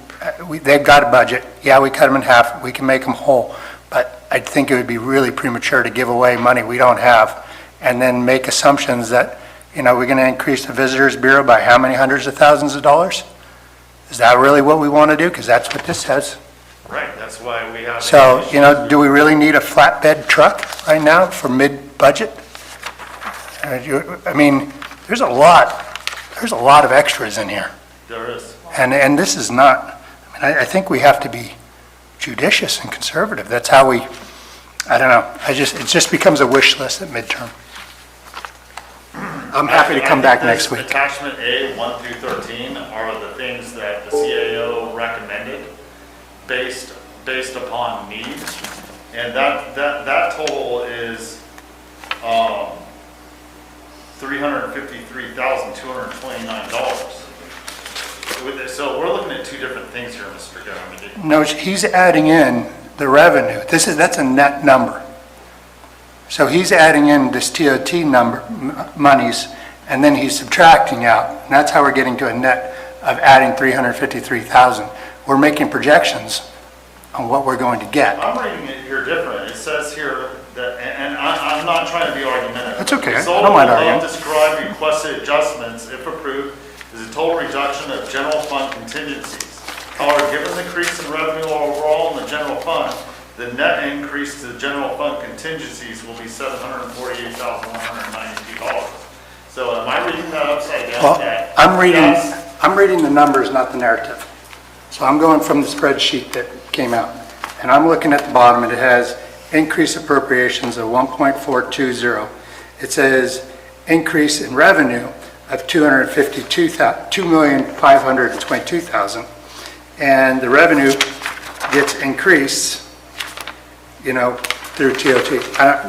they've got a budget. Yeah, we cut them in half. We can make them whole. But I think it would be really premature to give away money we don't have and then make assumptions that, we're going to increase the Visitors Bureau by how many hundreds of thousands of dollars? Is that really what we want to do? Because that's what this says. right, that's why we have. So, do we really need a flatbed truck right now for mid-budget? I mean, there's a lot of extras in here. There is. And this is not, I think we have to be judicious and conservative. That's how we, I don't know, it just becomes a wish list at midterm. I'm happy to come back next week. Attachment A, 1 through 13, are the things that the CAO recommended based upon needs. And that total is $353,229. So we're looking at two different things here, Mr. Government. No, he's adding in the revenue. That's a net number. So he's adding in this TOT number, monies, and then he's subtracting out. And that's how we're getting to a net of adding 353,000. We're making projections on what we're going to get. I'm reading it here different. It says here that, and I'm not trying to be argumentative. That's okay. I Result don't mind of arguing. described requested adjustments, if approved, is a total reduction of general fund contingencies. However, given the increase in revenue overall in the general fund, the net increase to the general fund contingencies will be $748,192. So am I reading that upside down? Well, I'm reading the numbers, not the narrative. So I'm going from the spreadsheet that came out, and I'm looking at the bottom, and it has increased appropriations of 1.420. It says increase in revenue of $2,522,000, and the revenue gets increased, through TOT.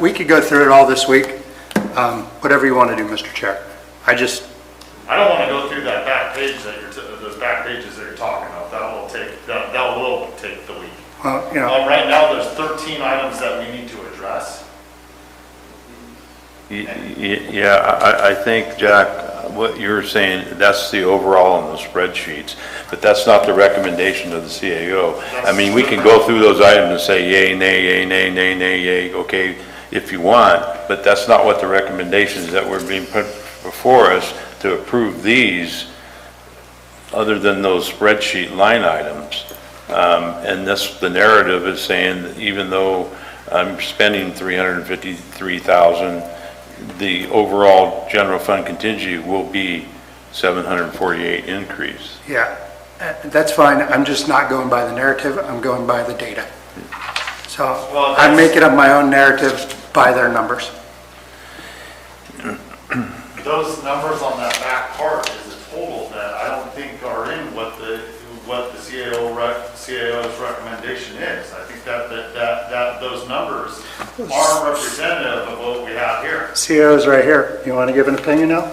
We could go through it all this week, whatever you want to do, Mr. Chair. I don't want to go through that back page those back pages that you're talking about. That will take the week. Well, right now, there's 13 items that we need to address. Yeah, I think, Jack, what you're saying, that's the overall on the spreadsheets, but that's not the recommendation of the CAO. I mean, we can go through those items and say yay, nay, yay, nay, nay, nay, yay, okay, if you want, but that's not what the recommendations that were being put before us to approve these, other than those spreadsheet line items. And the narrative is saying that even though I'm spending $353,000, the overall general fund contingency will be $748 increase. yeah, that's fine. I'm just not going by the narrative. I'm going by the data. So I'm making up my own narrative by their numbers. Those numbers on that back part is a total that I don't think are in what the CAO's recommendation is. I think that those numbers are representative of what we have here. CAO is right here. You want to give an opinion now?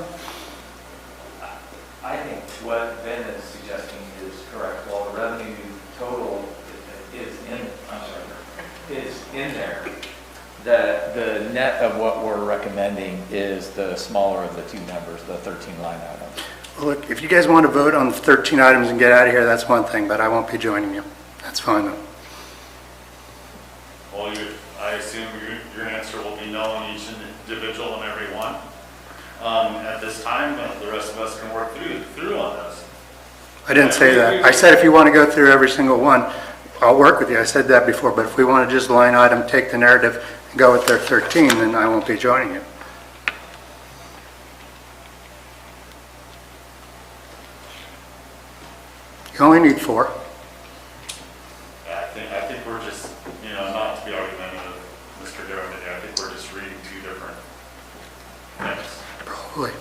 I think what Ben is suggesting is correct. While the revenue total is in there, the net of what we're recommending is the smaller of the two numbers, the 13 line items. Look, if you guys want to vote on 13 items and get out of here, that's one thing, but I won't be joining you. That's fine though. Well, I assume your answer will be no on each individual and every one. At this time, the rest of us can work through on this. I didn't say that. I said if you want to go through every single one, I'll work with you. I said that before, but if we want to just line item, take the narrative, and go with their 13, then I won't be joining you. You only need 4. Yeah, I think we're just, not to be argumentative, Mr. Darren, I think we're just reading two different things. Probably.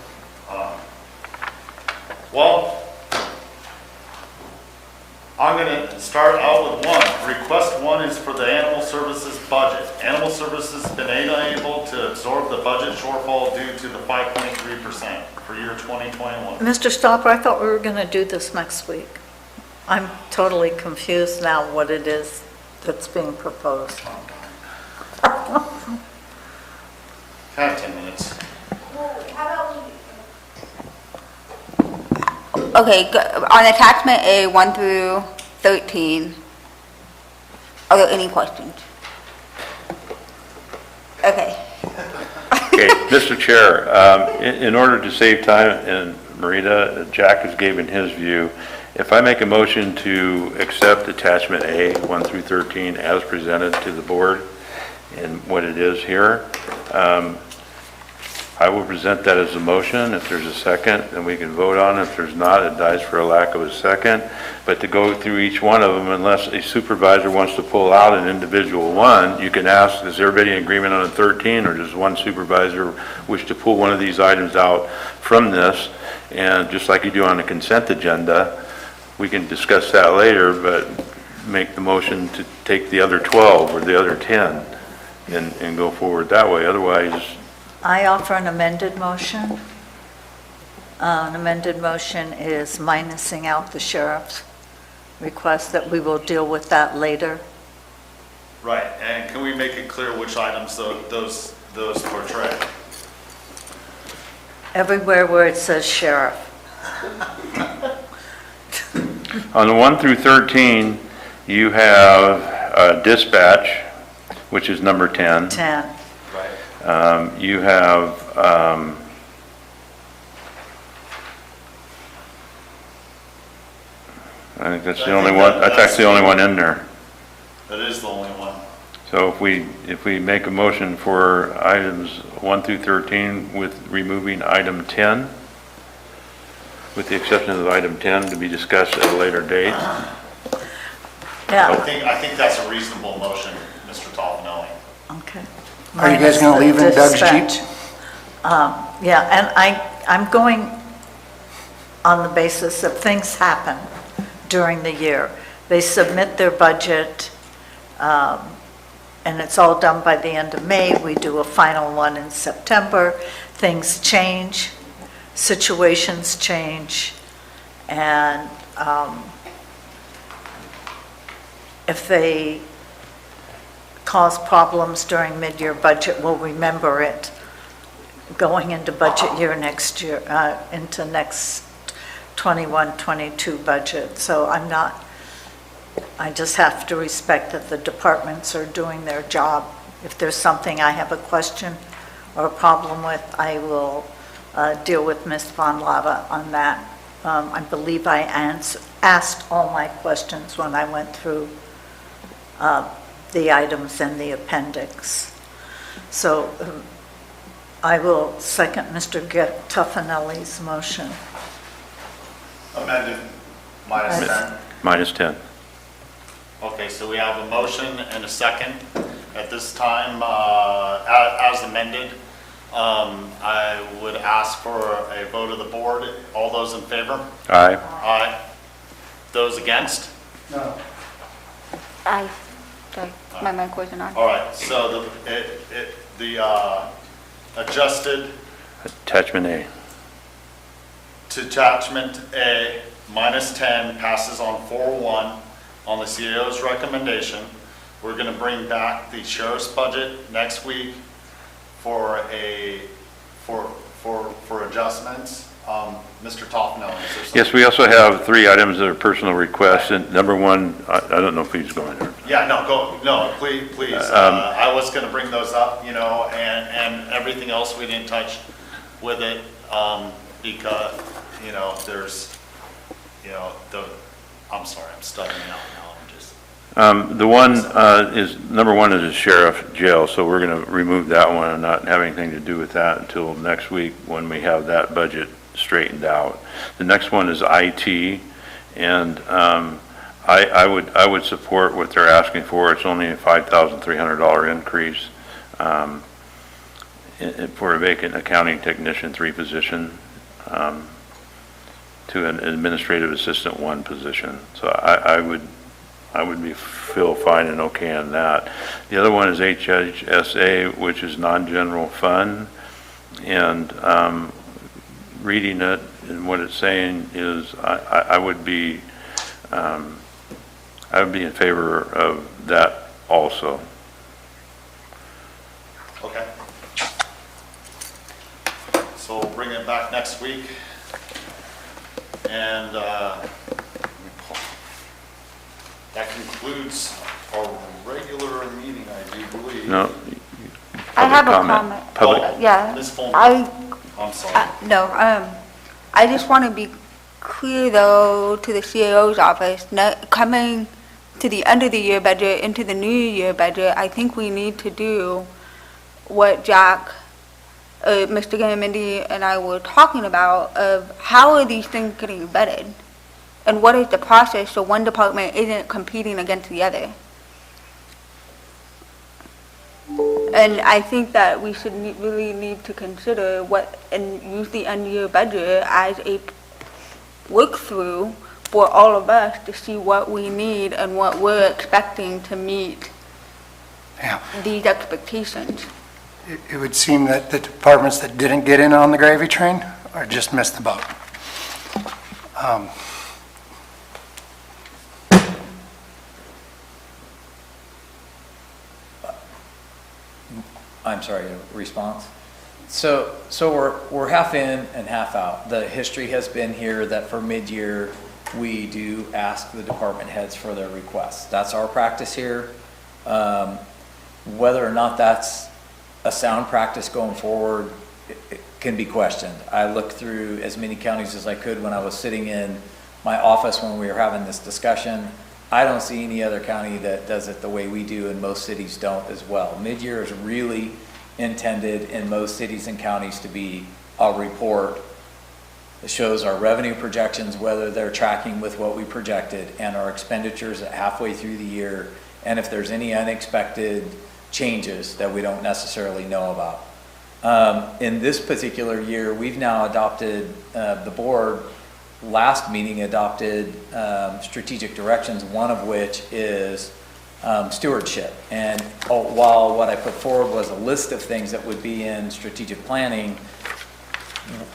Well, I'm going to start out with one. Request 1 is for the animal services budget. Animal services has been unable to absorb the budget shortfall due to the 5.3% for year 2021. Mr. Stopper, I thought we were going to do this next week. I'm totally confused now what it is that's being proposed. Have 10 minutes. Okay, on attachment A, 1 through 13, are there any questions? Okay. Okay, Mr. Chair, in order to save time, and Marita, Jack has given his view, if I make a motion to accept attachment A, 1 through 13, as presented to the board and what it is here, I will present that as a motion. If there's a second, then we can vote on it. If there's not, it dies for a lack of a second. But to go through each one of them, unless a supervisor wants to pull out an individual one, you can ask, is everybody in agreement on a 13, or does one supervisor wish to pull one of these items out from this? And just like you do on the consent agenda, we can discuss that later, but make the motion to take the other 12 or the other 10 and go forward that way. Otherwise, I offer an amended motion. An amended motion is minusing out the sheriff's request, that we will deal with that later. Right, and can we make it clear which items those portray? Everywhere where it says sheriff. on the 1 through 13, you have dispatch, which is number 10. 10. You have, I think that's the only one, that's the only one in there. That is the only one. So if we make a motion for items 1 through 13 with removing item 10, with the exception of item 10 to be discussed at a later date. Yeah, I think that's a reasonable motion, Mr. Toffenelli. okay. Are you guys gonna leave in Doug's Dispatch. Jeep? Yeah, and I'm going on the basis of things happen during the year. They submit their budget, and it's all done by the end of May. We do a final one in September. Things change, situations change, and if they cause problems during mid-year budget, we'll remember it going into budget year next year, into next 21-22 budget. So I just have to respect that the departments are doing their job. If there's something I have a question or a problem with, I will deal with Ms. Von Lava on that. I believe I asked all my questions when I went through the items in the appendix. So I will second Mr. Tuffanelli's motion. Amended, minus 10. Minus 10. Okay, so we have a motion and a second. At this time, as amended, I would ask for a vote of the board. All those in favor? Aye. Aye. Those against? Sorry, my mic wasn't on. All right, so the adjusted Attachment A. to attachment A, minus 10, passes on 4-1 on the CAO's recommendation. We're going to bring back the sheriff's budget next week for adjustments. Mr. Toffenelli, is there something? Yes, we also have 3 items that are personal requests, and number 1, I don't know if he's going there. Yeah, no, please. I was going to bring those up, and everything else we didn't touch with it, because, there's, I'm sorry, I'm stuttering out now, I'm just. The one number 1 is the sheriff jail, so we're going to remove that one and not have anything to do with that until next week when we have that budget straightened out. The next one is IT, and I would support what they're asking for. It's only a $5,300 increase for a vacant accounting technician 3 position to an administrative assistant 1 position. So I would feel fine and okay on that. The other one is HHSA, which is non-general fund, and reading it and what it's saying is I would be in favor of that also. Okay. So we'll bring it back next week. And that concludes our regular meeting, I do believe. No. I have a Public comment. Public. Yeah. Ms. Fulmer. I'm sorry. No, I just want to be clear though to the CAO's office, coming to the end of the year budget, into the new year budget, I think we need to do what Jack Mr. Garamendi and I were talking about of how are these things getting vetted? And what is the process so one department isn't competing against the other? And I think that we should really need to consider what, and use the end-year budget as a look-through for all of us to see what we need and what we're expecting to meet Yeah. these expectations. It would seem that the departments that didn't get in on the gravy train or just missed the boat. I'm sorry, a response? So we're half in and half out. The history has been here that for mid-year, we do ask the department heads for their requests. That's our practice here. Whether or not that's a sound practice going forward, it can be questioned. I looked through as many counties as I could when I was sitting in my office when we were having this discussion. I don't see any other county that does it the way we do, and most cities don't as well. Mid-year is really intended in most cities and counties to be a report that shows our revenue projections, whether they're tracking with what we projected, and our expenditures at halfway through the year, and if there's any unexpected changes that we don't necessarily know about. In this particular year, we've now adopted, the board last meeting adopted strategic directions, one of which is stewardship. And while what I put forward was a list of things that would be in strategic planning,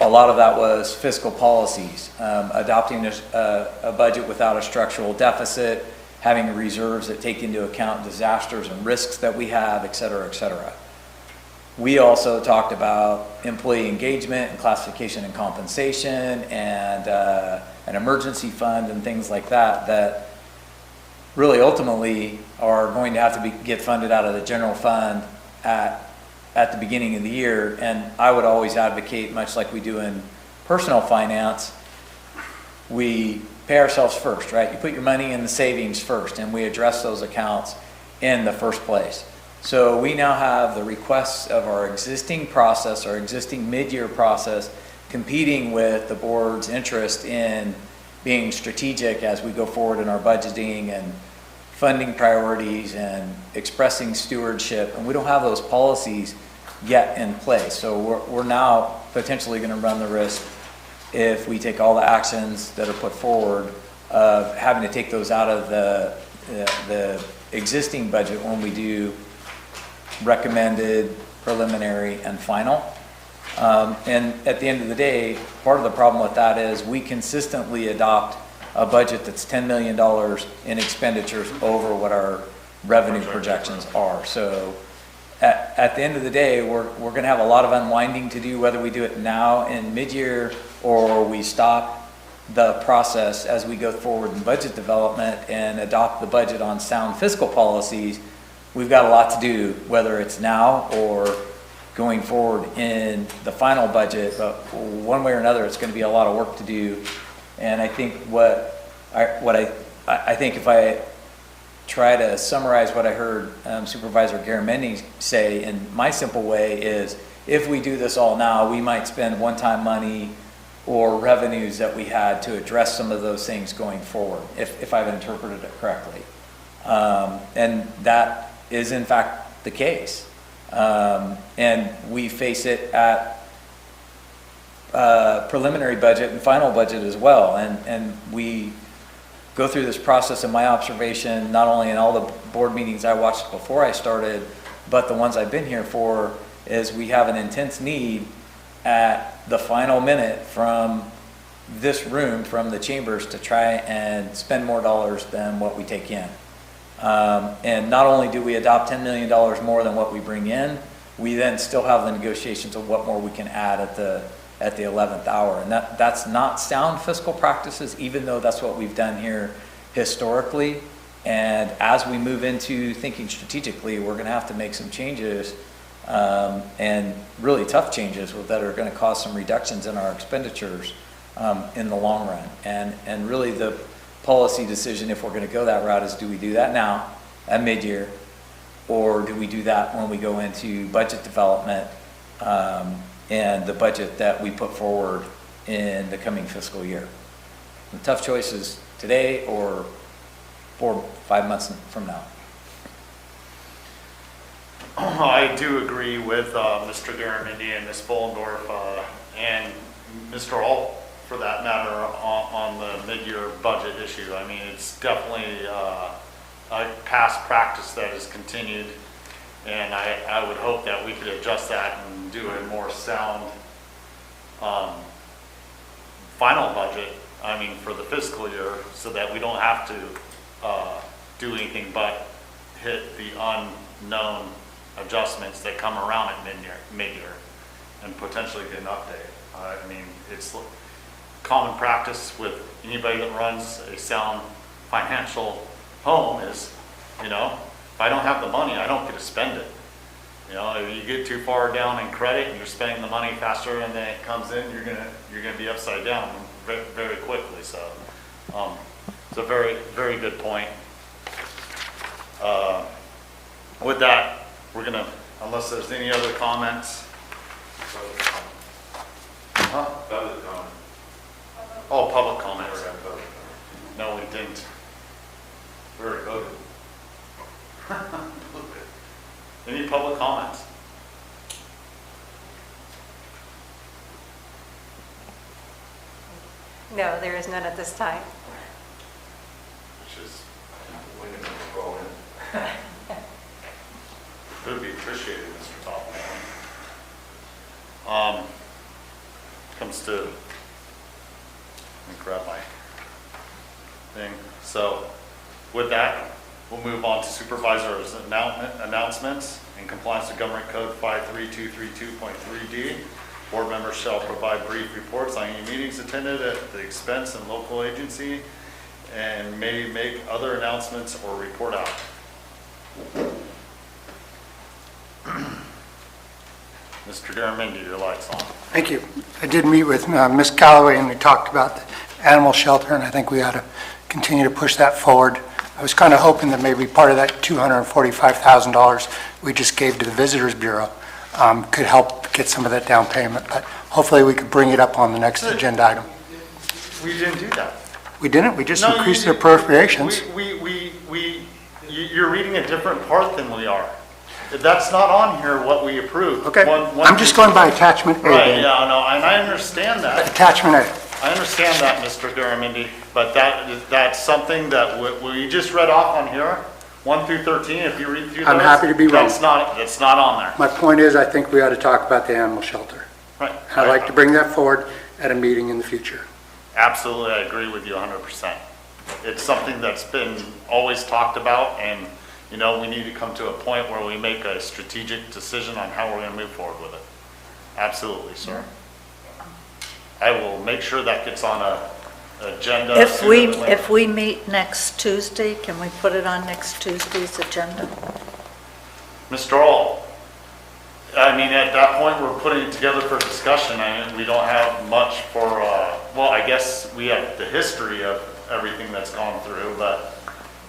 a lot of that was fiscal policies, adopting a budget without a structural deficit, having reserves that take into account disasters and risks that we have, et cetera, et cetera. We also talked about employee engagement and classification and compensation and an emergency fund and things like that, that really ultimately are going to have to get funded out of the general fund at the beginning of the year. And I would always advocate, much like we do in personal finance, we pay ourselves first, right? You put your money in the savings first, and we address those accounts in the first place. So we now have the requests of our existing process, our existing mid-year process, competing with the board's interest in being strategic as we go forward in our budgeting and funding priorities and expressing stewardship. And we don't have those policies yet in place. So we're now potentially going to run the risk, if we take all the actions that are put forward, of having to take those out of the existing budget when we do recommended, preliminary, and final. And at the end of the day, part of the problem with that is we consistently adopt a budget that's $10 million in expenditures over what our revenue projections are. So at the end of the day, we're going to have a lot of unwinding to do, whether we do it now in mid-year or we stop the process as we go forward in budget development and adopt the budget on sound fiscal policies. We've got a lot to do, whether it's now or going forward in the final budget, but one way or another, it's going to be a lot of work to do. And I think I think if I try to summarize what I heard Supervisor Garamendi say in my simple way is, if we do this all now, we might spend one-time money or revenues that we had to address some of those things going forward, if I've interpreted it correctly. And that is in fact the case. And we face it at preliminary budget and final budget as well. And we go through this process, in my observation, not only in all the board meetings I watched before I started, but the ones I've been here for, is we have an intense need at the final minute from this room, from the chambers, to try and spend more dollars than what we take in. And not only do we adopt $10 million more than what we bring in, we then still have the negotiations of what more we can add at the 11th hour. And that's not sound fiscal practices, even though that's what we've done here historically. And as we move into thinking strategically, we're going to have to make some changes, and really tough changes that are going to cause some reductions in our expenditures in the long run. And really the policy decision, if we're going to go that route, is do we do that now at mid-year, or do we do that when we go into budget development and the budget that we put forward in the coming fiscal year. The tough choices today or 4 or 5 months from now. I do agree with Mr. Garamendi and Ms. Bollendorf and Mr. Alt, for that matter, on the mid-year budget issue. I mean, it's definitely a past practice that has continued, and I would hope that we could adjust that and do a more sound final budget, I mean, for the fiscal year, so that we don't have to do anything but hit the unknown adjustments that come around at mid-year and potentially get an update. I mean, it's common practice with anybody that runs a sound financial home is, you know, if I don't have the money, I don't get to spend it. You know, if you get too far down in credit and you're spending the money faster than it comes in, you're gonna be upside down very, very quickly. So it's a very, very good point. With that, we're gonna, unless there's any other comments. Huh? Public comment. Oh, public comments. No, we didn't. We already voted. Any public comments? No, there is none at this time. Which is, it would be appreciated, Mr. Toffman. Comes to, let me grab my thing. So with that, we'll move on to supervisors' announcements. In compliance with Government Code 53232.3D, board members shall provide brief reports on any meetings attended at the expense and local agency and may make other announcements or report out. Mr. Garamendi, your light's on. Thank you. I did meet with Ms. Calloway, and we talked about the animal shelter, and I think we ought to continue to push that forward. I was kind of hoping that maybe part of that $245,000 we just gave to the Visitors Bureau could help get some of that down payment, but hopefully we could bring it up on the next agenda item. We didn't do that. We didn't? We just No, increased you- the appropriations. You're reading a different part than we are. That's not on here what we approved. Okay, One- I'm just going by attachment A, Right, Dan. yeah, no, and I understand that. Attachment A. I understand that, Mr. Garamendi, but that's something that we just read off on here, 1 through 13, if you read through those. I'm happy to be wrong. That's not on there. My point is, I think we ought to talk about the animal shelter. Right. I'd like to bring that forward at a meeting in the future. Absolutely, I agree with you 100%. It's something that's been always talked about, and, you know, we need to come to a point where we make a strategic decision on how we're going to move forward with it. Absolutely, sir. I will make sure that gets on a agenda. If we meet next Tuesday, can we put it on next Tuesday's agenda? Mr. Alt, I mean, at that point, we're putting it together for discussion. I mean, we don't have much for, well, I guess we have the history of everything that's gone through, but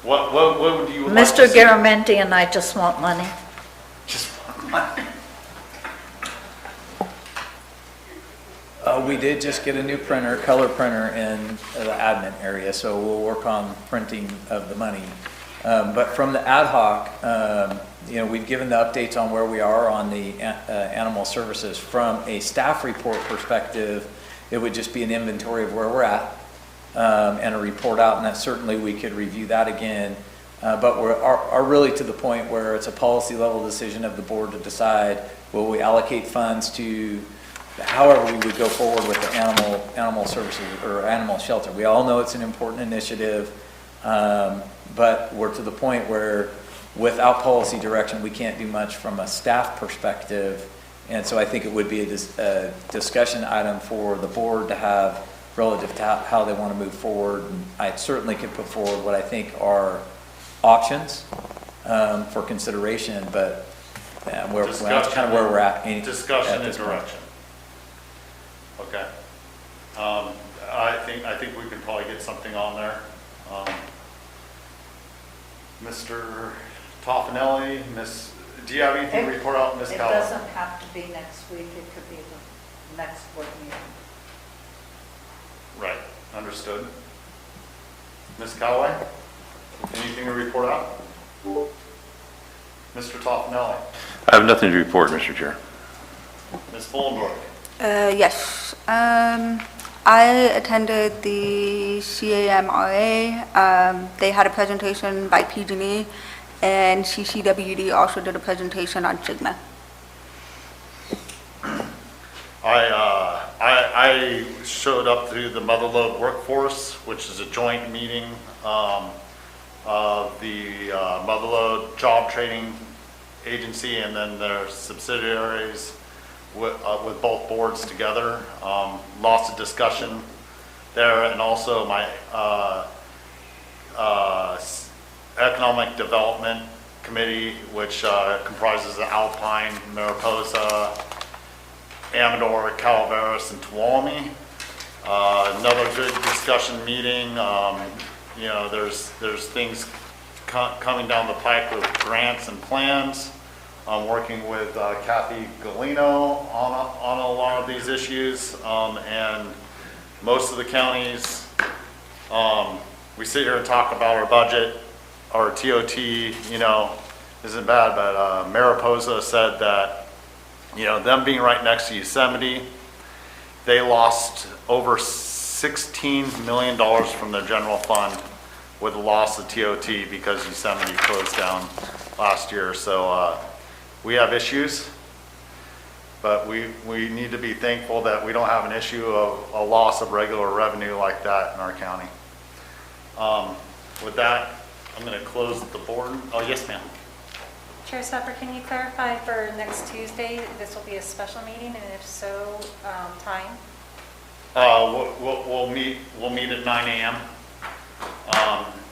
what would you like to Mr. see? Garamendi and I just want money. Just money. We did just get a new printer, color printer in the admin area, so we'll work on printing of the money. But from the ad hoc, you know, we've given the updates on where we are on the animal services. From a staff report perspective, it would just be an inventory of where we're at and a report out, and that certainly we could review that again. But are really to the point where it's a policy level decision of the board to decide, will we allocate funds to however we would go forward with the animal services or animal shelter. We all know it's an important initiative, but we're to the point where without policy direction, we can't do much from a staff perspective. And so I think it would be a discussion item for the board to have relative to how they want to move forward. And I certainly could put forward what I think are options for consideration, but that's kind of where we're at. Discussion and direction. Okay. I think we can probably get something on there. Mr. Toffanelli, Do you have anything to report out, Ms. It Callaway? doesn't have to be next week, it could be the next board meeting. Right, understood. Ms. Callaway, anything to report out? Mr. Toffenelli, I have nothing to report, Mr. Chair. Ms. Fullendorf, Yes. I attended the CAMRA. They had a presentation by PG&E, and CCWD also did a presentation on Sigma. I showed up to the Motherlode Workforce, which is a joint meeting of the Motherlode Job Training Agency and then their subsidiaries with both boards together. Lots of discussion there, and also my Economic Development Committee, which comprises of Alpine, Mariposa, Amador, Calaveras, and Tuolumne. Another good discussion meeting. You know, there's things coming down the pike with grants and plans. I'm working with Kathy Galino on a lot of these issues, and most of the counties, we sit here and talk about our budget, our TOT, you know, isn't bad, but Mariposa said that, you know, them being right next to Yosemite, they lost over $16 million from their general fund with the loss of TOT because Yosemite closed down last year. So we have issues, but we need to be thankful that we don't have an issue of a loss of regular revenue like that in our county. With that, I'm going to close the board. Oh, yes, ma'am. Chair Supper, can you clarify for next Tuesday, this will be a special meeting, and if so, time? We'll meet at 9 a.m.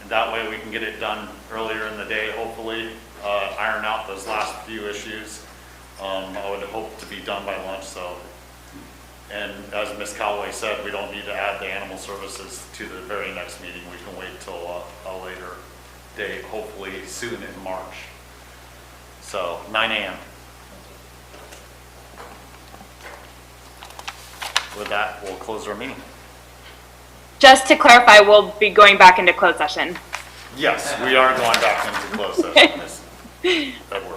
That way we can get it done earlier in the day, hopefully, iron out those last few issues. I would hope to be done by lunch, so. And as Ms. Callaway said, we don't need to add the animal services to the very next meeting. We can wait till a later date, hopefully soon in March. So 9 a.m. With that, we'll close our meeting. Just to clarify, we'll be going back into closed session. Yes, we are going back into closed session this February.